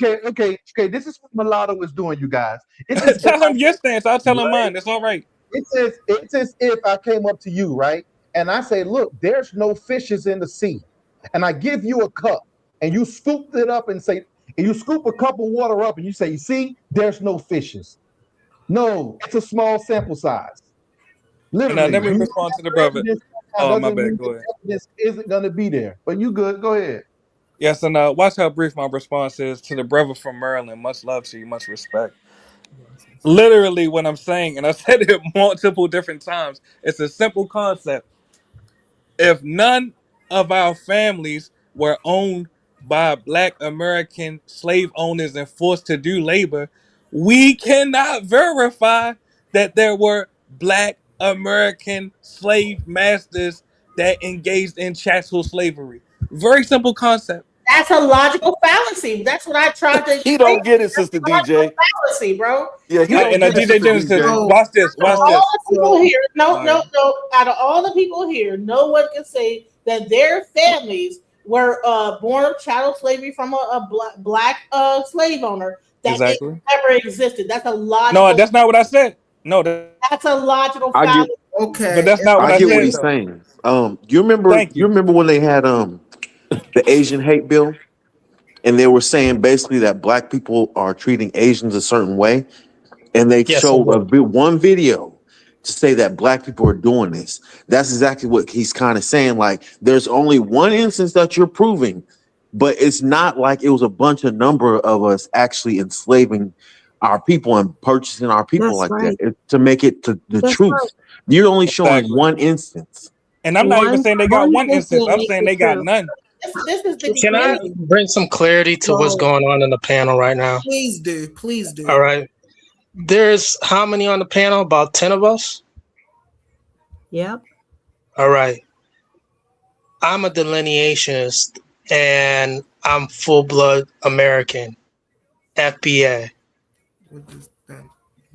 okay. This is what Mulatto is doing, you guys. It's as if Tell him your stance. I'll tell him right? mine. It's all right. It's as if I came up to you, right? And I say, look, there's no fishes in the sea. And I give you a cup and you scoop it up and say, and you scoop a cup of water up and you say, you see, there's no fishes. No, it's a small sample size. And now Literally, let me you respond to the have brother. evidence Oh, my doesn't bad. mean Go the ahead. evidence isn't gonna be there. But you good, go ahead. Yes, and watch how brief my response is to the brother from Maryland. Much love to you, much respect. Literally, what I'm saying, and I said it multiple different times, it's a simple concept. If none of our families were owned by Black American slave owners and forced to do labor, we cannot verify that there were Black American slave masters that engaged in chattel slavery. Very simple concept. That's a logical fallacy. That's what I tried to He explain. don't get it, That's Sister a logical DJ. fallacy, bro. Yeah, he You don't And get it, DJ Sister Genesis, DJ. watch this, out of watch all this. the people here, All right. out of all the people here, no one can say that their families were born of chattel slavery from a black slave owner, that it Exactly. never existed. That's a No, logical that's not what I said. No, that's a logical I give fallacy. Okay. But that's not what I I get what said he's though. saying. You remember Thank you. when they had the Asian hate bill, and they were saying basically that black people are treating Asians a certain way, and they Yes, I showed will. one video to say that black people are doing this. That's exactly what he's kind of saying. Like, there's only one instance that you're proving, but it's not like it was a bunch of number of us actually enslaving our people and purchasing our people That's like that. right. To make it to the That's right. truth. You're only showing Exactly. one instance. And I'm not even One saying they got one one instance. incident I'm makes saying it they got true. none. This is the Can I beginning. bring some clarity to what's So going on in the panel right now? please do, please do. All right. There's how many on the panel? About 10 of us? Yep. All right. I'm a delineationist and I'm full blood American. FBA.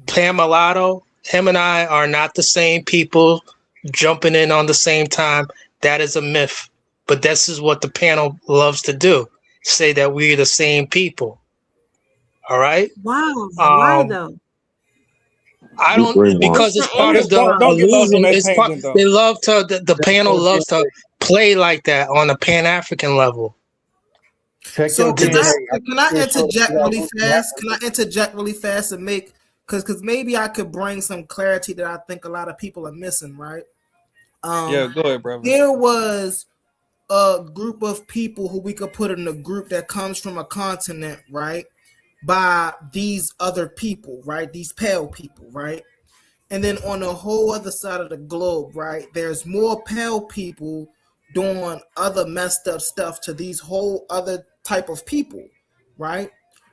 Pamelato, him and I are not the same people jumping in on the same time. That is a myth. But this is what the panel loves to do. Say that we're the same people. All right? Wow. Why though? I We don't, brainwashed. because it's Where's part the of Just the don't get lost on illusion. that It's part, tangent though. they love to, the panel loves to play like that on the Pan African level. Check So your To this, DNA. can I Pretty sure interject you got really Lucy fast? Can I Network. interject really fast and make because maybe I could bring some clarity that I think a lot of people are missing, right? Yeah, go ahead, brother. There was a group of people who we could put in a group that comes from a continent, right? By these other people, right? These pale people, right? And then on the whole other side of the globe, right? There's more pale people doing other messed up stuff to these whole other type of people, right?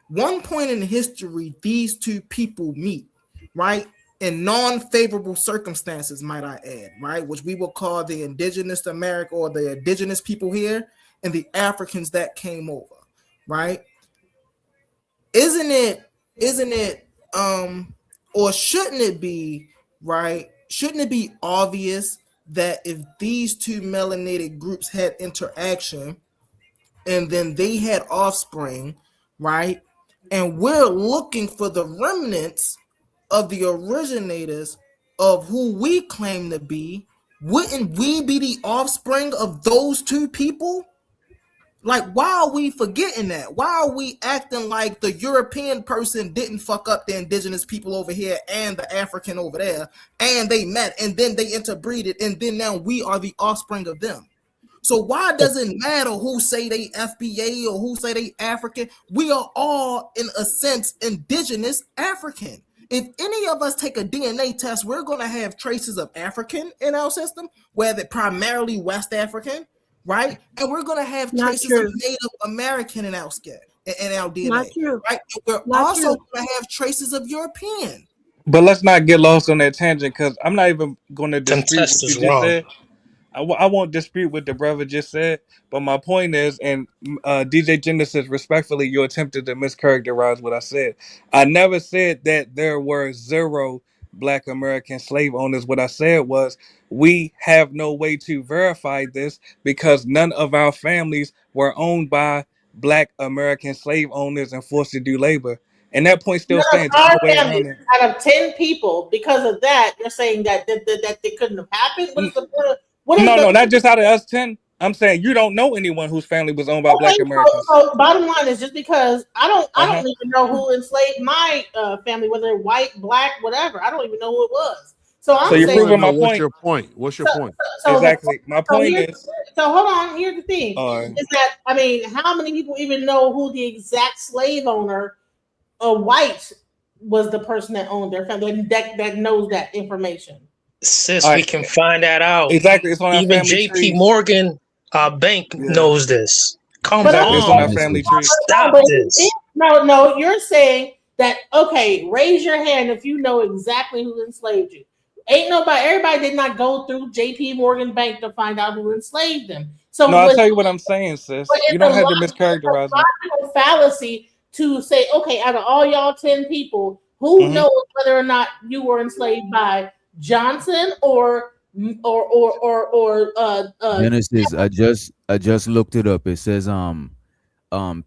One point in history, these two people meet, right? In non-favorable circumstances, might I add, right? Which we will call the indigenous America or the indigenous people here and the Africans that came over, right? Isn't it or shouldn't it be, right? Shouldn't it be obvious that if these two melanated groups had interaction and then they had offspring, right? And we're looking for the remnants of the originators of who we claim to be, wouldn't we be the offspring of those two people? Like, why are we forgetting that? Why are we acting like the European person didn't fuck up the indigenous people over here and the African over there, and they met and then they interbreeded, and then now we are the offspring of them? So why does it matter who say they FBA or who say they African? We are all, in a sense, indigenous African. If any of us take a DNA test, we're going to have traces of African in our system, whether primarily West African, right? And we're going to have Not traces of true. Native American in our skin, in our DNA, Not true. right? And we're Not also true. going to have traces of European. But let's not get lost on that tangent because I'm not even going to them dispute test what you is just wrong. said. I won't dispute what the brother just said, but my point is, and DJ Genesis, respectfully, you attempted to mischaracterize what I said. I never said that there were zero Black American slave owners. What I said was we have no way to verify this because none of our families were owned by Black American slave owners and forced to do labor. And that point still None of stands. There's no our way families around it. out of 10 people. Because of that, you're saying that they couldn't have happened. What is the what is No, the no, not just out of us 10. I'm saying you don't know anyone whose family was owned by okay? Black Americans. So bottom line is just because I Uh-huh. don't even know who enslaved my family, whether they're white, black, whatever. I don't even know who it was. So So I'm you're saying Want to proving know my what's point. your point? What's your so point? so the Exactly. My so point here's is, so hold on. Here's the thing uh, is that I mean, how many people even know who the exact slave owner, white, was the person that owned their family that knows that information? Sis, all we right, can find that out. exactly. It's on our Even family JP trees. Morgan bank Yeah, knows this. Come But exactly. It's on our on. family Genesis. tree. no, Stop but this. no, you're saying that okay, raise your hand if you know exactly who enslaved you. Ain't nobody, everybody did not go through JP Morgan Bank to find out who enslaved them. No, So I'll with tell you what I'm saying, but sis. You don't have to mischaracterize me. logical fallacy to say, okay, out of all y'all 10 people, who Hmm. knows whether or not you were enslaved by Johnson or Genesis, I just looked it up. It says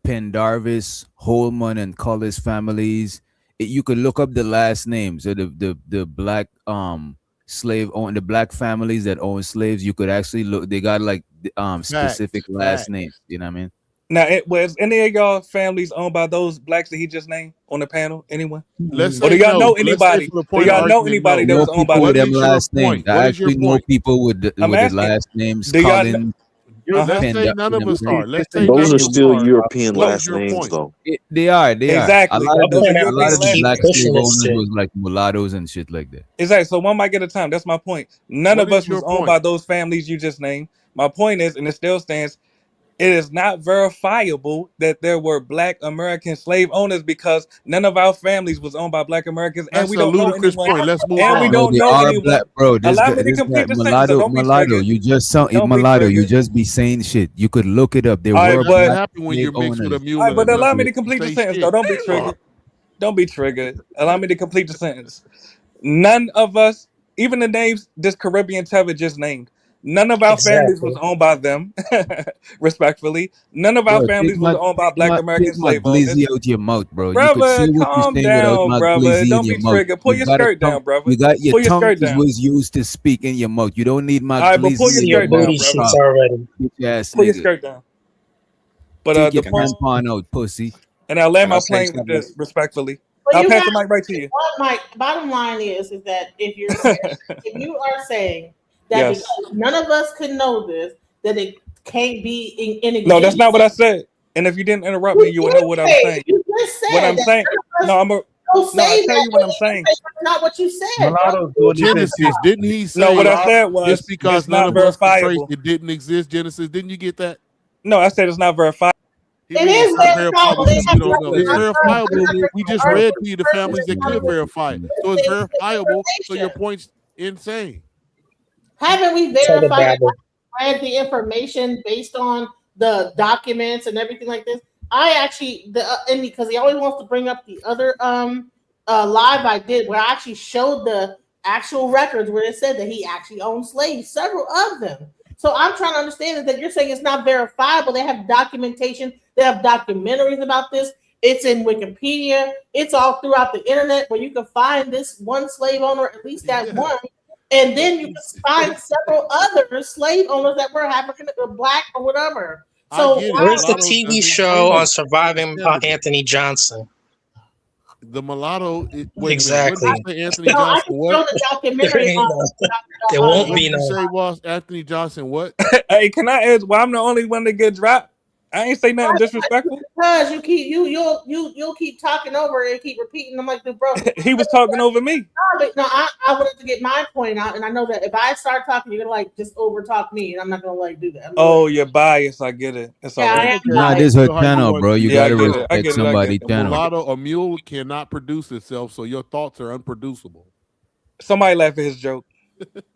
Pendarvis, Holman, and Cullis families. You could look up the last names of the black the black families that own slaves, you could actually look. They got like specific last Facts. names. You know what I mean? Now, was any of y'all families owned by those blacks that he just named on the panel? Anyone? Let's Or say do y'all no. know Let's say anybody? for the Do point of y'all know argument, anybody no. that Know was owned by people with What them? them is your last names. point? I What is your actually know point? people with I'm the asking. last names Do y'all know? Collins. Let's say Pender. none You of know what us I'm saying? are. Let's say Those none are of us still are. European What is last your names, point? though. They are. They are. A Exactly. lot of Those are a lot European of the last black names. slave owners was like mulattoes and shit like that. Exactly. So one might get a time. That's my point. None What of is us your was owned by point? those families you just named. My point is, and it still stands, it is not verifiable that there were black American slave owners because none of our families was owned by black Americans, and That's we a don't know ludicrous anyone, point. Let's move and we on. No, don't they know are black, anyone. bro. Allow me to This guy complete the sentence, so don't be mulatto. triggered. You just sound Don't be mulatto. You triggered. just be saying shit. You could look it up. There All right, were That's what but black happened when slave you're mixed with a owners. all right, mule but and allow me nothing. to You complete the say sentence, shit. though. Don't be triggered. Don't be triggered. Allow me to complete the sentence. None of us, even the names this Caribbean Tevin just named, none of our families was Exactly. owned by them. Respectfully, none of our Bro, families was owned by black take American my slave glizzy owners. out your mouth, bro. You could say Brother, what you're calm saying without down, my brother. glizzy in Don't your be mouth. triggered. Pull You your gotta skirt come. down, brother. You got your Pull your tongue skirt is down. was used to speak in your mouth. You don't need my All right, but pull glizzy your in See your your skirt mouth, down, booty you brother. cheeks cock, already. bitch ass Pull your nigga. skirt down. But Take your Can I tampon out, pussy. and I'll land can I my say plane with something? this respectfully. Well, I'll you pass got the mic right to you. what my bottom line is that if you are saying that because Yes. none of us could know this, that it can't be in No, that's not what I existence. said. And if you didn't interrupt me, You you would know did what I was say saying. you just What said I'm that saying. none of No, us I'm a. will No, I say tell that you what in I'm saying. existence. That's not what you said, bro. Mulattoes What doing you this in Genesis, didn't he No, what say I said just was because it's none not of us can trace verifiable. it didn't exist? Genesis, didn't you get that? No, I said it's not verifiable. He It mean it's is not verifiable verifiable. They because have we don't know. It's verifiable. We just our read to you the person families is that not could verify it. So it's verifiable. So your information. point's insane. Haven't we Take a verified dabble. read the information based on the documents and everything like this? I actually and because he always wants to bring up the other live I did where I actually showed the actual records where it said that he actually owned slaves, several of them. So I'm trying to understand is that you're saying it's not verifiable. They have documentation, they have documentaries about this. It's in Wikipedia. It's all throughout the internet where you can find this one slave owner, at least that Yeah. one, and then you can find several other slave owners that were African or black or whatever. I So get it. Where's the Mulattoes TV doesn't show claim on it. It's surviving evident. Anthony Johnson? The mulatto. Wait a minute. What did Exactly. you say, Anthony no, I Johnson? can What? show the There documentary ain't on none. There won't What be did you none. say, boss? Anthony Johnson? What? Hey, can I ask why I'm the only one that get dropped? I ain't say nothing disrespectful. because you keep you'll keep talking over it and keep repeating. I'm like, bro. He was talking over me. No, I wanted to get my point out, and I know that if I start talking, you're gonna like just over talk me, and I'm not gonna like do that. Oh, you're biased. I get it. It's all Yeah, I right. am Okay. Nah, biased. this her Feel how you channel, want bro. to. You You Yeah, I gotta just get it. wrong. I respect get it. I get somebody it. A channel. mulatto, a mule cannot produce itself, so your thoughts are unproducible. Somebody laugh at his joke.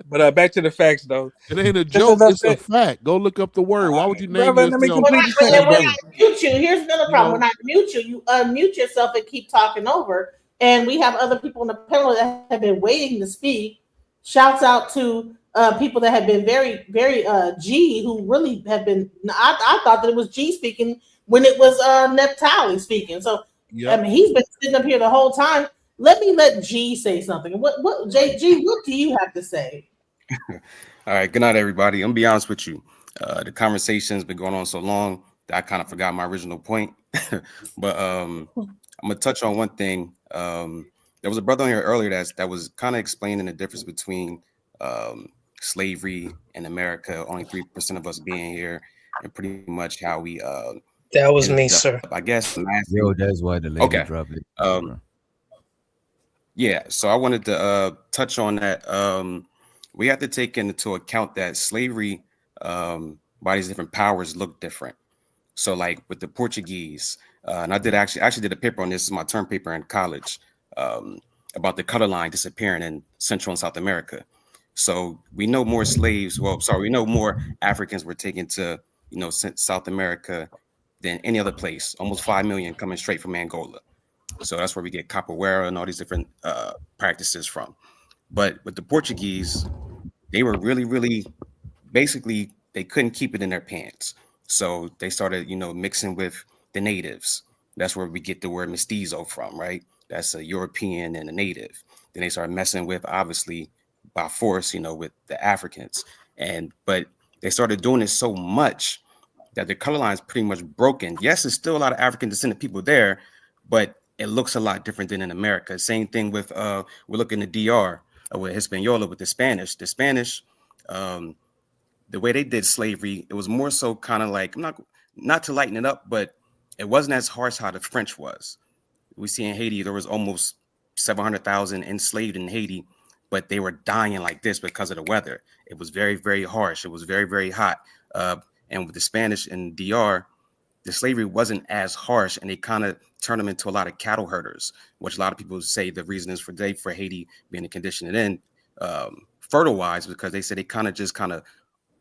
But back to the facts, though. It ain't a Just as joke. I It's a said, fact. Go look up the word. Why would you name brother, let me yourself complete the And sentence, when brother. I mute you, here's another you problem. know, When I mute you, you unmute yourself and keep talking over. And we have other people on the panel that have been waiting to speak. Shouts out to people that have been very, very G, who really have been. I thought that it was G speaking when it was Neptali speaking. So I yep. mean, he's been sitting up here the whole time. Let G say something. What G? What do you have to say? All right, good night, everybody. I'm gonna be honest with you. The conversation's been going on so long that I kind of forgot my original point. But I'm gonna touch on one thing. There was a brother on here earlier that was kind of explaining the difference between slavery in America, only 3% of us being here, and pretty much how we That was me, ended sir. up. I guess Yo, that's why the lady okay. dropped it. Yeah, so I wanted to touch on that. We have to take into account that slavery by these different powers look different. So like with the Portuguese, and I did actually did a paper on this. This is my term paper in college about the color line disappearing in Central and South America. So we know more slaves. Well, sorry, we know more Africans were taken to South America than any other place. Almost 5 million coming straight from Angola. So that's where we get capoeira and all these different practices from. But with the Portuguese, they were really, really, basically, they couldn't keep it in their pants. So they started, mixing with the natives. That's where we get the word mestizo from, right? That's a European and a native. Then they started messing with, obviously, by force, with the Africans. But they started doing it so much that the color line is pretty much broken. Yes, there's still a lot of African descendant people there, but it looks a lot different than in America. Same thing with we're looking at DR with Hispaniola with the Spanish. The Spanish, the way they did slavery, it was more so kind of like, not to lighten it up, but it wasn't as harsh how the French was. We see in Haiti, there was almost 700,000 enslaved in Haiti, but they were dying like this because of the weather. It was very, very harsh. It was very, very hot. And with the Spanish and DR, the slavery wasn't as harsh, and they kind of turned them into a lot of cattle herders, which a lot of people say the reason is for Haiti being the condition it in, fertile-wise, because they said they kind of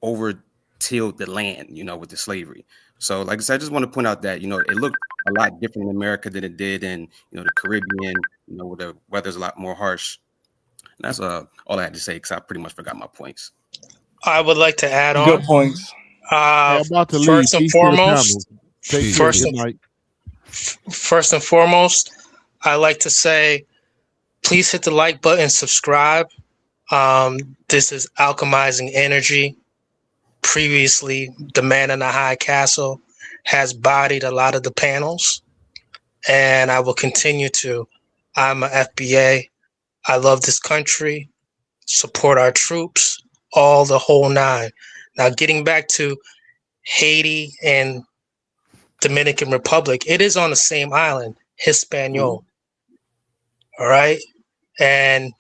over-tilled the land, with the slavery. So, like I said, I just want to point out that, it looked a lot different in America than it did in, the Caribbean, where the weather's a lot more harsh. And that's all I had to say, because I pretty much forgot my points. I would like to add on. Good points. I'm about to leave. First and Peace to the foremost, panel. Take care. Good night. First and foremost, I like to say, please hit the like button, subscribe. This is Alchemizing Energy. Previously, the man in the high castle has bodied a lot of the panels, and I will continue to. I'm a FBA. I love this country, support our troops, all the whole nine. Now, getting back to Haiti and Dominican Republic, it is on the same island, Hispaniola. All right? And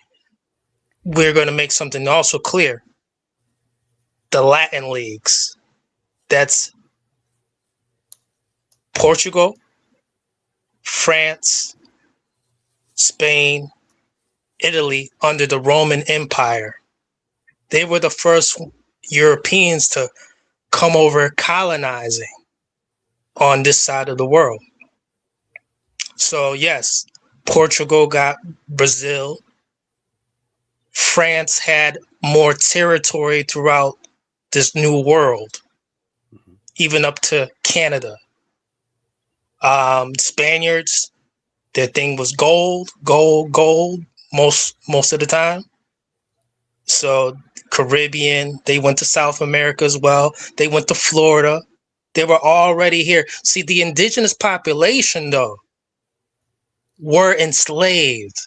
we're going to make something also clear. The Latin leagues, that's Portugal, France, Spain, Italy under the Roman Empire. They were the first Europeans to come over colonizing on this side of the world. So yes, Portugal got Brazil. France had more territory throughout this new world, even up to Canada. Spaniards, their thing was gold most of the time. So Caribbean, they went to South America as well. They went to Florida. They were already here. See, the indigenous population, though, were enslaved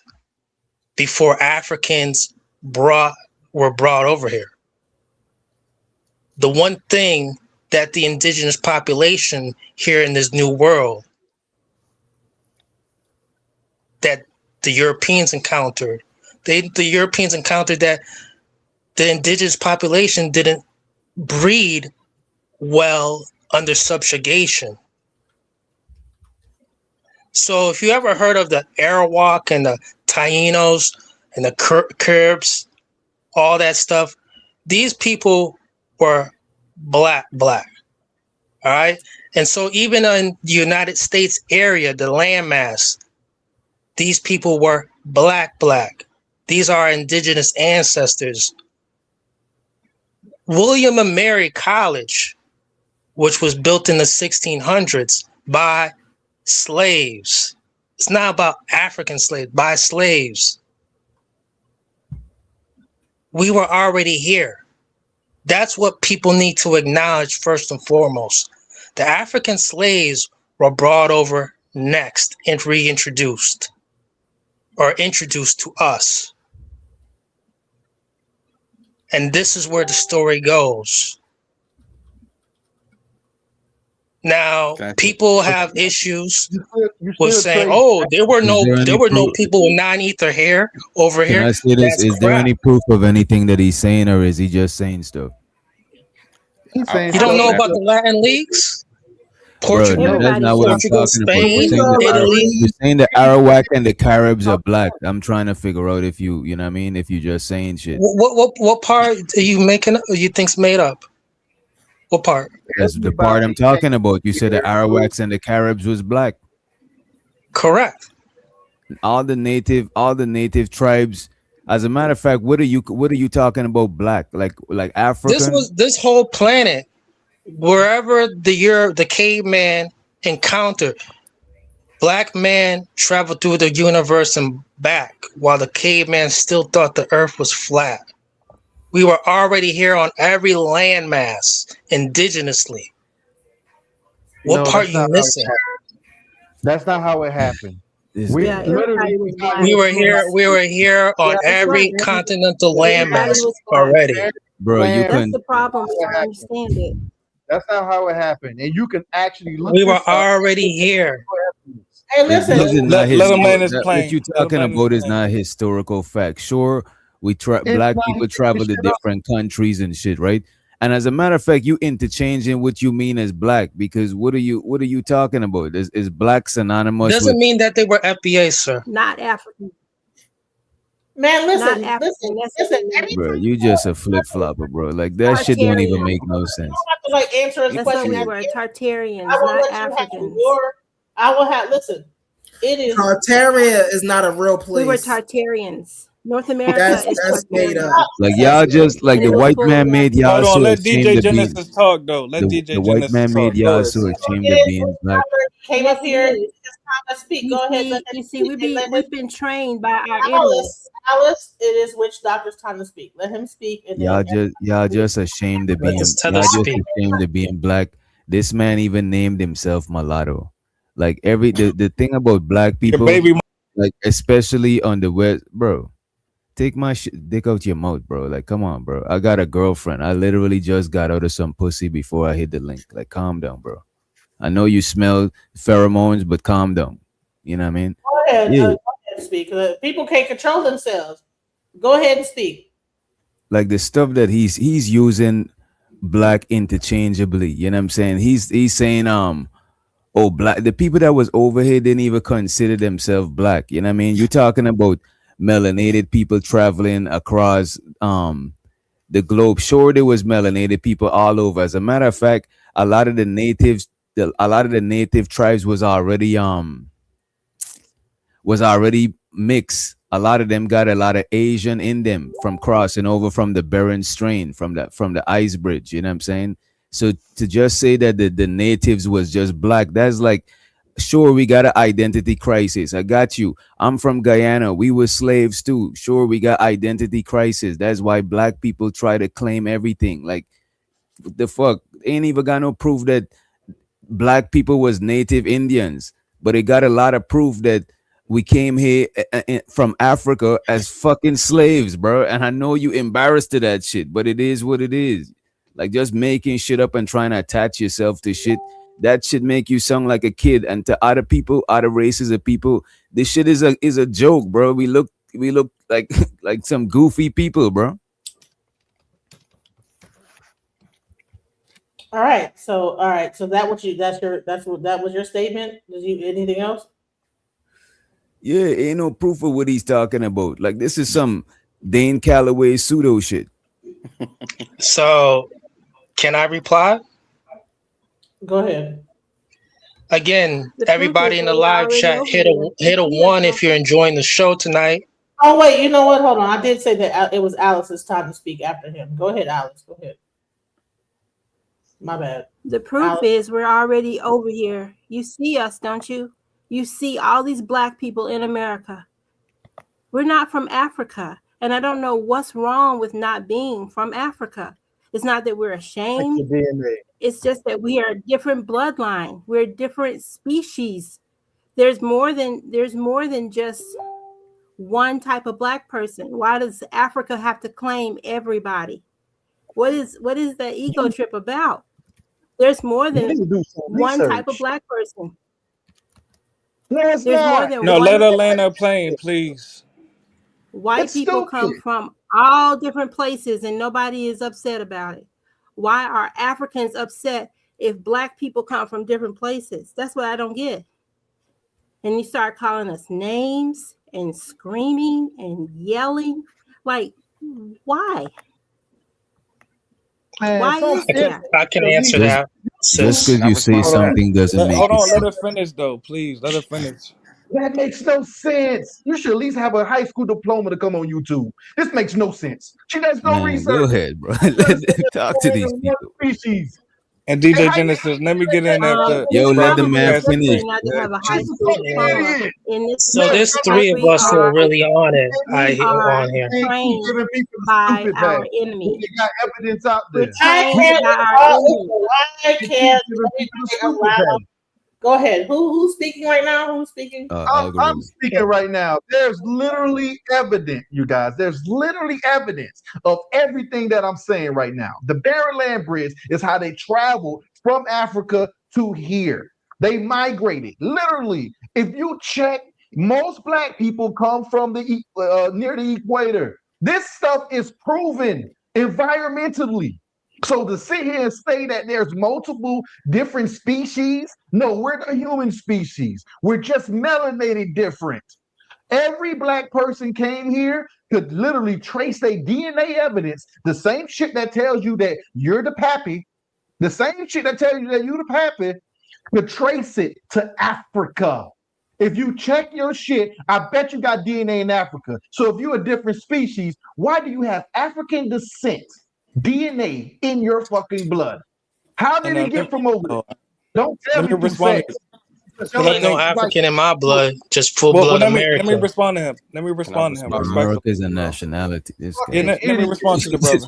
before Africans were brought over here. The one thing that the indigenous population here in this new world that the Europeans encountered, the Europeans encountered that the indigenous population didn't breed well under subjugation. So if you ever heard of the Arawak and the Tainos and the Caribs, all that stuff, these people were black. All right. And so even in the United States area, the landmass, these people were black. These are indigenous ancestors. William and Mary College, which was built in the 1600s by slaves. It's not about African slaves, by slaves. We were already here. That's what people need to acknowledge first and foremost. The African slaves were brought over next and reintroduced or introduced to us. And this is where the story goes. Now, people have issues with saying, "Oh, there were no people with non-ether hair over here." Can I say this? That's Is there crap. any proof of anything that he's saying, or is he just saying stuff? You don't know about the Latin leagues? Portugal, Bro, that's not what I'm talking about. Spain, Italy. You're saying the Arawak and the Caribs are black. I'm trying to figure out if you know what I mean, if you're just saying shit. What part are you making? You think's made up? What part? That's the part I'm talking about. You said the Arawaks and the Caribs was black. Correct. All the native tribes. As a matter of fact, what are you talking about black? Like African? This whole planet, wherever the caveman encountered, black man traveled through the universe and back, while the caveman still thought the earth was flat. We were already here on every landmass indigenously. What No, part that's you not how it missing? happened. That's not how it happened. This We Yeah, guy. literally everybody was black We got were before. here. We were here on That's right. every continental Everybody landmass was black. already. Bro, you land. That's can the problem. We What don't happened? understand it. That's not how it happened. And you can actually look We were this up. already here. Hey, this listen. is not Let him land his what you plane. Let him talking land his about is plane. not historical fact. Sure, It's black not people making travel to shit up. different countries and shit, right? And as a matter of fact, you interchanging what you mean as black because what are you talking about? Is black synonymous Doesn't with mean that they were FBA, sir. Not African. Man, Not listen, African. That's what listen. they meant. bro? You just a flip flopper, bro. Like that shit don't even Tartarian. make no You sense. don't have to like answer his That's what question we at were. the end. I Tartarians, will not let you have Africans. your. I will have. Listen, it is. Tartaria is not a real We were place. Tartarians. North America That's is made Tartarian. up. Like y'all just like And the it was white full of man black made people. y'all Hold on, so let ashamed DJ of being Genesis talk though. Let DJ the white Genesis man made talk. Go y'all ahead. so ashamed It of is being which black. Robert came Yes, up it here. is. It's his time to speak. Go ahead, let him You see, speak. And let him, we've been trained by our enemies. Alice, it is which doctor's time to speak. Let him speak, and then Y'all just ashamed of Let us being tell us speak. black. This man even named himself mulatto. Like the thing about black Your people, baby like especially on the west, bro. Take my dick out your mouth, bro. Like, come on, bro. I got a girlfriend. I literally just got out of some pussy before I hit the link. Like, calm down, bro. I know you smell pheromones, but calm down. You know what I mean? go ahead, Yeah. go ahead and speak. People can't control themselves. Go ahead and speak. Like the stuff that he's using black interchangeably. You know what I'm saying? He's saying oh black the people that was over here didn't even consider themselves black. You know what I mean? You're talking about melanated people traveling across the globe. Sure, there was melanated people all over. As a matter of fact, a lot of the native tribes was already mixed. A lot of them got a lot of Asian in them from crossing over from the Bering Strain, from the ice bridge. You know what I'm saying? So to just say that the natives was just black, that's like, sure, we got an identity crisis. I got you. I'm from Guyana. We were slaves too. Sure, we got identity crisis. That's why black people try to claim everything. Like, what the fuck? Ain't even got no proof that black people was native Indians, but it got a lot of proof that we came here from Africa as fucking slaves, bro. And I know you embarrassed to that shit, but it is what it is. Like just making shit up and trying to attach yourself to shit, that should make you sound like a kid. And to other people, other races of people, this shit is a joke, bro. We look like like some goofy people, bro. All right. So that was your statement. Did you anything else? Yeah, ain't no proof of what he's talking about. Like this is some Dane Calloway pseudo shit. So, can I reply? Go ahead. Again, The proof everybody is in that the we're live already chat, over here. hit a You see us, one if don't you're you? enjoying the show tonight. Oh wait, you know what? Hold on. I did say that it was Alice's time to speak after him. Go ahead, Alice. Go ahead. My bad. The proof Alice. is we're already over here. You see us, don't you? You see all these black people in America. We're not from Africa. And I don't know what's wrong with not being from Africa. It's not that we're ashamed. DNA. It's just that we are a different bloodline. We're a different species. There's more than just one type of black person. Why does Africa have to claim everybody? What is the ego trip about? There's more You than need to do some one type of research. black person. No, it's There's more not. than No, one. let her land her plane, please. White It's people come stupid. from all different places and nobody is upset about it. Why are Africans upset if black people come from different places? That's what I don't get. And you start calling us names and screaming and yelling. Like, why? Man, Why some is that? I can answer instantly. that, Just sis. because you say Hold on. something doesn't make Hold it on. Let so. her finish though, please. Let her finish. That makes no sense. You should at least have a high school diploma to come on YouTube. This makes no sense. She does no Man, go research. ahead, bro. She Let understands them there's talk to more these than one people. species. And DJ Genesis, let me get in after. Yo, let the man Yes. finish. Not to have a high She's a school fucking diploma idiot. in this So there's country. three of us who are really on it. We are On here. They keep trained giving people by stupid our back. enemy. They got evidence out We're there. I trained can't. by our enemy. Why They keep can't giving people the everybody stupid allow? back. Go ahead. Who's speaking right now? Who's speaking? I'm Algorithm. speaking right now. There's literally evidence, you guys. There's literally evidence of everything that I'm saying right now. The Barren Land Bridge is how they traveled from Africa to here. They migrated. Literally, if you check, most black people come from the near the equator. This stuff is proven environmentally. So to sit here and say that there's multiple different species, no, we're the human species. We're just melanated different. Every black person came here could literally trace their DNA evidence, the same shit that tells you that you're the pappy, the same shit that tells you that you're the pappy, could trace it to Africa. If you check your shit, I bet you got DNA in Africa. So if you're a different species, why do you have African descent DNA in your fucking blood? How did it get from over there? Don't tell me Let me through respond. sex. There ain't no African in my blood, just full Well, blood let American. me respond to him. Let me respond to him. America is a nationality. This guy. Yeah, let me respond to the brother.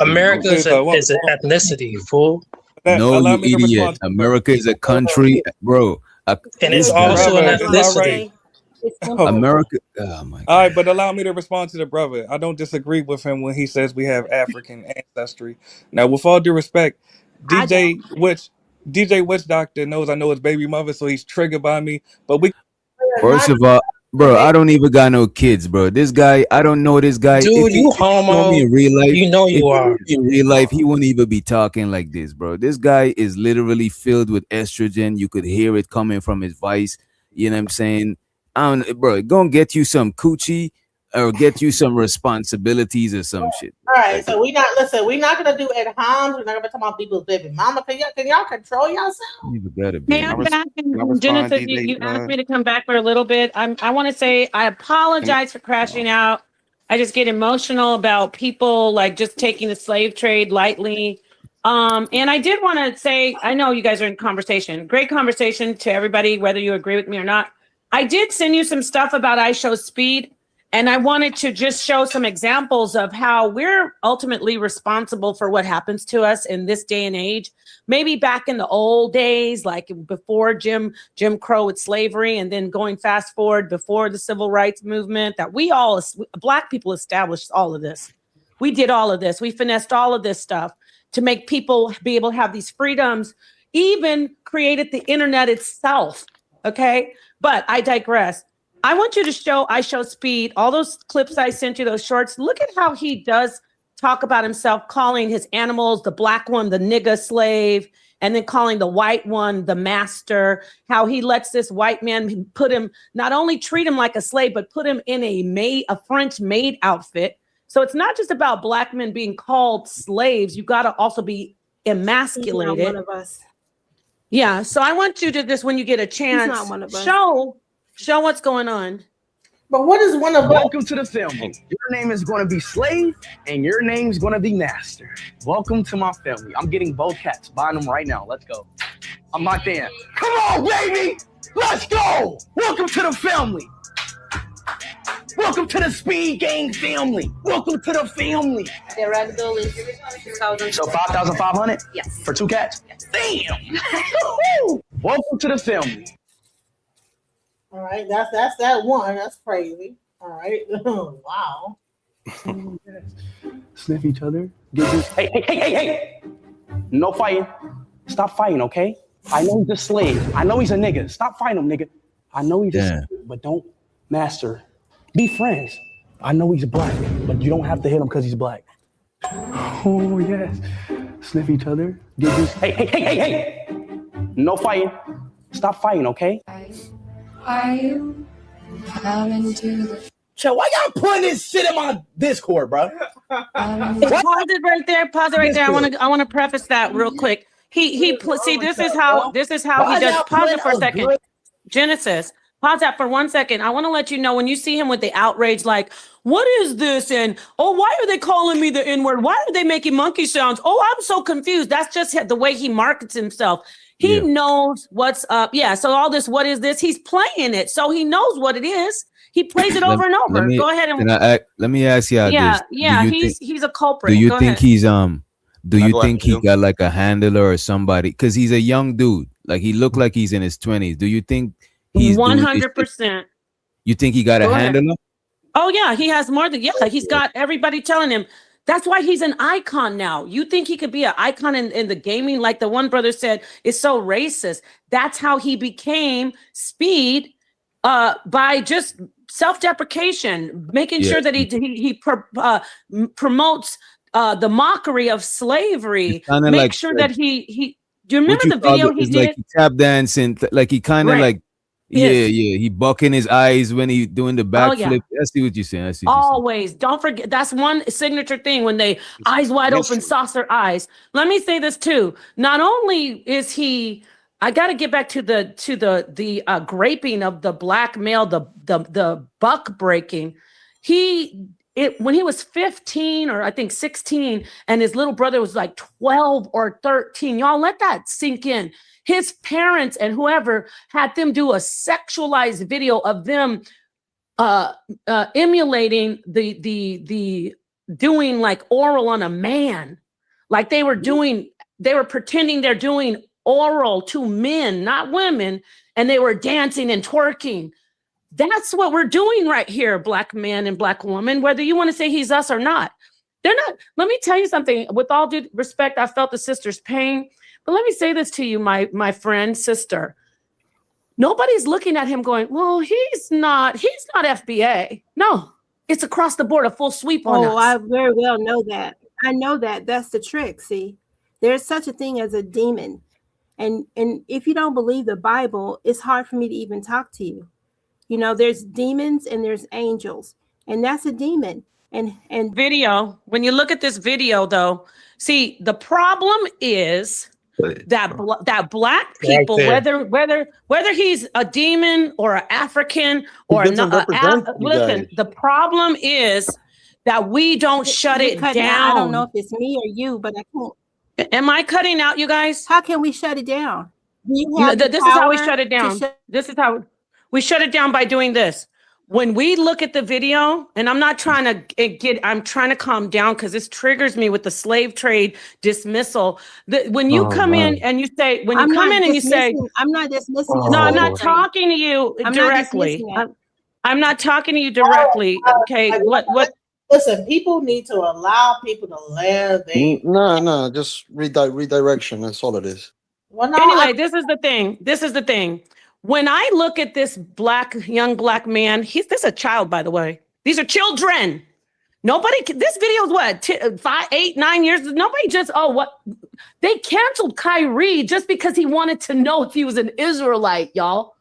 America is an ethnicity, fool. No, Allow you me to idiot. respond to the brother. America is a country, bro. And this it's guy- also an Brother, it's all ethnicity. right. America. Oh my. All right, but allow me to respond to the brother. I don't disagree with him when he says we have African ancestry. Now, with all due respect, DJ Witch Doctor knows I know his baby mother, so he's triggered by me. But we First of all, bro, I don't even got no kids, bro. This guy, I don't know this guy. Dude, you if know homo. me in real life, You know if you are. knew me in real life, he wouldn't even be talking like this, bro. This guy is literally filled with estrogen. You could hear it coming from his voice. You know what I'm saying? Bro, go and get you some coochie or get you some responsibilities or some shit. All right, so we're not gonna do ad homs. We're not gonna talk about people's baby mama. Can y'all control yourself? You gotta be. May I back? And Genesis, you asked me to come back for a little bit. I want to say I apologize for crashing out. I just get emotional about people like just taking the slave trade lightly. And I did want to say, I know you guys are in conversation. Great conversation to everybody, whether you agree with me or not. I did send you some stuff about ishowspeed. And I wanted to just show some examples of how we're ultimately responsible for what happens to us in this day and age. Maybe back in the old days, like before Jim Crow with slavery, and then going fast forward before the civil rights movement, that Black people established all of this. We did all of this. We finessed all of this stuff to make people be able to have these freedoms, even created the internet itself. Okay, but I digress. I want you to show ishowspeed, all those clips I sent you, those shorts. Look at how he does talk about himself, calling his animals, the black one, the nigga slave, and then calling the white one the master, how he lets this white man put him, not only treat him like a slave, but put him in a French maid outfit. So it's not just about black men being called slaves. You got to also be emasculated. He's not one of us. Yeah, so I want you to just, when you get a chance, not one of us. Show what's going on. But what is one of Welcome to the family. Your name is going to be slave, and your name's going to be master. Welcome to my family. I'm getting both cats. Buying them right now. Let's go. I'm not there. Come on, baby. Let's go. Welcome to the family. Welcome to the Speed Gang family. Welcome to the family. Their ragdoll is 2,000. So 5,500? Yes. For 2 cats? Yes. Damn. Welcome to the family. All right, that's that one. That's crazy. All right. Wow. Sniff each other. Hey. No fighting. Stop fighting, okay? I know he's a slave. I know he's a nigga. Stop fighting him, nigga. I know he's a slave, but don't master. Be friends. I know he's black, but you don't have to hit him because he's black. Oh, yes. Sniff each other. Hey. No fighting. Stop fighting, okay? I'm coming to the. So why y'all putting this shit in my Discord, bro? Pause it right there. I want to preface that real quick. He see, this is how he does. Pause it for a second. Genesis, Pause that for 1 second. I want to let you know when you see him with the outrage, like, what is this? And, oh, why are they calling me the N-word? Why are they making monkey sounds? Oh, I'm so confused. That's just the way he markets himself. He knows what's up. Yeah. So all this, what is this? He's playing it. So he knows what it is. He plays it over and over. Go ahead and let me ask y'all yeah, this. yeah. He's a culprit. Do you Go think ahead. he's do you go think after he you? got like a handler or somebody? Because he's a young dude. Like he looked like he's in his 20s. Do you think he's doing this shit? 100%? You think he got a Go ahead. handler? Oh yeah, he has more than he's got everybody telling him. That's why he's an icon now. You think he could be an icon in the gaming? Like the one brother said, it's so racist. That's how he became Speed, by just self-deprecation, making sure that he promotes the mockery of slavery. Kinda Make like sure that he. Do you remember what you the call video it he is like did? he tap dancing, like he kind of Right. like Yes. he bucking his eyes when he doing the Oh, yeah. backflip. I see what you're saying. I see what you're saying. Always. Don't forget. That's one signature thing when they eyes wide open, saucer eyes. Let me say this too. Not only is he, I got to get back to the graping of the black male, the buck breaking. When he was 15 or I think 16 and his little brother was like 12 or 13. Y'all let that sink in. His parents and whoever had them do a sexualized video of them emulating the doing like oral on a man, like they were pretending they're doing oral to men, not women, and they were dancing and twerking. That's what we're doing right here, black man and black woman, whether you want to say he's us or not. They're not. Let me tell you something. With all due respect, I felt the sister's pain, but let me say this to you, my friend, sister. Nobody's looking at him going, well, he's not FBA. No, it's across the board, a full sweep on us. I very well know that. I know that. That's the trick. See, there's such a thing as a demon. And if you don't believe the Bible, it's hard for me to even talk to you. You know, there's demons and there's angels, and that's a demon. And video, when you look at this video, though, see, the problem is that black people, whether he's a demon or an African or listen, the problem is that we don't shut it down. I don't know if it's me or you, but I can't. Am I cutting out, you guys? How can we shut it down? This is how we shut it down. This is how we shut it down, by doing this. When we look at the video, and I'm trying to calm down because this triggers me with the slave trade dismissal. When you come in and you say, I'm not dismissing. No, I'm not talking to you directly. I'm not talking to you directly. Okay, what? Listen, people need to allow people to live. No, just redirection. That's all it is. Well, no, anyway, this is the thing. When I look at this young black man, this is a child, by the way. These are children. This video is what, 5, 8, 9 years? Nobody just, they canceled Kyrie just because he wanted to know if he was an Israelite, y'all.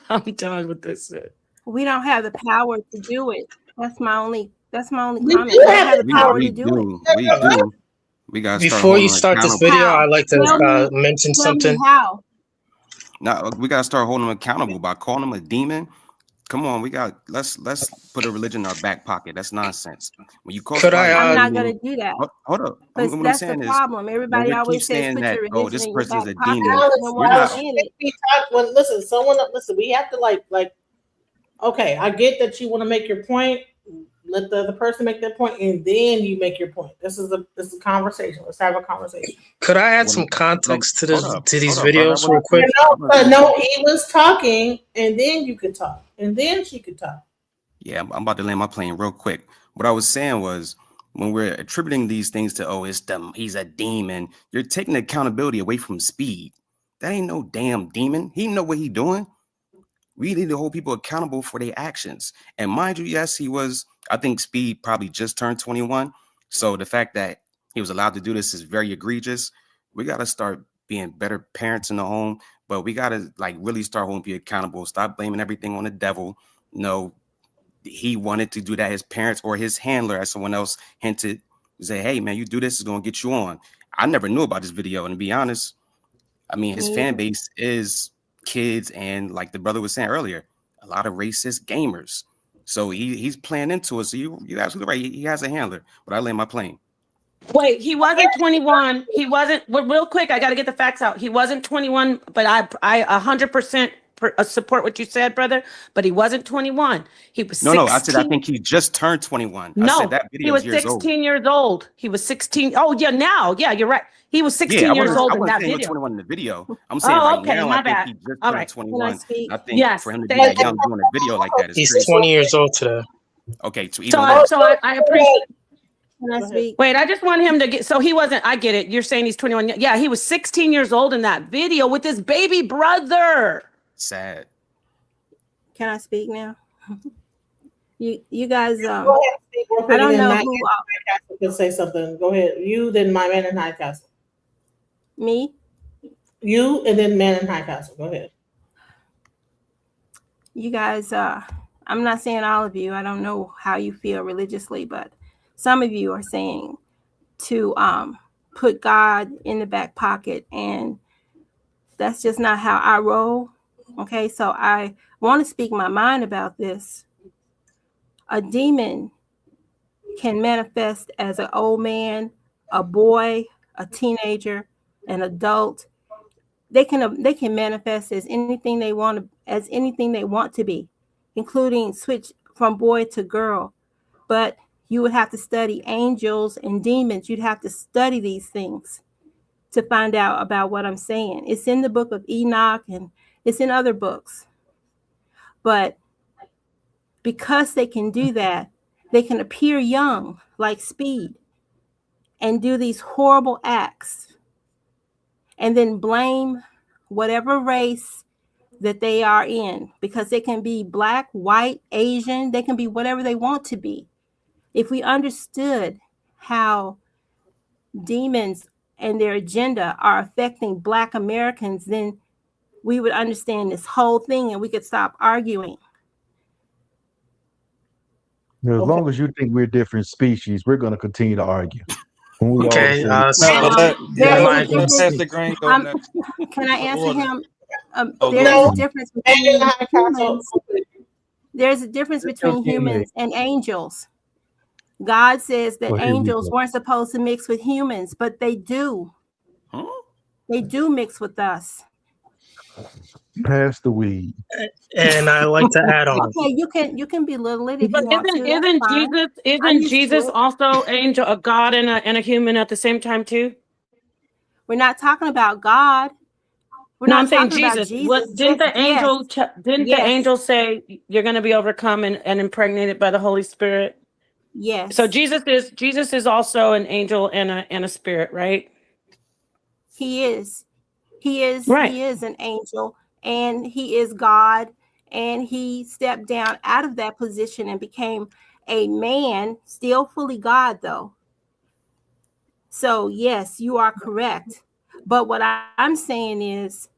I'm done with this shit. We don't have the power to do it. That's my only comment. We don't have the power to do it. We do. We got. Before you start this video, I'd like to mention something. How? Now we gotta start holding them accountable by calling them a demon. Come on, let's put a religion in our back pocket. That's nonsense. When you call, I'm not gonna do that. Hold up. That's the problem. Everybody always says put your religion this in person your is a back demon. Listen, we have to like. Okay, I get that you want to make your point. Let the other person make their point, and then you make your point. This is a conversation. Let's have a conversation. Could I add some context to these videos real quick? No, he was talking, and then you could talk, and then she could talk. Yeah, I'm about to land my plane real quick. What I was saying was, when we're attributing these things to, he's a demon, you're taking accountability away from Speed. That ain't no damn demon. He know what he doing. We need to hold people accountable for their actions. And mind you, yes, I think Speed probably just turned 21. So the fact that he was allowed to do this is very egregious. We got to start being better parents in the home, but we got to really start holding people accountable. Stop blaming everything on the devil. No, he wanted to do that. His parents or his handler, as someone else hinted, say, hey, man, you do this, is going to get you on. I never knew about this video. And to be honest, I mean, his fan base is kids and, like the brother was saying earlier, a lot of racist gamers. So he's playing into it. So you're absolutely right. He has a handler, but I land my plane. Wait, he wasn't 21. He wasn't. Well, real quick, I got to get the facts out. He wasn't 21, but I 100% support what you said, brother. But he wasn't 21. He was 16. No, I said I think he just turned 21. I No, said that he video was is years old. 16 years old. He was 16. Oh, yeah, now. Yeah, you're right. He was 16 Yeah, years old I in wasn't that saying he was video. 21 in the video. I'm saying Oh, right okay, now, my I think bad. he just All turned right. 21. I think Yes, for him to be thank that young you. doing a video like that is He's crazy. 20 years old today. Okay, so So even worse. I appreciate. Can I speak? Wait, I just want him to get. So he wasn't. I get it. You're saying he's 21. Yeah, he was 16 years old in that video with his baby brother. Sad. Can I speak now? You guys, Go ahead, speak real quick, I don't and then know Matt who. Castle can say something. Go ahead. You, then my man in High Castle. Me? You, and then man in High Castle. Go ahead. You guys, I'm not saying all of you. I don't know how you feel religiously, but some of you are saying to put God in the back pocket, and that's just not how I roll. Okay, so I want to speak my mind about this. A demon can manifest as an old man, a boy, a teenager, an adult. They can manifest as anything they want to be, including switch from boy to girl. But you would have to study angels and demons. You'd have to study these things to find out about what I'm saying. It's in the book of Enoch and it's in other books. But because they can do that, they can appear young like Speed and do these horrible acts and then blame whatever race that they are in, because they can be black, white, Asian, they can be whatever they want to be. If we understood how demons and their agenda are affecting Black Americans, then we would understand this whole thing and we could stop arguing. As long as you think we're different species, we're going to continue to argue. We Okay, always say, so There is a let difference. Pastor Green go next. Can I answer Order. him? Oh, There go is a ahead. difference between humans. There's a difference between humans and angels. God says that Well, here we angels go. weren't supposed to mix with humans, but they do. They do mix with us. Pass the weed. And I like to add on. Okay, you can belittle it if But you want to. That's isn't fine. Jesus I'm used to Jesus it. also angel, a God and a human at the same time too? We're not talking about God. We're No, not I'm saying talking about Jesus. Jesus. What didn't the angel didn't the Yes. angel say you're going to be overcome and impregnated by the Holy Spirit? Yes. So Jesus is also an angel and a spirit, right? He is. He is. Right. He is an angel, and he is God. And he stepped down out of that position and became a man, still fully God, though. So yes, you are correct. But what I'm saying is,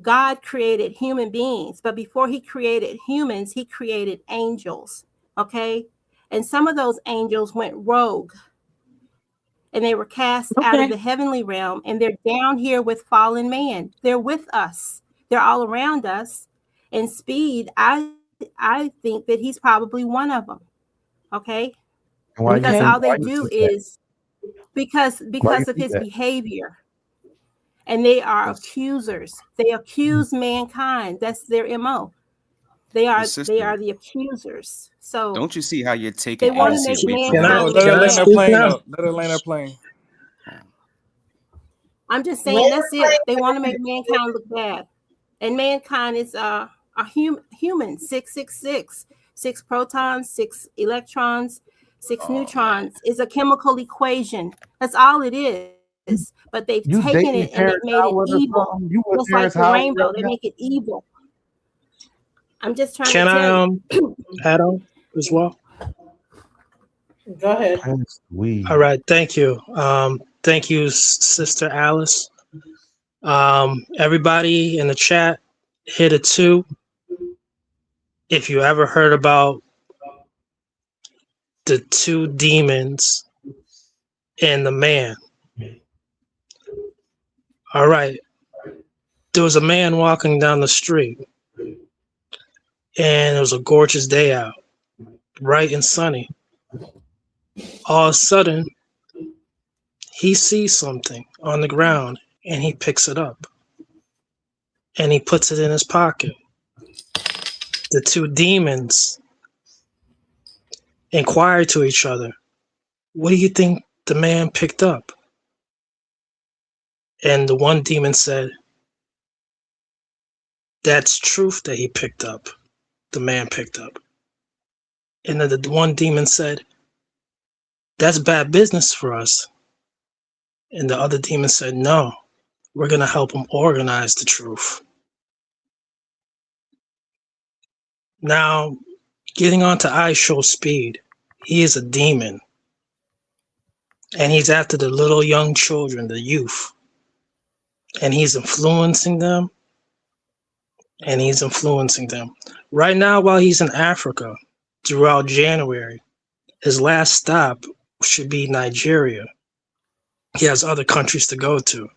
God created human beings, but before he created humans, he created angels. Okay, and some of those angels went rogue. And they were cast out of the heavenly realm, and they're down here with fallen man. They're with us. They're all around us. And Speed, I think that he's probably one of them. Okay? Why you Because think- all they why you do think that? is because you of think his that? behavior. And they are accusers. They accuse mankind. That's their MO. They are the accusers. So Don't you see how you're they taking want to agency make away from mankind him? look Let her land bad. her plane up. Let her land her plane. I'm just saying that's it. They want to make mankind look bad, and mankind is a human. 666, 6 protons, 6 electrons, 6 neutrons is a chemical equation. That's all it is. But they've You taken dating it and they Terrence made it Howard or evil, something? You with just like Terrence the Howard rainbow. right They now? make it evil. I'm just trying Can to I tell you. add on as well? Go ahead. Pass the weed. All right, thank you. Thank you, Sister Alice. Everybody in the chat, hit a 2. If you ever heard about the 2 demons and the man. All right. there was a man walking down the street, and it was a gorgeous day out, bright and sunny. All of a sudden, he sees something on the ground, and he picks it up, and he puts it in his pocket. The two demons inquire to each other, what do you think the man picked up? And the one demon said, that's truth that he picked up, the man picked up. And then the one demon said, that's bad business for us. And the other demon said, no, we're going to help him organize the truth. Now, getting on to ishowspeed, he is a demon. And he's after the little young children, the youth. And he's influencing them. And he's influencing them. Right now, while he's in Africa, throughout January, his last stop should be Nigeria. He has other countries to go to.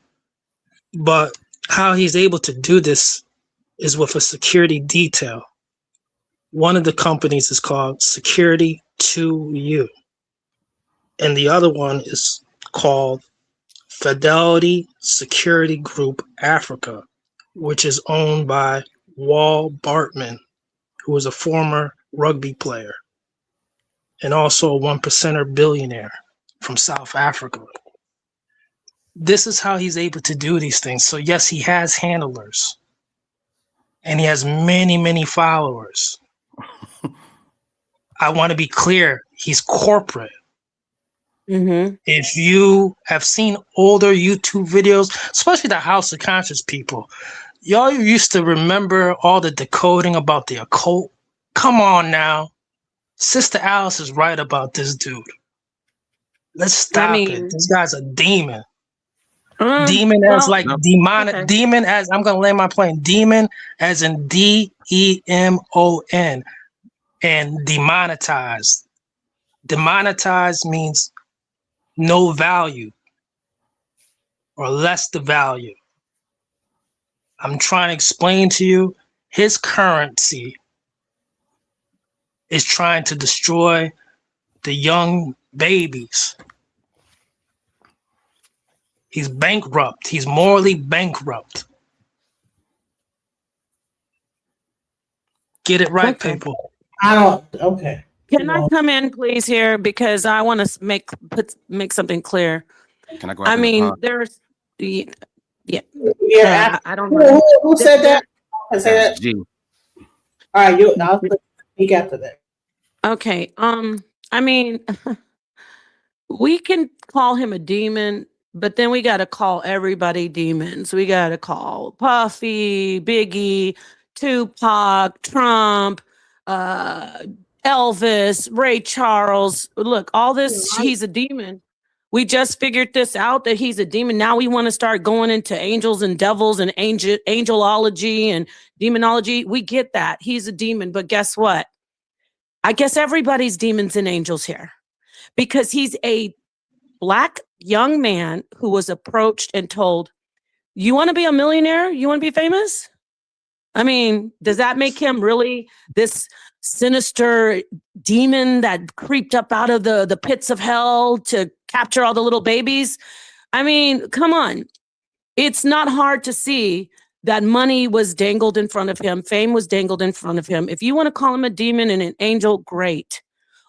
But how he's able to do this is with a security detail. One of the companies is called Security 2U. And the other one is called Fidelity Security Group Africa, which is owned by Wal Bartman, who is a former rugby player and also a 1%er billionaire from South Africa. This is how he's able to do these things. So yes, he has handlers and he has many, many followers. I want to be clear, he's corporate. Mm-hmm. If you have seen older YouTube videos, especially the House of Conscious people, y'all used to remember all the decoding about the occult. Come on now. Sister Alice is right about this dude. Let's stop it. This guy's a demon. Demon as like demonic. Okay. Demon as, I'm going to land my plane. Demon as in DEMON and demonetized. Demonetized means no value or less the value. I'm trying to explain to you, his currency is trying to destroy the young babies. He's bankrupt. He's morally bankrupt. Get it right, people. I don't. Okay. Can I come in, please, here because I want to make something clear. Can I go? I mean, there's, yeah. I don't know. know Who said that? I said that. All right, I'll speak after that. Okay. I mean, we can call him a demon, but then we got to call everybody demons. We got to call Puffy, Biggie, Tupac, Trump, Elvis, Ray Charles. Look, all this, he's a demon. We just figured this out that he's a demon. Now we want to start going into angels and devils and angelology and demonology. We get that. He's a demon. But guess what? I guess everybody's demons and angels here because he's a Black young man who was approached and told, you want to be a millionaire? You want to be famous? I mean, does that make him really this sinister demon that creeped up out of the pits of hell to capture all the little babies? I mean, come on. It's not hard to see that money was dangled in front of him. Fame was dangled in front of him. If you want to call him a demon and an angel, great.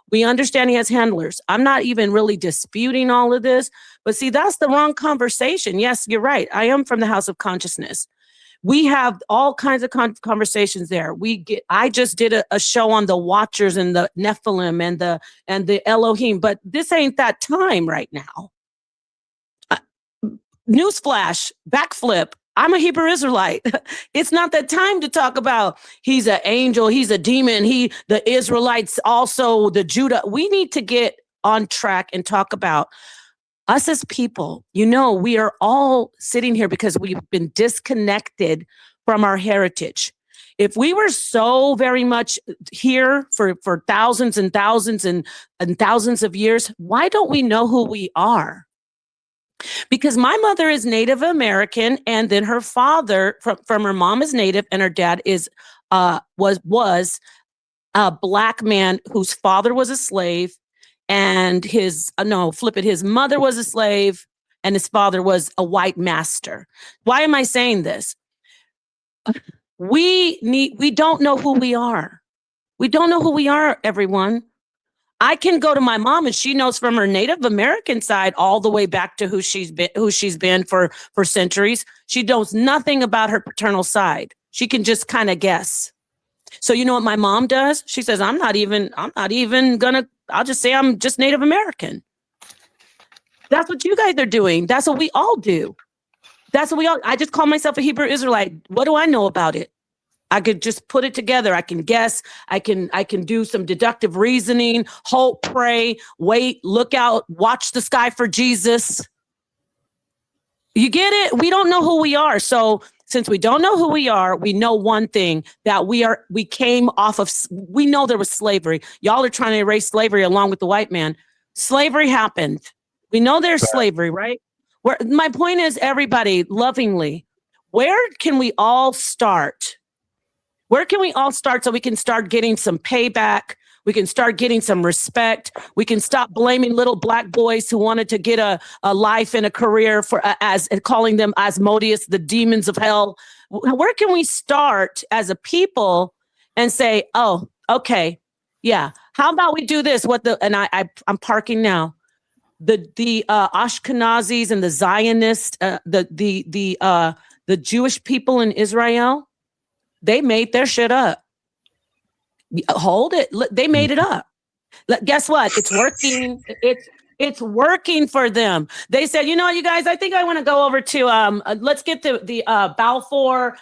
We understand he has handlers. I'm not even really disputing all of this, but see, that's the wrong conversation. Yes, you're right. I am from the House of Consciousness. We have all kinds of conversations there. I just did a show on the Watchers and the Nephilim and the Elohim, but this ain't that time right now. Newsflash, backflip. I'm a Hebrew Israelite. It's not that time to talk about he's an angel, he's a demon, the Israelites, also the Judah. We need to get on track and talk about us as people. You know, we are all sitting here because we've been disconnected from our heritage. If we were so very much here for thousands and thousands and thousands of years, why don't we know who we are? Because my mother is Native American, and then her father from her mom is Native, and her dad is was a black man whose father was a slave, and his his mother was a slave, and his father was a white master. Why am I saying this? We don't know who we are. We don't know who we are, everyone. I can go to my mom and she knows from her Native American side all the way back to who she's been for centuries. She knows nothing about her paternal side. She can just kind of guess. So you know what my mom does? She says, I'm not even gonna, I'll just say I'm just Native American. That's what you guys are doing. That's what we all do. I just call myself a Hebrew Israelite. What do I know about it? I could just put it together. I can guess. I can do some deductive reasoning, hope, pray, wait, look out, watch the sky for Jesus. You get it? We don't know who we are. So since we don't know who we are, we know one thing, that we came off of, we know there was slavery. Y'all are trying to erase slavery along with the white man. Slavery happened. We know there's slavery, right? My point is, everybody, lovingly, where can we all start? Where can we all start so we can start getting some payback? We can start getting some respect. We can stop blaming little black boys who wanted to get a life and a career for as calling them Asmodeus, the demons of hell. Where can we start as a people and say, oh, okay, yeah. How about we do this? I'm parking now. The Ashkenazis and the Zionists, the Jewish people in Israel, they made their shit up. Hold it. They made it up. Guess what? It's working. It's working for them. They said, you know, you guys, I think I want to go over to let's get the Balfour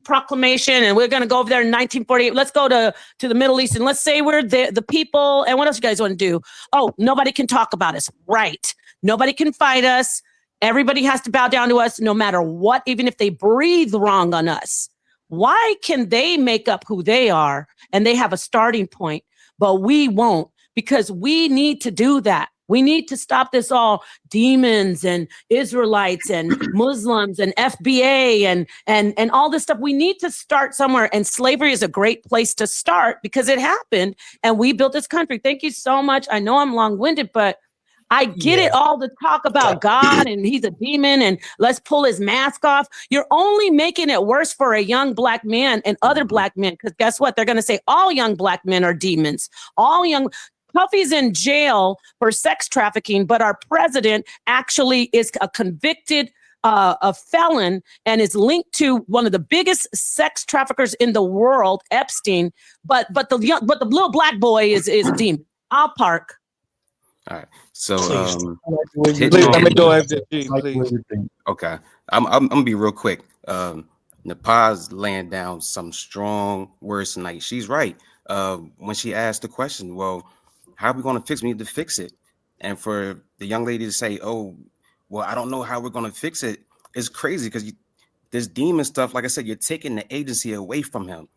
Proclamation, and we're going to go over there in 1948. Let's go to the Middle East, and let's say we're the people. And what else you guys want to do? Oh, nobody can talk about us. Right. Nobody can fight us. Everybody has to bow down to us no matter what, even if they breathe wrong on us. Why can they make up who they are and they have a starting point, but we won't? Because we need to do that. We need to stop this all demons and Israelites and Muslims and FBA and all this stuff. We need to start somewhere. And slavery is a great place to start because it happened and we built this country. Thank you so much. I know I'm long-winded, but I get it all to talk about God and he's a demon and let's pull his mask off. You're only making it worse for a young black man and other black men, because guess what? They're going to say all young black men are demons. Puffy's in jail for sex trafficking, but our president actually is a convicted a felon and is linked to one of the biggest sex traffickers in the world, Epstein. But the little black boy is a demon. I'll park. All right. So please let me go after G, please. Okay. I'm gonna be real quick. Napaz laying down some strong words tonight. She's right. When she asked the question, well, how are we gonna fix it? We need to fix it. And for the young lady to say, oh, well, I don't know how we're gonna fix it, it's crazy because this demon stuff, like I said, you're taking the agency away from him.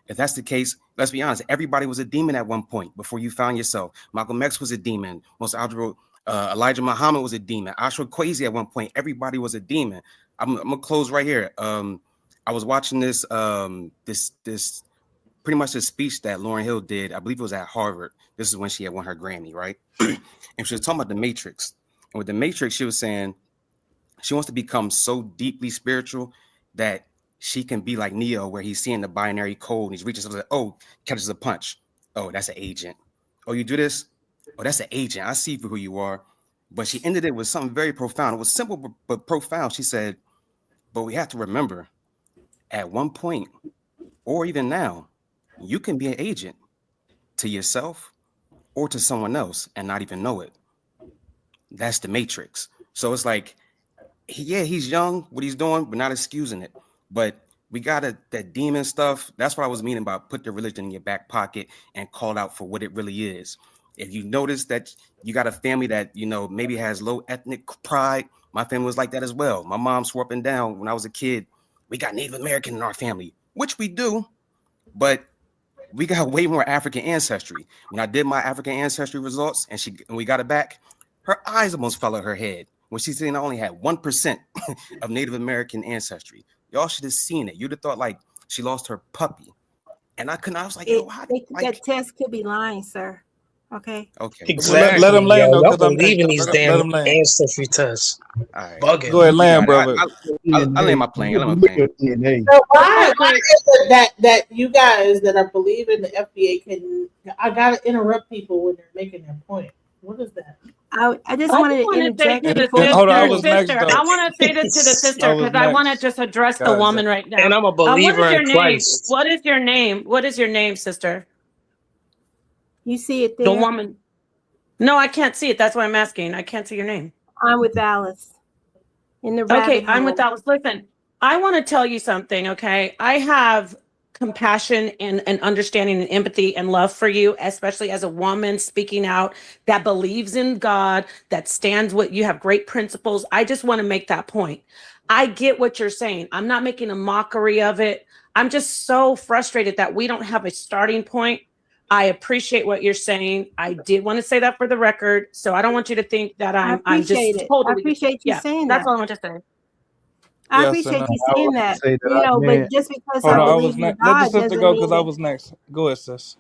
If that's the case, let's be honest, everybody was a demon at one point before you found yourself. Malcolm X was a demon. Elijah Muhammad was a demon. Ashra Kwesi at one point, everybody was a demon. I'm gonna close right here. I was watching this pretty much this speech that Lauryn Hill did. I believe it was at Harvard. This is when she had won her Grammy, right? And she was talking about the Matrix. And with the Matrix, she was saying she wants to become so deeply spiritual that she can be like Neo, where he's seeing the binary code and he's reaching something like, oh, catches a punch. Oh, that's an agent. Oh, you do this? Oh, that's an agent. I see for who you are. But she ended it with something very profound. It was simple, but profound. She said, but we have to remember at one point, or even now, you can be an agent to yourself or to someone else and not even know it. That's the Matrix. So it's like, he's young, what he's doing, we're not excusing it. But we got that demon stuff. That's what I was meaning about put the religion in your back pocket and call out for what it really is. If you notice that you got a family that, you know, maybe has low ethnic pride, my family was like that as well. My mom swore up and down when I was a kid, we got Native American in our family, which we do, but we got way more African ancestry. When I did my African ancestry results and we got it back, her eyes almost fell out her head. when she said I only had 1% of Native American ancestry. Y'all should have seen it. You'd have thought like she lost her puppy. And I was like, yo, how that test could be lying, sir. Okay. Okay. Exactly. Let him land Yo, though, y'all because I'm next. believe in these Let damn him land. ancestry tests. All right. Bugging. Go ahead, land, brother. I land my plane. I land my plane. So why is it that you guys that are believing the FDA can? I gotta interrupt people when they're making their point. What is that? I just wanted to say interject to the before sister, Hold on, I was next, sister. though. I want to say this to the sister I was because I want to next. just address the God, woman right now. And I'm a What believer is your in name? Christ. What is your name? What is your name, sister? You see it The there? woman. No, I can't see it. That's why I'm asking. I can't see your name. I'm with Alice in the rabbit Okay, hole. I'm with Alice. Listen, I want to tell you something, okay? I have compassion and understanding and empathy and love for you, especially as a woman speaking out that believes in God, that stands with you, have great principles. I just want to make that point. I get what you're saying. I'm not making a mockery of it. I'm just so frustrated that we don't have a starting point. I appreciate what you're saying. I did want to say that for the record. So I don't want you to think that I I'm just appreciate it. totally I appreciate you saying that's that. all I want to say. I Yes, appreciate and you I would saying like to that. say that You I know, but meant just because hold I on, I believe was in next. Let the God sister doesn't go mean because I that was next. Go ahead, sis.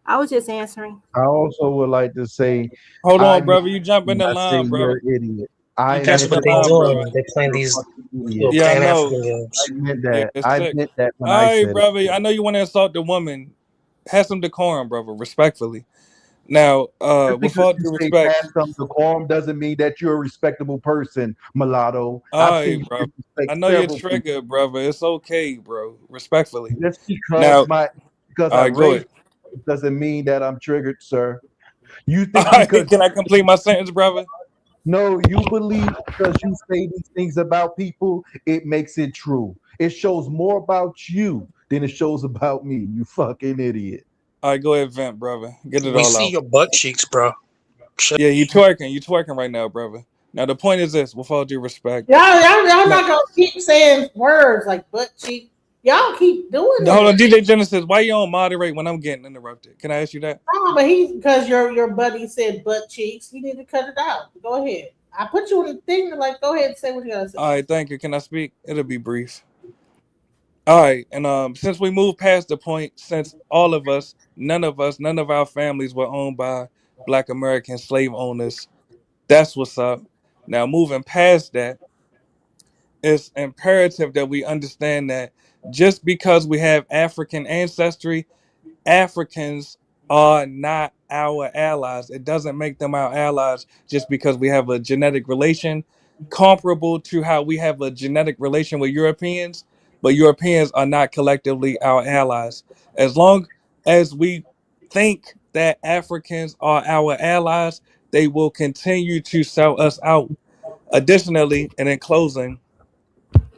I was just answering. I also would like to say Hold I on, meant brother. You jump in when the I say line, you're brother. an idiot. You I jump That's in meant the what to they line, say brother. doing. They're playing you're a these fucking little idiot. Yeah, I Pan know. African games. I meant Yeah, that. it's I sick. meant that when All I right, said it. brother. I know you want to insult the woman. Have some decorum, brother, respectfully. Now, Just with because all you due say respect, pass some decorum doesn't mean that you're a respectable person, mulatto. all I've seen right, you bro. disrespect I know you're several people. triggered, brother. It's okay, bro. Respectfully. Just Now, because all I right, go raised ahead. doesn't mean that I'm triggered, sir. You All think right, because can I complete my sentence, brother? no, you believe because you say these things about people, it makes it true. It shows more about you than it shows about me. You fucking idiot. All right, go ahead, vent, brother. Get it We all see out. your butt cheeks, bro. Yeah, you twerking. You twerking right now, brother. Now, the point is this, with all due respect. Y'all Now, not gonna keep saying words like butt cheek. Y'all keep doing hold on, it. DJ Genesis, why you don't moderate when I'm getting interrupted? Can I ask you that? No, but he because your buddy said butt cheeks. You need to cut it out. Go ahead. I put you in the thing to like go ahead and say what you gotta say. All right, thank you. Can I speak? It'll be brief. All right, and since we moved past the point, since all of us, none of our families were owned by Black American slave owners. That's what's up. Now, moving past that, it's imperative that we understand that just because we have African ancestry, Africans are not our allies. It doesn't make them our allies just because we have a genetic relation comparable to how we have a genetic relation with Europeans, but Europeans are not collectively our allies. As long as we think that Africans are our allies, they will continue to sell us out. Additionally, and in closing,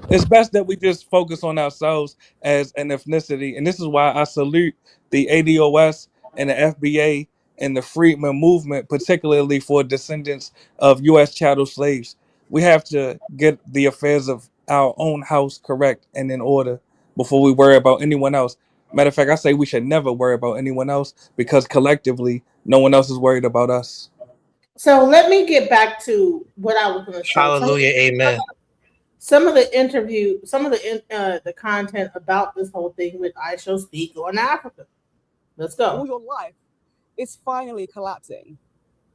it's best that we just focus on ourselves as an ethnicity. And this is why I salute the ADOS and the FBA and the freedmen movement, particularly for descendants of U.S. chattel slaves. We have to get the affairs of our own house correct and in order before we worry about anyone else. Matter of fact, I say we should never worry about anyone else because collectively, no one else is worried about us. So let me get back to what I was gonna say. Hallelujah, amen. Some of the interview, some of the content about this whole thing with ishowspeed going to Africa. Let's go. All your life, it's finally collapsing.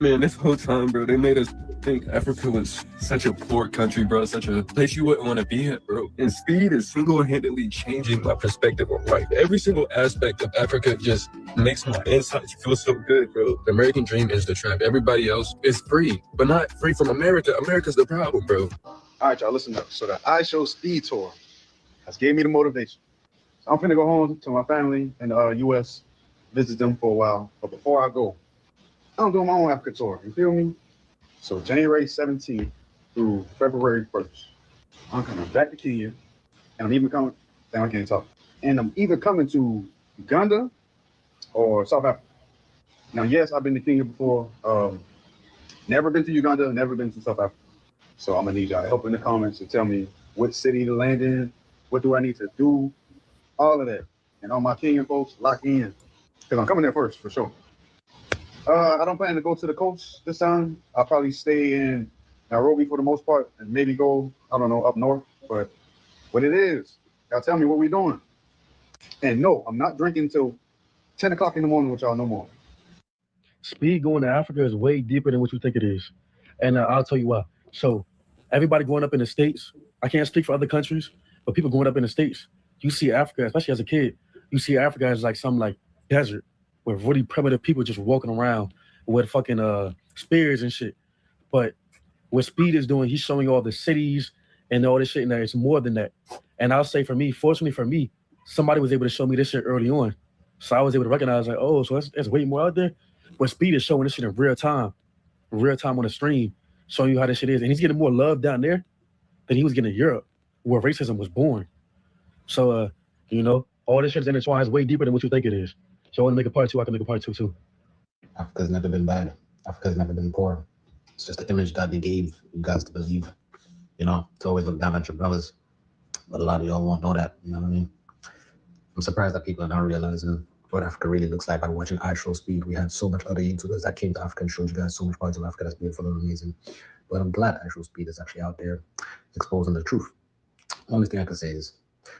Man, this whole time, bro, they made us think Africa was such a poor country, bro, such a place you wouldn't want to be at, bro. And speed is single-handedly changing my perspective on life. Every single aspect of Africa just makes my insides feel so good, bro. The American dream is the trap. Everybody else is free, but not free from America. America's the problem, bro. All right, y'all, listen up. So the ishowspeed tour has gave me the motivation. So I'm finna go home to my family in the U.S., visit them for a while. But before I go, I'm doing my own Africa tour. You feel me? So January 17th through February 1st, I'm coming back to Kenya, and I'm even coming. Damn, I can't talk. And I'm either coming to Uganda or South Africa. Now, yes, I've been to Kenya before. Never been to Uganda. Never been to South Africa. So I'm gonna need y'all help in the comments to tell me what city to land in, what do I need to do, all of that. And all my Kenyan folks, lock in, because I'm coming there first for sure. I don't plan to go to the coast this time. I'll probably stay in Nairobi for the most part, and maybe go, I don't know, up north. But what it is, y'all tell me what we doing. And no, I'm not drinking till 10 o'clock in the morning with y'all no more. Speed going to Africa is way deeper than what you think it is. And I'll tell you why. So everybody growing up in the States, I can't speak for other countries, but people growing up in the States, you see Africa, especially as a kid, you see Africa as like some like desert with really primitive people just walking around with fucking spears and shit. But what Speed is doing, he's showing you all the cities and all this shit, and it's more than that. And I'll say for me, fortunately for me, somebody was able to show me this shit early on. So I was able to recognize like, oh, so there's way more out there. But Speed is showing this shit in real time on the stream, showing you how this shit is. And he's getting more love down there than he was getting in Europe, where racism was born. So, you know, all this shit's intertwined is way deeper than what you think it is. So I want to make a part two, I can make a part two too. Africa's never been bad. Africa's never been poor. It's just the image that they gave you guys to believe. You know, to always look down at your brothers. But a lot of y'all won't know that, you know what I mean? I'm surprised that people are not realizing what Africa really looks like by watching ishowspeed. We had so much other YouTubers that came to Africa and showed you guys so much parts of Africa that's beautiful and amazing. But I'm glad ishowspeed is actually out there exposing the truth. The only thing I can say is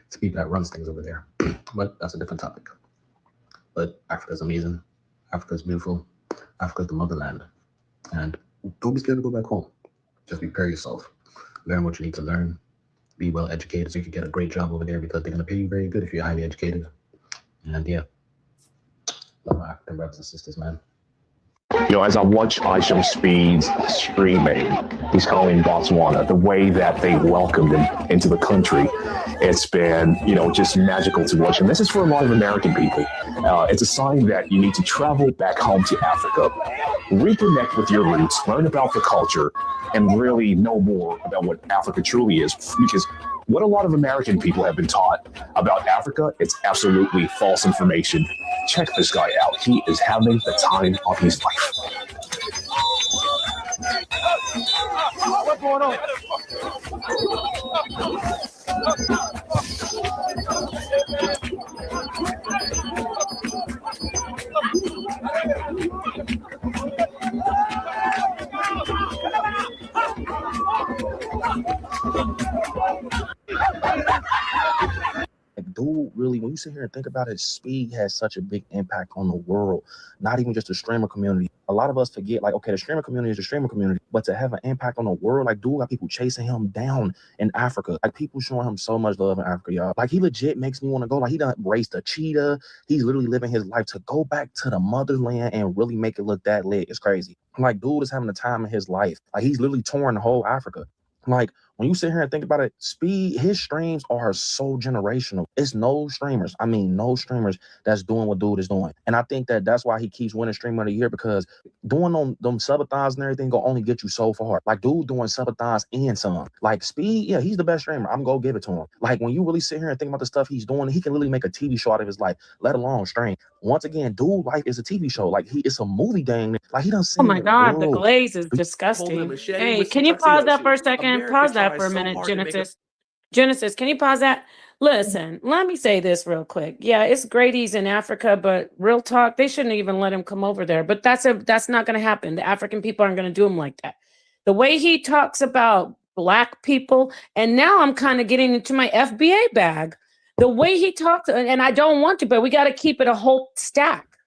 it's people that runs things over there. But that's a different topic. But Africa's amazing. Africa's beautiful. Africa's the motherland. And don't be scared to go back home. Just prepare yourself. Learn what you need to learn. Be well educated so you can get a great job over there because they're going to pay you very good if you're highly educated. And yeah, love my African brothers and sisters, man. You know, as I watch ishowspeed's streaming, he's calling Botswana, the way that they welcomed him into the country, it's been, you know, just magical to watch. And this is for a lot of American people. It's a sign that you need to travel back home to Africa, reconnect with your roots, learn about the culture, and really know more about what Africa truly is. Because what a lot of American people have been taught about Africa, it's absolutely false information. Check this guy out. He is having the time of his life. What's going on? Like, dude, really, when you sit here and think about it, Speed has such a big impact on the world, not even just the streamer community. A lot of us forget, like, okay, the streamer community is the streamer community, but to have an impact on the world, like, dude got people chasing him down in Africa. Like, people showing him so much love in Africa, y'all. Like, he legit makes me want to go. Like, he done raised a cheetah. He's literally living his life to go back to the motherland and really make it look that lit. It's crazy. Like, dude is having the time of his life. Like, he's literally touring the whole Africa. Like, when you sit here and think about it, Speed, his streams are so generational. It's no streamers that's doing what dude is doing. And I think that that's why he keeps winning Streamer of the Year, because doing them subathons and everything will only get you so far. Like, dude doing subathons and some. Like, Speed, yeah, he's the best streamer. I'm going to give it to him. Like, when you really sit here and think about the stuff he's doing, he can literally make a TV show out of his life, let alone stream. Once again, dude, life is a TV show. Like, it's a movie dang. Like, he done Oh seen my the God, the world. glaze is disgusting. Hey, can you pause that for a second? Pause that for a minute, Genesis. Genesis, can you pause that? Listen, let me say this real quick. Yeah, it's great he's in Africa, but real talk, they shouldn't even let him come over there. But that's not going to happen. The African people aren't going to do him like that. The way he talks about Black people, and now I'm kind of getting into my FBA bag. The way he talks, and I don't want to, but we got to keep it a whole stack.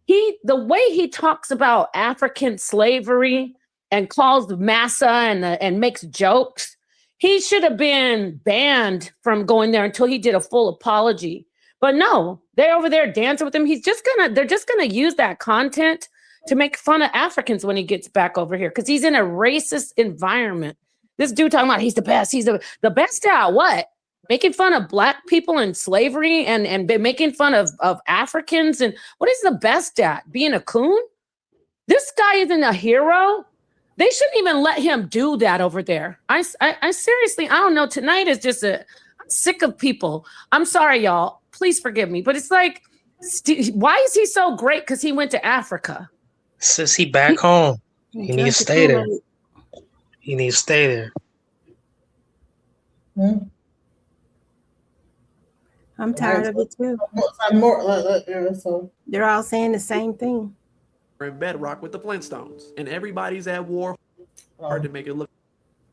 The way he talks about African slavery and calls massa and makes jokes, he should have been banned from going there until he did a full apology. But no, they're over there dancing with him. They're just gonna use that content to make fun of Africans when he gets back over here, because he's in a racist environment. This dude talking about he's the best. He's the best at what? Making fun of Black people and slavery and making fun of Africans. And what is the best at? Being a coon? This guy isn't a hero. They shouldn't even let him do that over there. I seriously, I don't know. Tonight is just I'm sick of people. I'm sorry, y'all. Please forgive me. But it's like, why is he so great? Because he went to Africa. Since he back home, he needs to stay there. He needs to stay there. I'm tired of it too. They're all saying the same thing. In bedrock with the Flintstones, and everybody's at war. Hard to make it look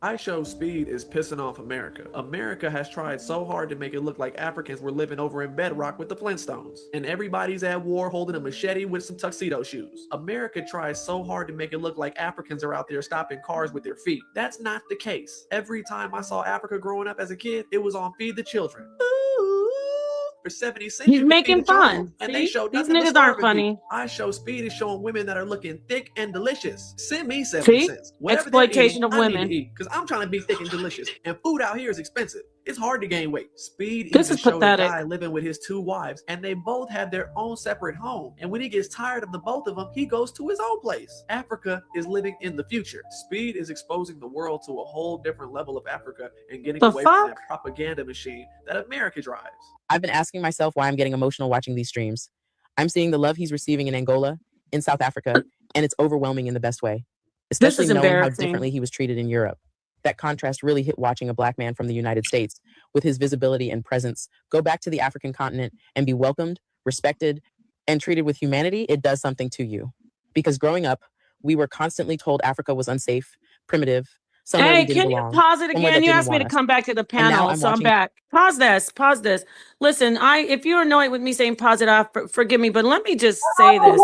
I Show Speed is pissing off America. America has tried so hard to make it look like Africans were living over in bedrock with the Flintstones, and everybody's at war holding a machete with some tuxedo shoes. America tries so hard to make it look like Africans are out there stopping cars with their feet. That's not the case. Every time I saw Africa growing up as a kid, it was on Feed the Children. For 70 cents, He's you can making feed the children, fun. and See? they show These nothing but niggas aren't starving funny. people. I Show Speed is showing women that are looking thick and delicious. Send me 70 See? cents. Whatever they're Exploitation eating, of I need women. to eat because I'm trying to be thick and delicious. And food out here is expensive. It's hard to gain weight. Speed This even is showed a pathetic. guy living with his 2 wives, and they both have their own separate home. And when he gets tired of the both of them, he goes to his own place. Africa is living in the future. Speed is exposing the world to a whole different level of Africa and getting The away from fuck? that propaganda machine that America drives. I've been asking myself why I'm getting emotional watching these streams. I'm seeing the love he's receiving in Angola, in South Africa, and it's overwhelming in the best way. Especially is knowing how embarrassing. differently he was treated in Europe. That contrast really hit watching a Black man from the United States, with his visibility and presence, go back to the African continent and be welcomed, respected, and treated with humanity. It does something to you. Because growing up, we were constantly told Africa was unsafe, primitive, somewhere we Hey, didn't can you belong, pause it somewhere again? that You didn't asked me want to us. come back to the And now panel, I'm so I'm watching. back. Pause this. Pause this. Listen, if you're annoyed with me saying pause it off, forgive me, but let me just say this.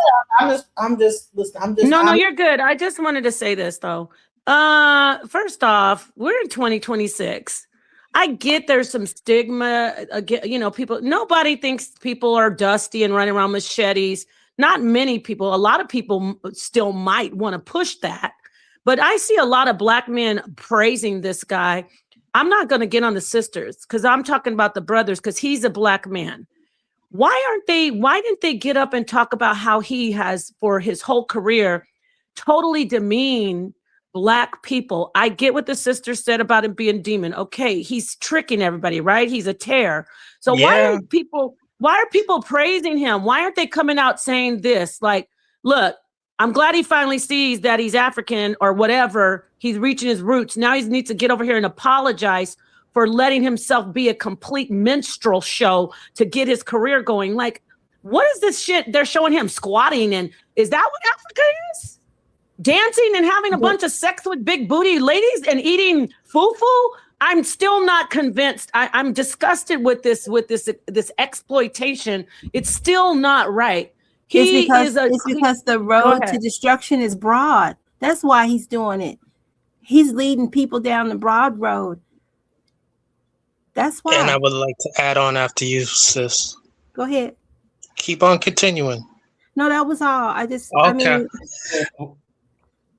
I'm just No, you're good. I just wanted to say this though. First off, we're in 2026. I get there's some stigma. Again, people. Nobody thinks people are dusty and running around machetes. Not many people. A lot of people still might want to push that, but I see a lot of Black men praising this guy. I'm not going to get on the sisters because I'm talking about the brothers because he's a Black man. Why didn't they get up and talk about how he has, for his whole career, totally demeaned Black people? I get what the sister said about him being a demon. Okay, he's tricking everybody, right? He's a terror. So why are people praising him? Why aren't they coming out saying this? Like, look, I'm glad he finally sees that he's African or whatever. He's reaching his roots. Now he needs to get over here and apologize for letting himself be a complete minstrel show to get his career going. Like, what is this shit they're showing him squatting? And is that what Africa is? Dancing and having a bunch of sex with big booty ladies and eating fufu? I'm still not convinced. I'm disgusted with this exploitation. It's still not right. It's because the road to destruction is broad. That's why he's doing it. He's leading people down the broad road. That's why. And I would like to add on after you, sis. Go ahead. Keep on continuing. No, that was all.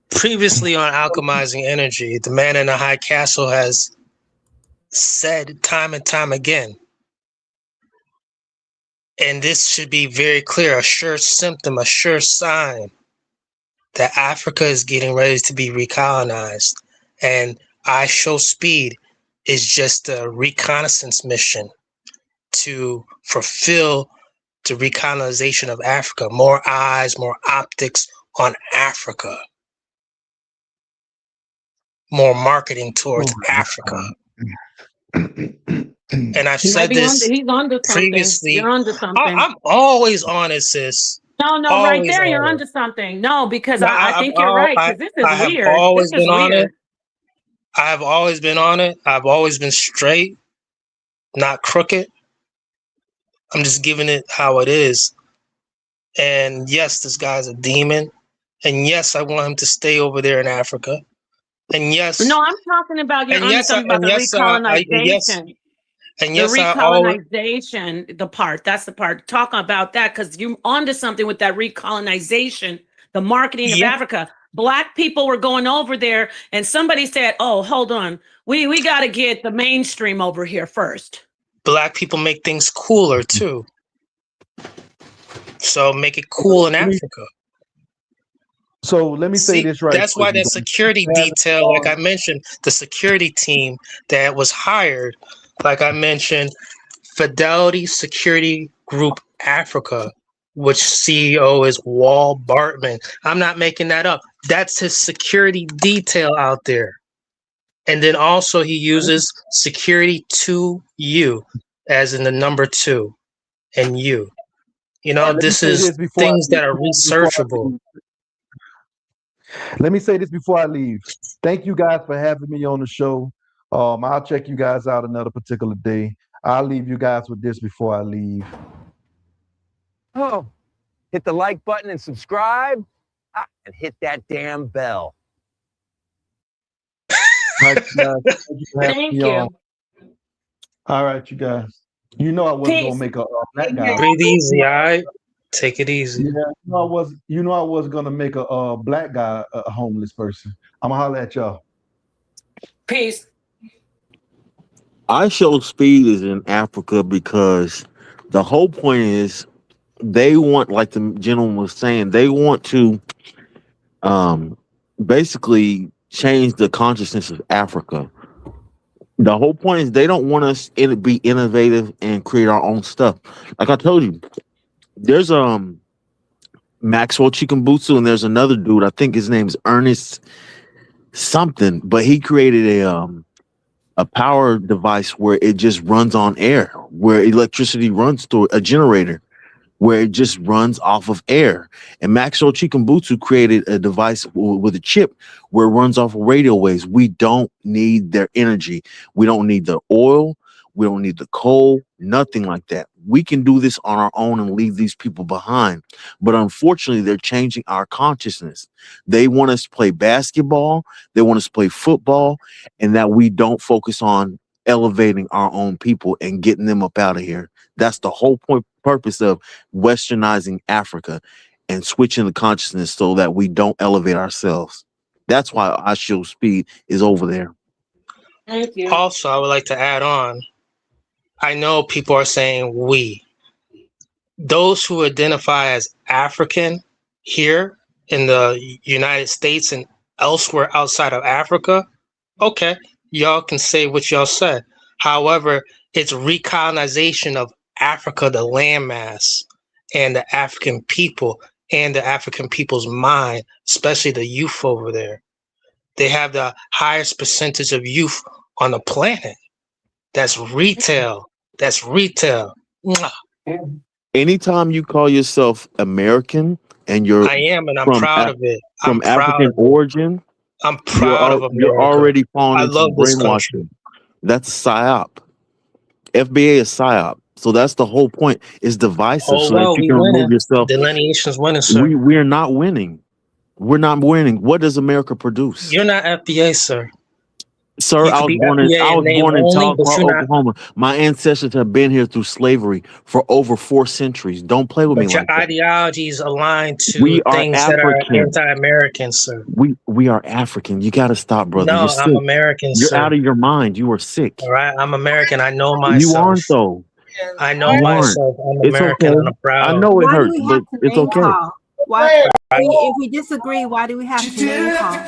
Previously on Alchemizing Energy, the man in the high castle has said time and time again, and this should be very clear, a sure symptom, a sure sign that Africa is getting ready to be recolonized. And I Show Speed is just a reconnaissance mission to fulfill the recolonization of Africa. More eyes, more optics on Africa. More marketing towards Africa. And I've said this he's onto previously. You're onto something. I'm always honest, sis. No, right there, you're onto something. No, because I think you're right, because this is I weird. have always This is been on weird. it. I have always been on it. I've always been straight, not crooked. I'm just giving it how it is. And yes, this guy's a demon. And yes, I want him to stay over there in Africa. And yes. No, I'm talking about the recolonization. And yes, the recolonization, the part. That's the part. Talk about that because you're onto something with that recolonization, the marketing of Africa. Black people were going over there, and somebody said, "Oh, hold on, we got to get the mainstream over here first." Black people make things cooler too, so make it cool in Africa. So let me say this right. That's why that security detail, like I mentioned, the security team that was hired, like I mentioned, Fidelity Security Group Africa, which CEO is Wal Bartman. I'm not making that up. That's his security detail out there. And then also he uses security 2U, as in the number 2 and U. You know, this is things that are researchable. Let me say this before I leave. Thank you guys for having me on the show. I'll check you guys out another particular day. I'll leave you guys with this before I leave. Oh, hit the like button and subscribe, and hit that damn bell. All right, you guys. Thank you for having Thank me on. you. All right, you guys. You know I wasn't gonna Peace. make a black guy. Breathe easy, all right? Take it easy. Yeah, you know I was gonna make a black guy a homeless person. I'ma holler at y'all. Peace. I Show Speed is in Africa because the whole point is they want, like the gentleman was saying, they want to basically change the consciousness of Africa. The whole point is they don't want us to be innovative and create our own stuff. Like I told you, there's Maxwell Chikumbutsu and there's another dude, I think his name is Ernest something, but he created a power device where it just runs on air, where electricity runs through a generator, where it just runs off of air. And Maxwell Chikumbutsu created a device with a chip where it runs off of radio waves. We don't need their energy. We don't need the oil. We don't need the coal, nothing like that. We can do this on our own and leave these people behind. But unfortunately, they're changing our consciousness. They want us to play basketball. They want us to play football, and that we don't focus on elevating our own people and getting them up out of here. That's the whole purpose of westernizing Africa and switching the consciousness so that we don't elevate ourselves. That's why I Show Speed is over there. Thank you. Also, I would like to add on. I know people are saying we. Those who identify as African here in the United States and elsewhere outside of Africa, okay, y'all can say what y'all said. However, it's recolonization of Africa, the landmass, and the African people, and the African people's mind, especially the youth over there. They have the highest percentage of youth on the planet. That's retail. That's retail. Mwah. Anytime you call yourself American and you're I am, and I'm from proud of it. from I'm proud African of it. origin, I'm proud of you're America. already falling I into love this country. brainwashing. That's a psyop. FBA is psyop. So that's the whole point. It's divisive Oh so that well, you we can remove winning. yourself. Delineation's winning, sir. We are not winning. We're not winning. What does America produce? You're not FBA, sir. Sir, You I could was be born in FBA in name only, but Tahlequah, you're not. Oklahoma. My ancestors have been here through slavery for over 4 centuries. Don't play with me But your like that. ideology is aligned to We are things that are African. anti-American, sir. We are African. You got to stop, brother. No, You're I'm sick. American, You're sir. out of your mind. You are sick. All right, I'm American. I know You myself. aren't though. I know You aren't. myself. I'm It's American, okay. and I'm proud. I know it Why do hurts, we but have to it's name okay. call? Why, if we disagree, why do we have to name call?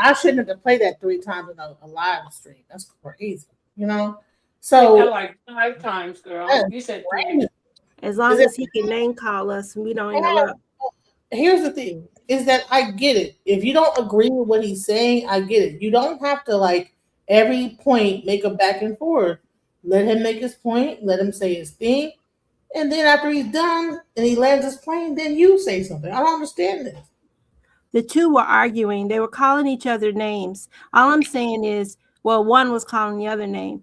I shouldn't have to play that 3 times in a live stream. That's crazy, you know? So So like 5 times, girl. You said 3. crazy. As long Is as it- he can name call us and we don't Yeah. interrupt. Here's the thing, is that I get it. If you don't agree with what he's saying, I get it. You don't have to like every point make a back and forth. Let him make his point, let him say his thing, and then after he's done and he lands his plane, then you say something. I don't understand this. The two were arguing. They were calling each other names. All I'm saying is, well, one was calling the other name.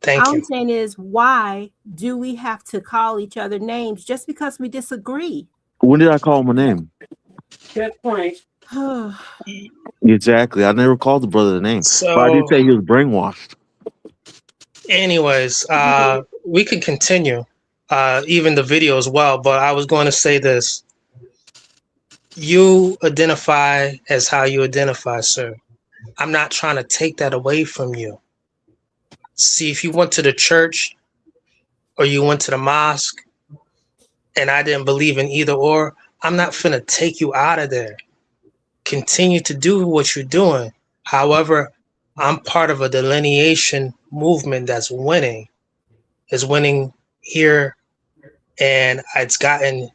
Thank All you. I'm saying is, why do we have to call each other names just because we disagree? When did I call him a name? Good point. Exactly. I never called the brother the name. But I did So, say he was brainwashed. anyways, we can continue, even the video as well. But I was going to say this: you identify as how you identify, sir. I'm not trying to take that away from you. See, if you went to the church or you went to the mosque, and I didn't believe in either or, I'm not finna take you out of there. Continue to do what you're doing. However, I'm part of a delineation movement that's winning. It's winning here, and it's gotten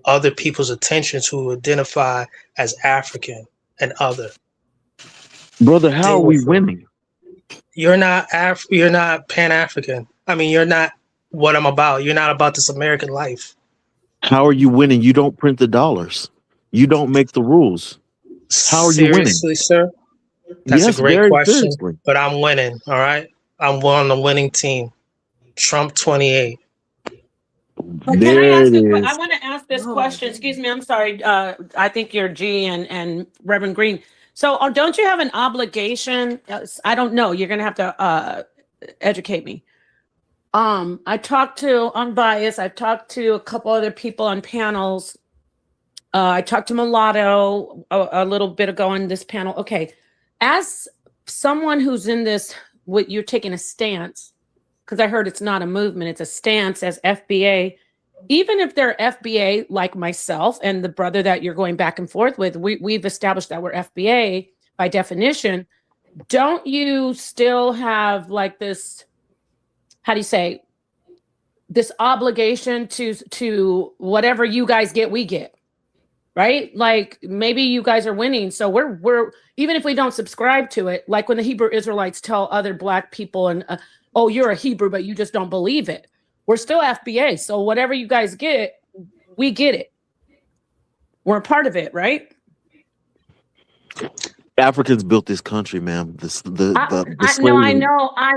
other people's attentions who identify as African and other. Brother, how are Deal we with it. winning? You're not You're not Pan-African. I mean, you're not what I'm about. You're not about this American life. How are you winning? You don't print the dollars. You don't make the rules. How are you winning? Seriously, sir? That's Yes, a great very question, seriously. but I'm winning. All right, I'm on the winning team. Trump 28. But can I There ask it I is. want to ask this question. Excuse me, I'm sorry. I think you're G and Reverend Green. So don't you have an obligation? I don't know. You're going to have to educate me. I talked to Unbiased. I've talked to a couple other people on panels. I talked to Mulatto a little bit ago on this panel. Okay, as someone who's in this, what you're taking a stance, because I heard it's not a movement, it's a stance as FBA. Even if they're FBA like myself and the brother that you're going back and forth with, we've established that we're FBA by definition. Don't you still have like this, how do you say, this obligation to whatever you guys get, we get, right? Like maybe you guys are winning. So we're even if we don't subscribe to it, like when the Hebrew Israelites tell other Black people and oh, you're a Hebrew, but you just don't believe it. We're still FBA. So whatever you guys get, we get it. We're a part of it, right? Africans built this country, ma'am. The I slavery.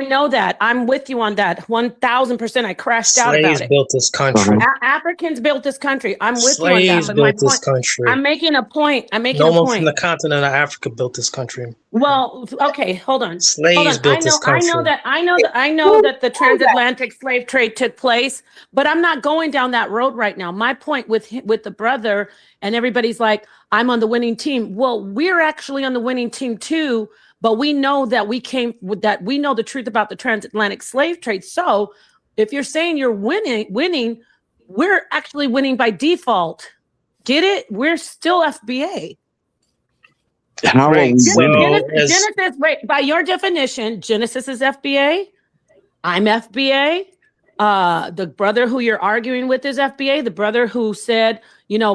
know that. I'm with you on that. 1000%. I crashed out Slaves about it. built this country. Africans built this country. I'm with Slaves you on that. But built my this point, country. I'm making a point. No one from the continent of Africa built this country. Well, okay, hold on. Slaves built this country. I know that the transatlantic slave trade took place, but I'm not going down that road right now. My point with the brother and everybody's like, I'm on the winning team. Well, we're actually on the winning team too, but we know that we know the truth about the transatlantic slave trade. So if you're saying you're winning, we're actually winning by default. Get it? We're still FBA. How are we winning? Genesis, wait, by your definition, Genesis is FBA. I'm FBA. The brother who you're arguing with is FBA. The brother who said,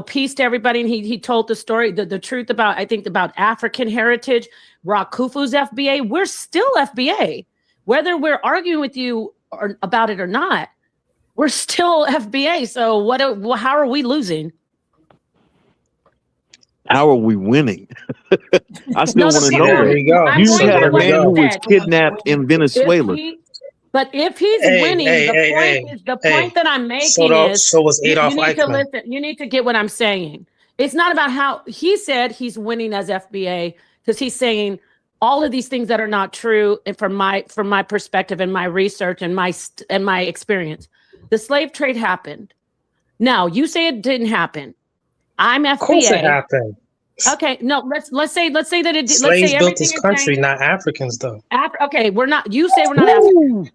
peace to everybody. And he told the story, the truth about, I think, about African heritage. Rakufu's FBA. We're still FBA. Whether we're arguing with you about it or not, we're still FBA. So how are we losing? How are we winning? I still want to know that. You had a man who was kidnapped in Venezuela. But if he's winning, the point that I'm making is so was Adolf you need to Eichmann. listen. You need to get what I'm saying. It's not about how he said he's winning as FBA because he's saying all of these things that are not true. And from my perspective and my research and my experience, the slave trade happened. Now you say it didn't happen. I'm FBA. Of course it happened. Okay, no, let's say that it did. Slaves built this country, not Africans, though. Okay, we're not. You say we're not African.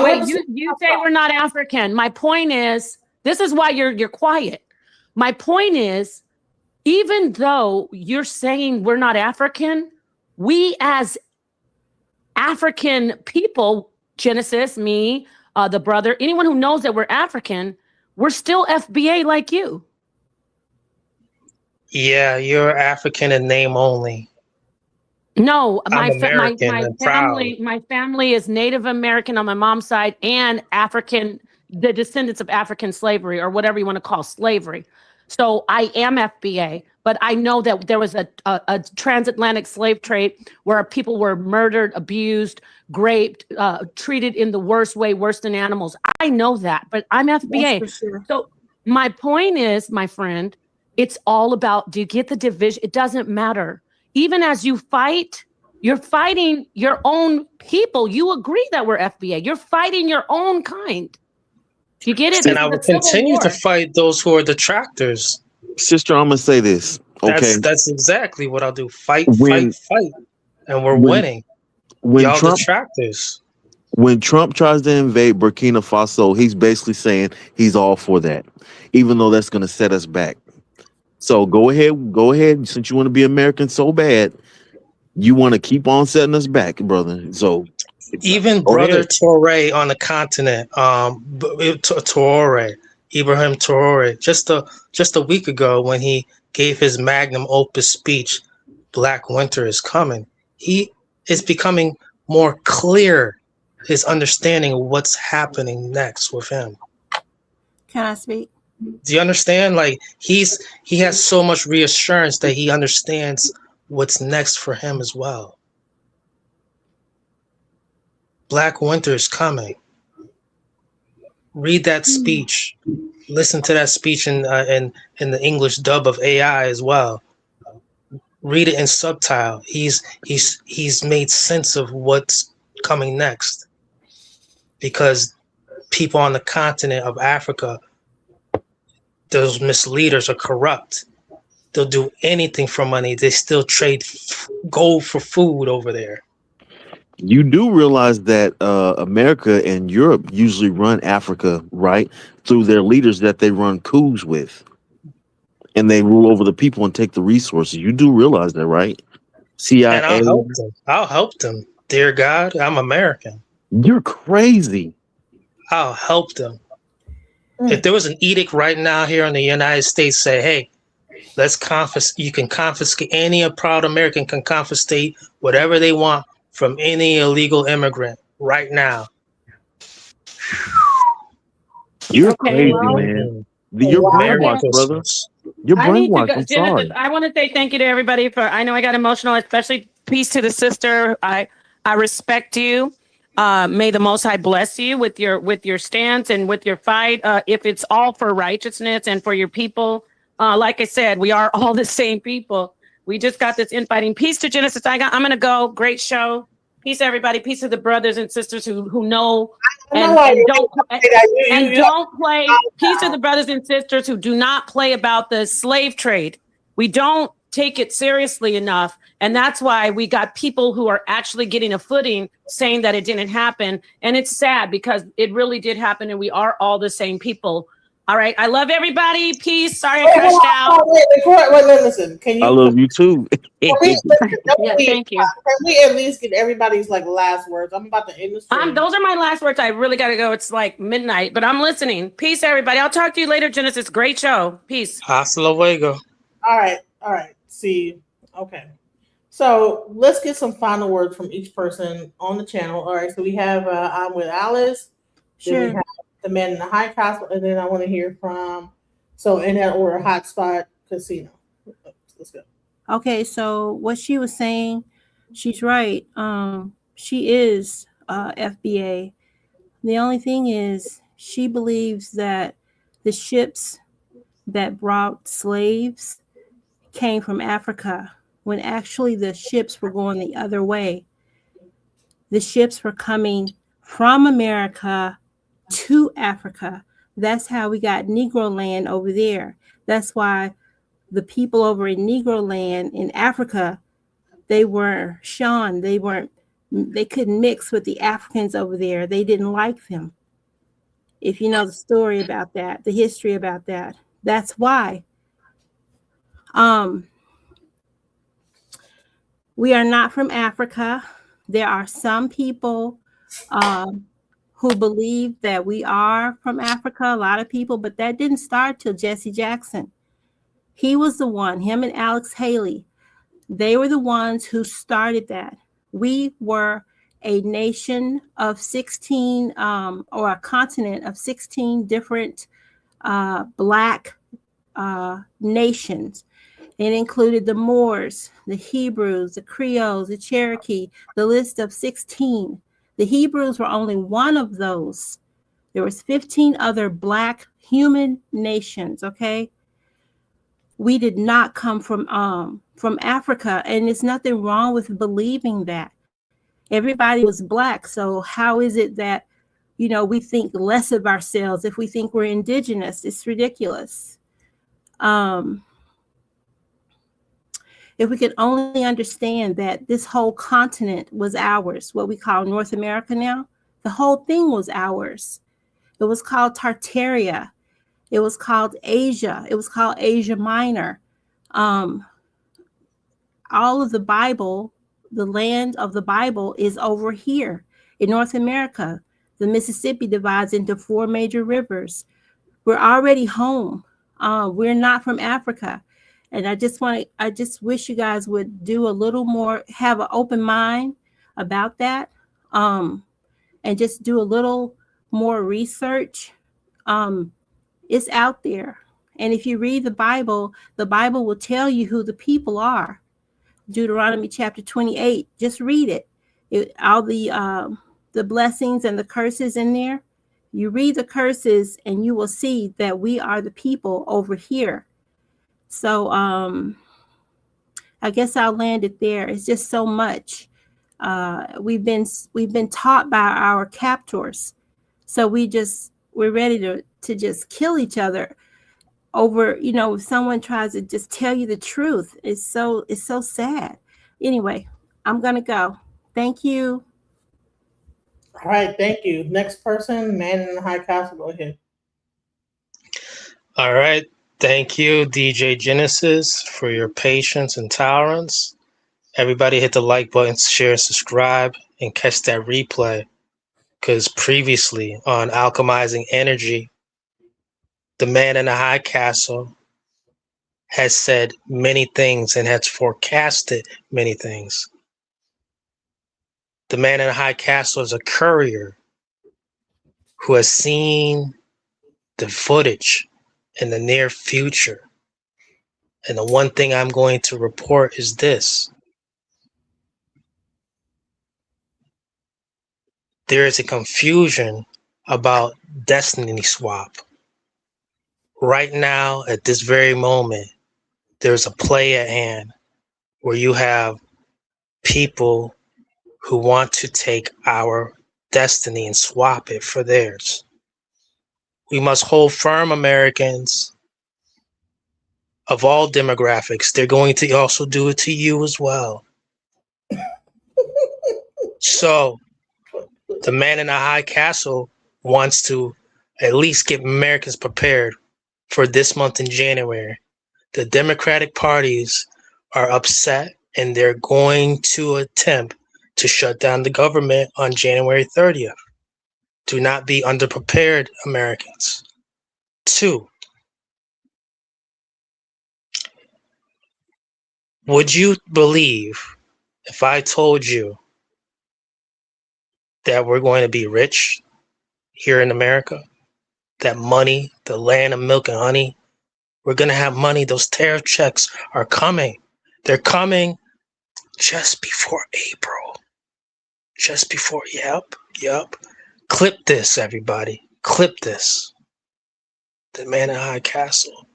Wait, you say we're not African. My point is, this is why you're quiet. My point is, even though you're saying we're not African, we as African people, Genesis, me, the brother, anyone who knows that we're African, we're still FBA like you. Yeah, you're African in name only. No, my family is Native American on my mom's side and African, the descendants of African slavery or whatever you want to call slavery. So I am FBA, but I know that there was a transatlantic slave trade where people were murdered, abused, raped, treated in the worst way, worse than animals. I know that, but I'm FBA. That's for sure. So my point is, my friend, it's all about, do you get the division? It doesn't matter. Even as you fight, you're fighting your own people. You agree that we're FBA. You're fighting your own kind. Do you get it? And I will continue to fight those who are detractors. Sister, I'm going to say this. Okay. That's exactly what I'll do. Fight. And we're winning. Y'all detractors. When Trump tries to invade Burkina Faso, he's basically saying he's all for that, even though that's going to set us back. So go ahead. Since you want to be American so bad, you want to keep on setting us back, brother. So even brother Toure on the continent, Ibrahim Traore, just a week ago when he gave his magnum opus speech, Black Winter is Coming, he is becoming more clear his understanding of what's happening next with him. Can I speak? Do you understand? Like he has so much reassurance that he understands what's next for him as well. Black winter is coming. Read that speech. Listen to that speech in the English dub of AI as well. Read it in subtitle. He's made sense of what's coming next, because people on the continent of Africa, those misleaders are corrupt. They'll do anything for money. They still trade gold for food over there. You do realize that America and Europe usually run Africa, right? Through their leaders that they run coups with. And they rule over the people and take the resources. You do realize that, right? CIA. And I'll help them. I'll help them. Dear God, I'm American. You're crazy. I'll help them. If there was an edict right now here in the United States, say, hey, let's confiscate. You can confiscate. Any proud American can confiscate whatever they want from any illegal immigrant right now. You're crazy, man. You're brainwashed, brother. You're I need to brainwashed. go. I'm sorry. Genesis, I want to say thank you to everybody for. I know I got emotional, especially peace to the sister. I respect you. May the Most High bless you with your stance and with your fight. If it's all for righteousness and for your people, like I said, we are all the same people. We just got this infighting. Peace to Genesis. I'm gonna go. Great show. Peace, everybody. Peace to the brothers and sisters who know and don't play. Peace to the brothers and sisters who do not play about the slave trade. We don't take it seriously enough. And that's why we got people who are actually getting a footing saying that it didn't happen. And it's sad because it really did happen. And we are all the same people. All right. I love everybody. Peace. Sorry I crashed out. Listen. Can you? I love you too. Yeah, thank you. Can we at least get everybody's last words? I'm about to end the stream. Those are my last words. I really got to go. It's like midnight, but I'm listening. Peace, everybody. I'll talk to you later, Genesis. Great show. Peace. Hasta luego. All right. See you. Okay. So let's get some final words from each person on the channel. All right. So we have I'm with Alice. Sure. Then we have the man in the high castle, and then I want to hear from. So in that order, Hotspot Casino. Let's go. Okay, so what she was saying, she's right. She is FBA. The only thing is, she believes that the ships that brought slaves came from Africa, when actually the ships were going the other way. The ships were coming from America to Africa. That's how we got Negro land over there. That's why the people over in Negro land in Africa, they were shunned. They couldn't mix with the Africans over there. They didn't like them. If you know the story about that, the history about that, that's why. We are not from Africa. There are some people who believe that we are from Africa, a lot of people, but that didn't start till Jesse Jackson. He was the one, him and Alex Haley, they were the ones who started that. We were a nation of 16, or a continent of 16 different Black nations. It included the Moors, the Hebrews, the Creoles, the Cherokee, the list of 16. The Hebrews were only one of those. There was 15 other Black human nations, okay? We did not come from Africa, and there's nothing wrong with believing that. Everybody was Black, so how is it that, we think less of ourselves if we think we're indigenous? It's ridiculous. If we could only understand that this whole continent was ours, what we call North America now, the whole thing was ours. It was called Tartaria. It was called Asia. It was called Asia Minor. All of the Bible, the land of the Bible is over here in North America. The Mississippi divides into 4 major rivers. We're already home. We're not from Africa. And I just wish you guys would do a little more, have an open mind about that. and just do a little more research, it's out there. And if you read the Bible will tell you who the people are. Deuteronomy chapter 28, just read it. All the blessings and the curses in there. You read the curses and you will see that we are the people over here. So I guess I'll land it there. It's just so much. We've been taught by our captors. So we're ready to just kill each other over, if someone tries to just tell you the truth. It's so sad. Anyway, I'm gonna go. Thank you. All right, thank you. Next person, man in the high castle, go ahead. All right. Thank you, DJ Genesis, for your patience and tolerance. Everybody hit the like button, share, subscribe, and catch that replay. Because previously on Alchemizing Energy, the man in the high castle has said many things and has forecasted many things. The man in the high castle is a courier who has seen the footage in the near future. And the one thing I'm going to report is this. There is a confusion about destiny swap. Right now, at this very moment, there's a play at hand where you have people who want to take our destiny and swap it for theirs. We must hold firm, Americans, of all demographics. They're going to also do it to you as well. So the man in the high castle wants to at least get Americans prepared for this month in January. The Democratic parties are upset and they're going to attempt to shut down the government on January 30th. Do not be underprepared, Americans. 2, would you believe if I told you that we're going to be rich here in America? That money, the land of milk and honey, we're going to have money. Those tariff checks are coming. They're coming just before April. Just before, yep. Clip this, everybody. Clip this. The man in high castle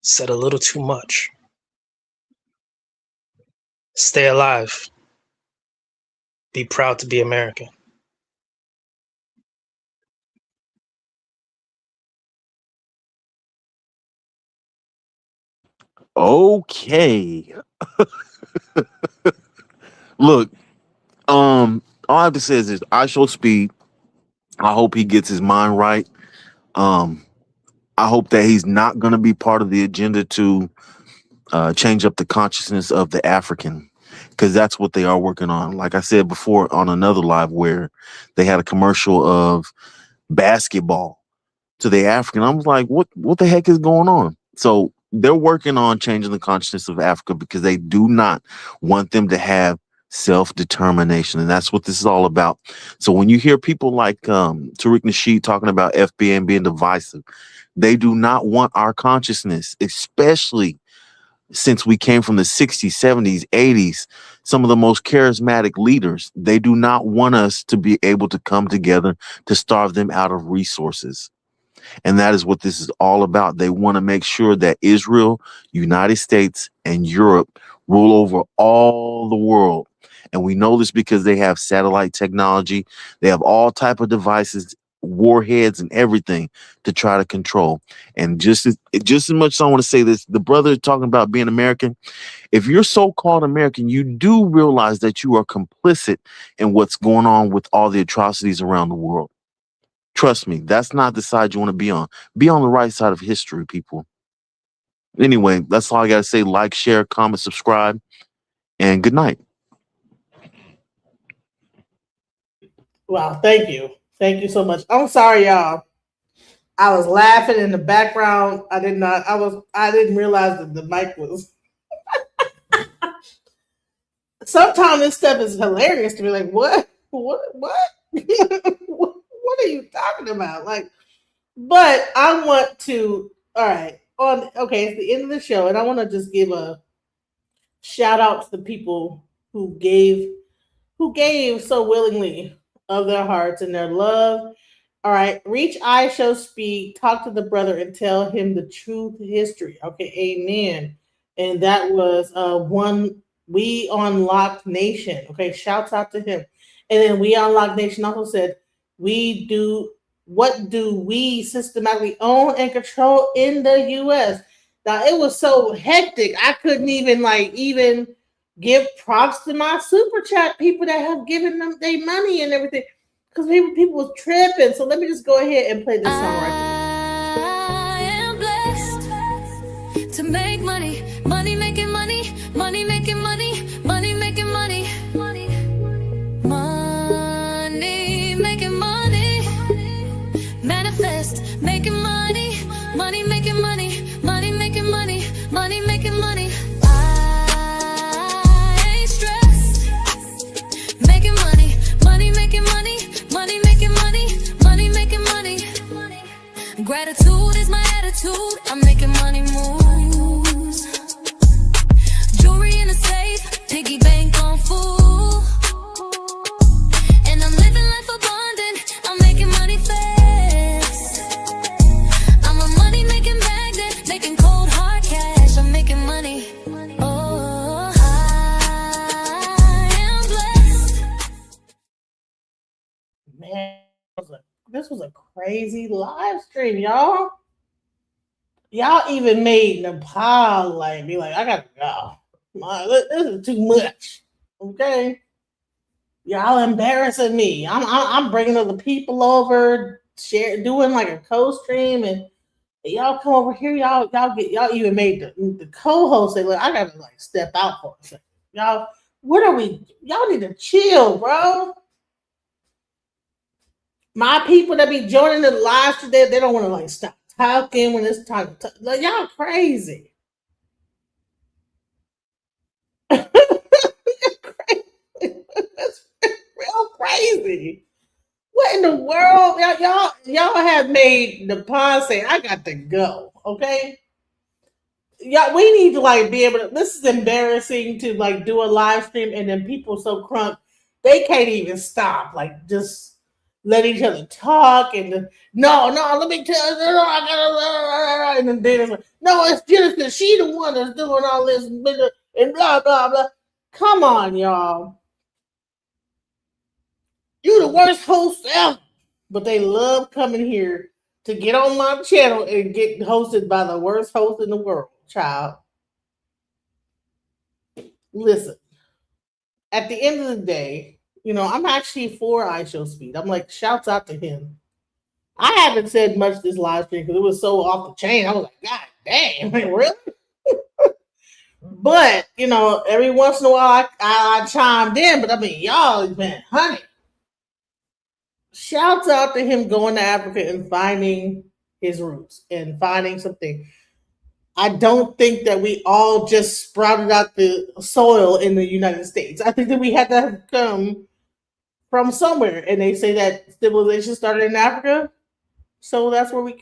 said a little too much. Stay alive. Be proud to be American. Okay. Look, all I have to say is this: I show speed. I hope he gets his mind right. I hope that he's not going to be part of the agenda to change up the consciousness of the African, because that's what they are working on. Like I said before on another live where they had a commercial of basketball to the African. I was like, what the heck is going on? So they're working on changing the consciousness of Africa because they do not want them to have self-determination. And that's what this is all about. So when you hear people like Tariq Nasheed talking about FBA being divisive, they do not want our consciousness, especially since we came from the 60s, 70s, 80s, some of the most charismatic leaders. They do not want us to be able to come together to starve them out of resources. And that is what this is all about. They want to make sure that Israel, United States, and Europe rule over all the world. And we know this because they have satellite technology. They have all type of devices, warheads, and everything to try to control. And just as much as I want to say this, the brother talking about being American, if you're so-called American, you do realize that you are complicit in what's going on with all the atrocities around the world. Trust me, that's not the side you want to be on. Be on the right side of history, people. Anyway, that's all I got to say. Like, share, comment, subscribe, and good night. Wow, thank you. Thank you so much. I'm sorry, y'all. I was laughing in the background. I didn't realize that the mic was. Sometimes this stuff is hilarious to be like, what what? What are you talking about? Like, but I want to. All right. It's the end of the show, and I want to just give a shout out to the people who gave so willingly of their hearts and their love. All right, reach I show speed, talk to the brother and tell him the truth history. Okay, amen. And that was one We Unlocked Nation. Okay, shouts out to him. And then We Unlocked Nation also said, what do we systematically own and control in the US? Now it was so hectic. I couldn't even give props to my super chat people that have given them their money and everything. Because people was tripping. So let me just go ahead and play this song right here. I am blessed to make money, money making money, money making money, money making money, money making money, manifest making money, money making money, money making money, money making money. I ain't stressed, making money, money making money, money making money, money making money. Gratitude is my attitude. I'm making money moves. Jewelry in a safe, piggy bank on full. And I'm living life abundant. I'm making money fast. I'm a money making magnet, making cold hard cash. I'm making money. Oh, I am blessed. Man, this was a crazy live stream, y'all. Y'all even made Nepal be like, I gotta go. This is too much. Okay, y'all embarrassing me. I'm bringing other people over, doing like a co-stream, and y'all come over here. Y'all even made the co-host say, look, I gotta step out for a second. Y'all, y'all need to chill, bro. My people that be joining the live today, they don't want to stop talking when it's time to talk. Y'all crazy. That's real crazy. What in the world? Y'all have made the pod say, I got to go. Okay. Yeah, we need to be able to. This is embarrassing to do a live stream and then people so crunk they can't even stop. Just let each other talk and no, let me tell you, I gotta, and then it's like, no, it's Genesis. She the one that's doing all this and blah blah blah. Come on, y'all. You the worst host ever. But they love coming here to get on my channel and get hosted by the worst host in the world, child. Listen, at the end of the day, I'm actually for I Show Speed. I'm shouts out to him. I haven't said much this live stream because it was so off the chain. I was like, God damn, really? But, every once in a while I chimed in, but y'all has been honey. Shouts out to him going to Africa and finding his roots and finding something. I don't think that we all just sprouted out the soil in the United States. I think that we had to come from somewhere. And they say that civilization started in Africa. So that's where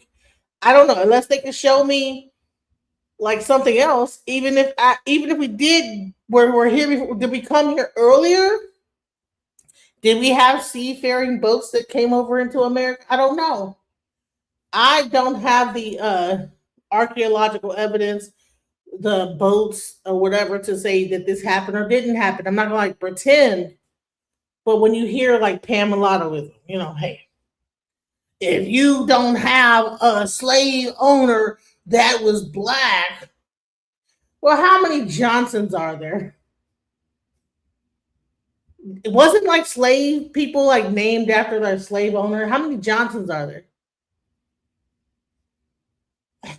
I don't know, unless they can show me something else, even if we did, we're here before, did we come here earlier? Did we have seafaring boats that came over into America? I don't know. I don't have the archaeological evidence, the boats or whatever to say that this happened or didn't happen. I'm not gonna pretend. But when you hear Pamelaism, hey, if you don't have a slave owner that was black, well, how many Johnsons are there? It wasn't slave people named after their slave owner. How many Johnsons are there? I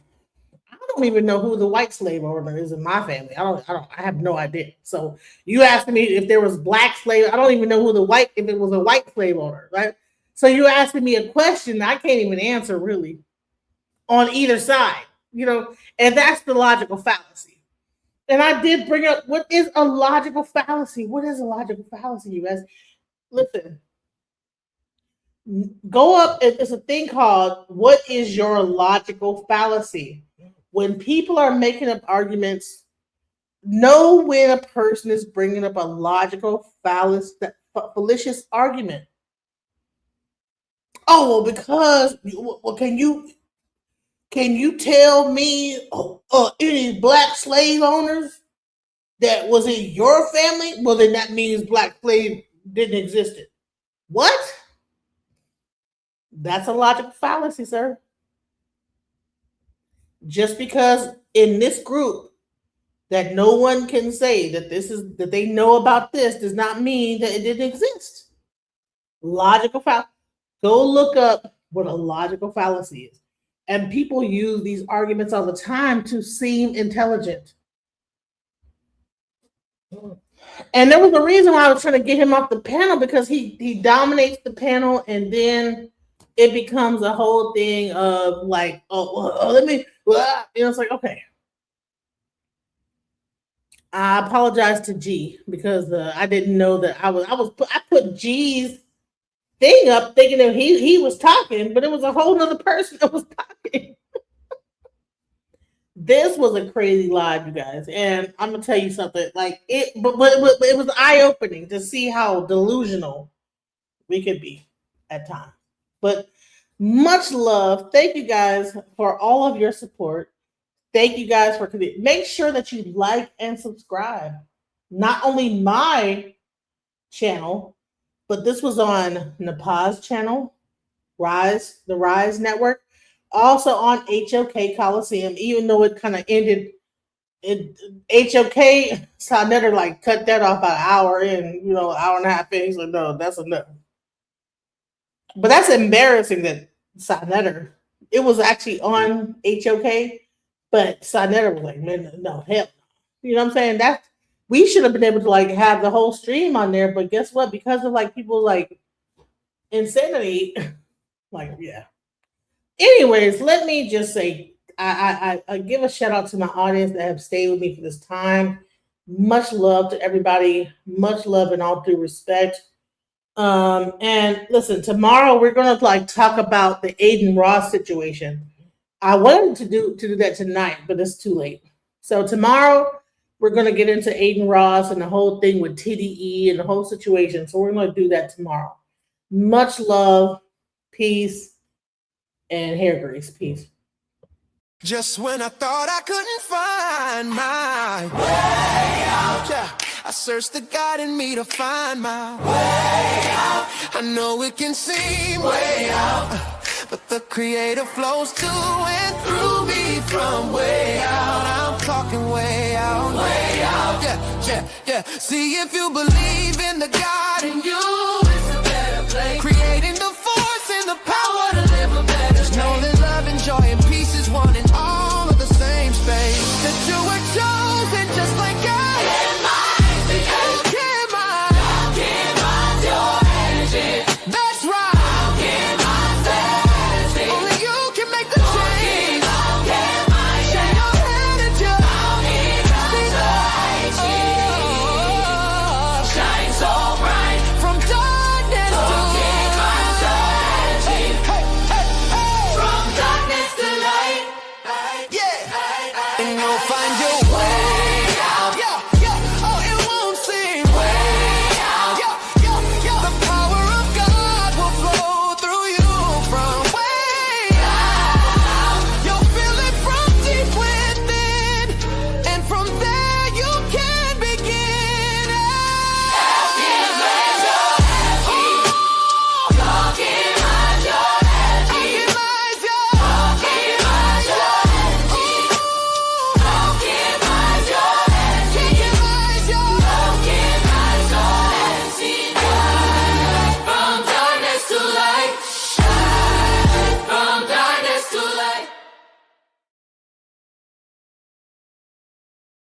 don't even know who the white slave owner is in my family. I have no idea. So you asked me if there was black slave. I don't even know if it was a white slave owner, right? So you asking me a question I can't even answer really on either side, and that's the logical fallacy. And I did bring up what is a logical fallacy. What is a logical fallacy, you guys? listen. Go up. It's a thing called "What is your logical fallacy?" When people are making up arguments, know when a person is bringing up a logical fallacious argument. Oh well, because well, can you tell me any black slave owners that was in your family? Well, then that means black slave didn't exist. What? That's a logical fallacy, sir. Just because in this group that no one can say that they know about this does not mean that it didn't exist. Logical fallacy. Go look up what a logical fallacy is. And people use these arguments all the time to seem intelligent. And there was a reason why I was trying to get him off the panel, because he dominates the panel, and then it becomes a whole thing of like, let me, it's like, okay. I apologize to G because I didn't know that I put G's thing up thinking that he was talking, but it was a whole nother person that was talking. This was a crazy live, you guys, and I'm gonna tell you something. Like it, but it was eye-opening to see how delusional we could be at times. But much love. Thank you guys for all of your support. Thank you guys for make sure that you like and subscribe. Not only my channel, but this was on Napaz's channel, the Rise Network. Also on HOK Coliseum, even though it kind of ended. HOK Sanetter like cut that off about an hour in, hour and a half in. He's like, no, that's enough. But that's embarrassing that Sanetter, it was actually on HOK, but Sanetter was like, man, no, hell. You know what I'm saying? We should have been able to like have the whole stream on there, but guess what? Because of like people like insanity, like, yeah. Anyways, let me just say, I give a shout out to my audience that have stayed with me for this time. Much love to everybody. Much love and all due respect. And listen, tomorrow we're gonna like talk about the Aiden Ross situation. I wanted to do that tonight, but it's too late. So tomorrow we're gonna get into Aiden Ross and the whole thing with TDE and the whole situation. So we're gonna do that tomorrow. Much love, peace. And hair grease. Peace. Just when I thought I couldn't find my way out, yeah, I searched the God in me to find my way out. I know it can seem way out, but the Creator flows to and through me from way out. I'm talking way out, yeah. See if you believe in the God in you, it's a better place. Creating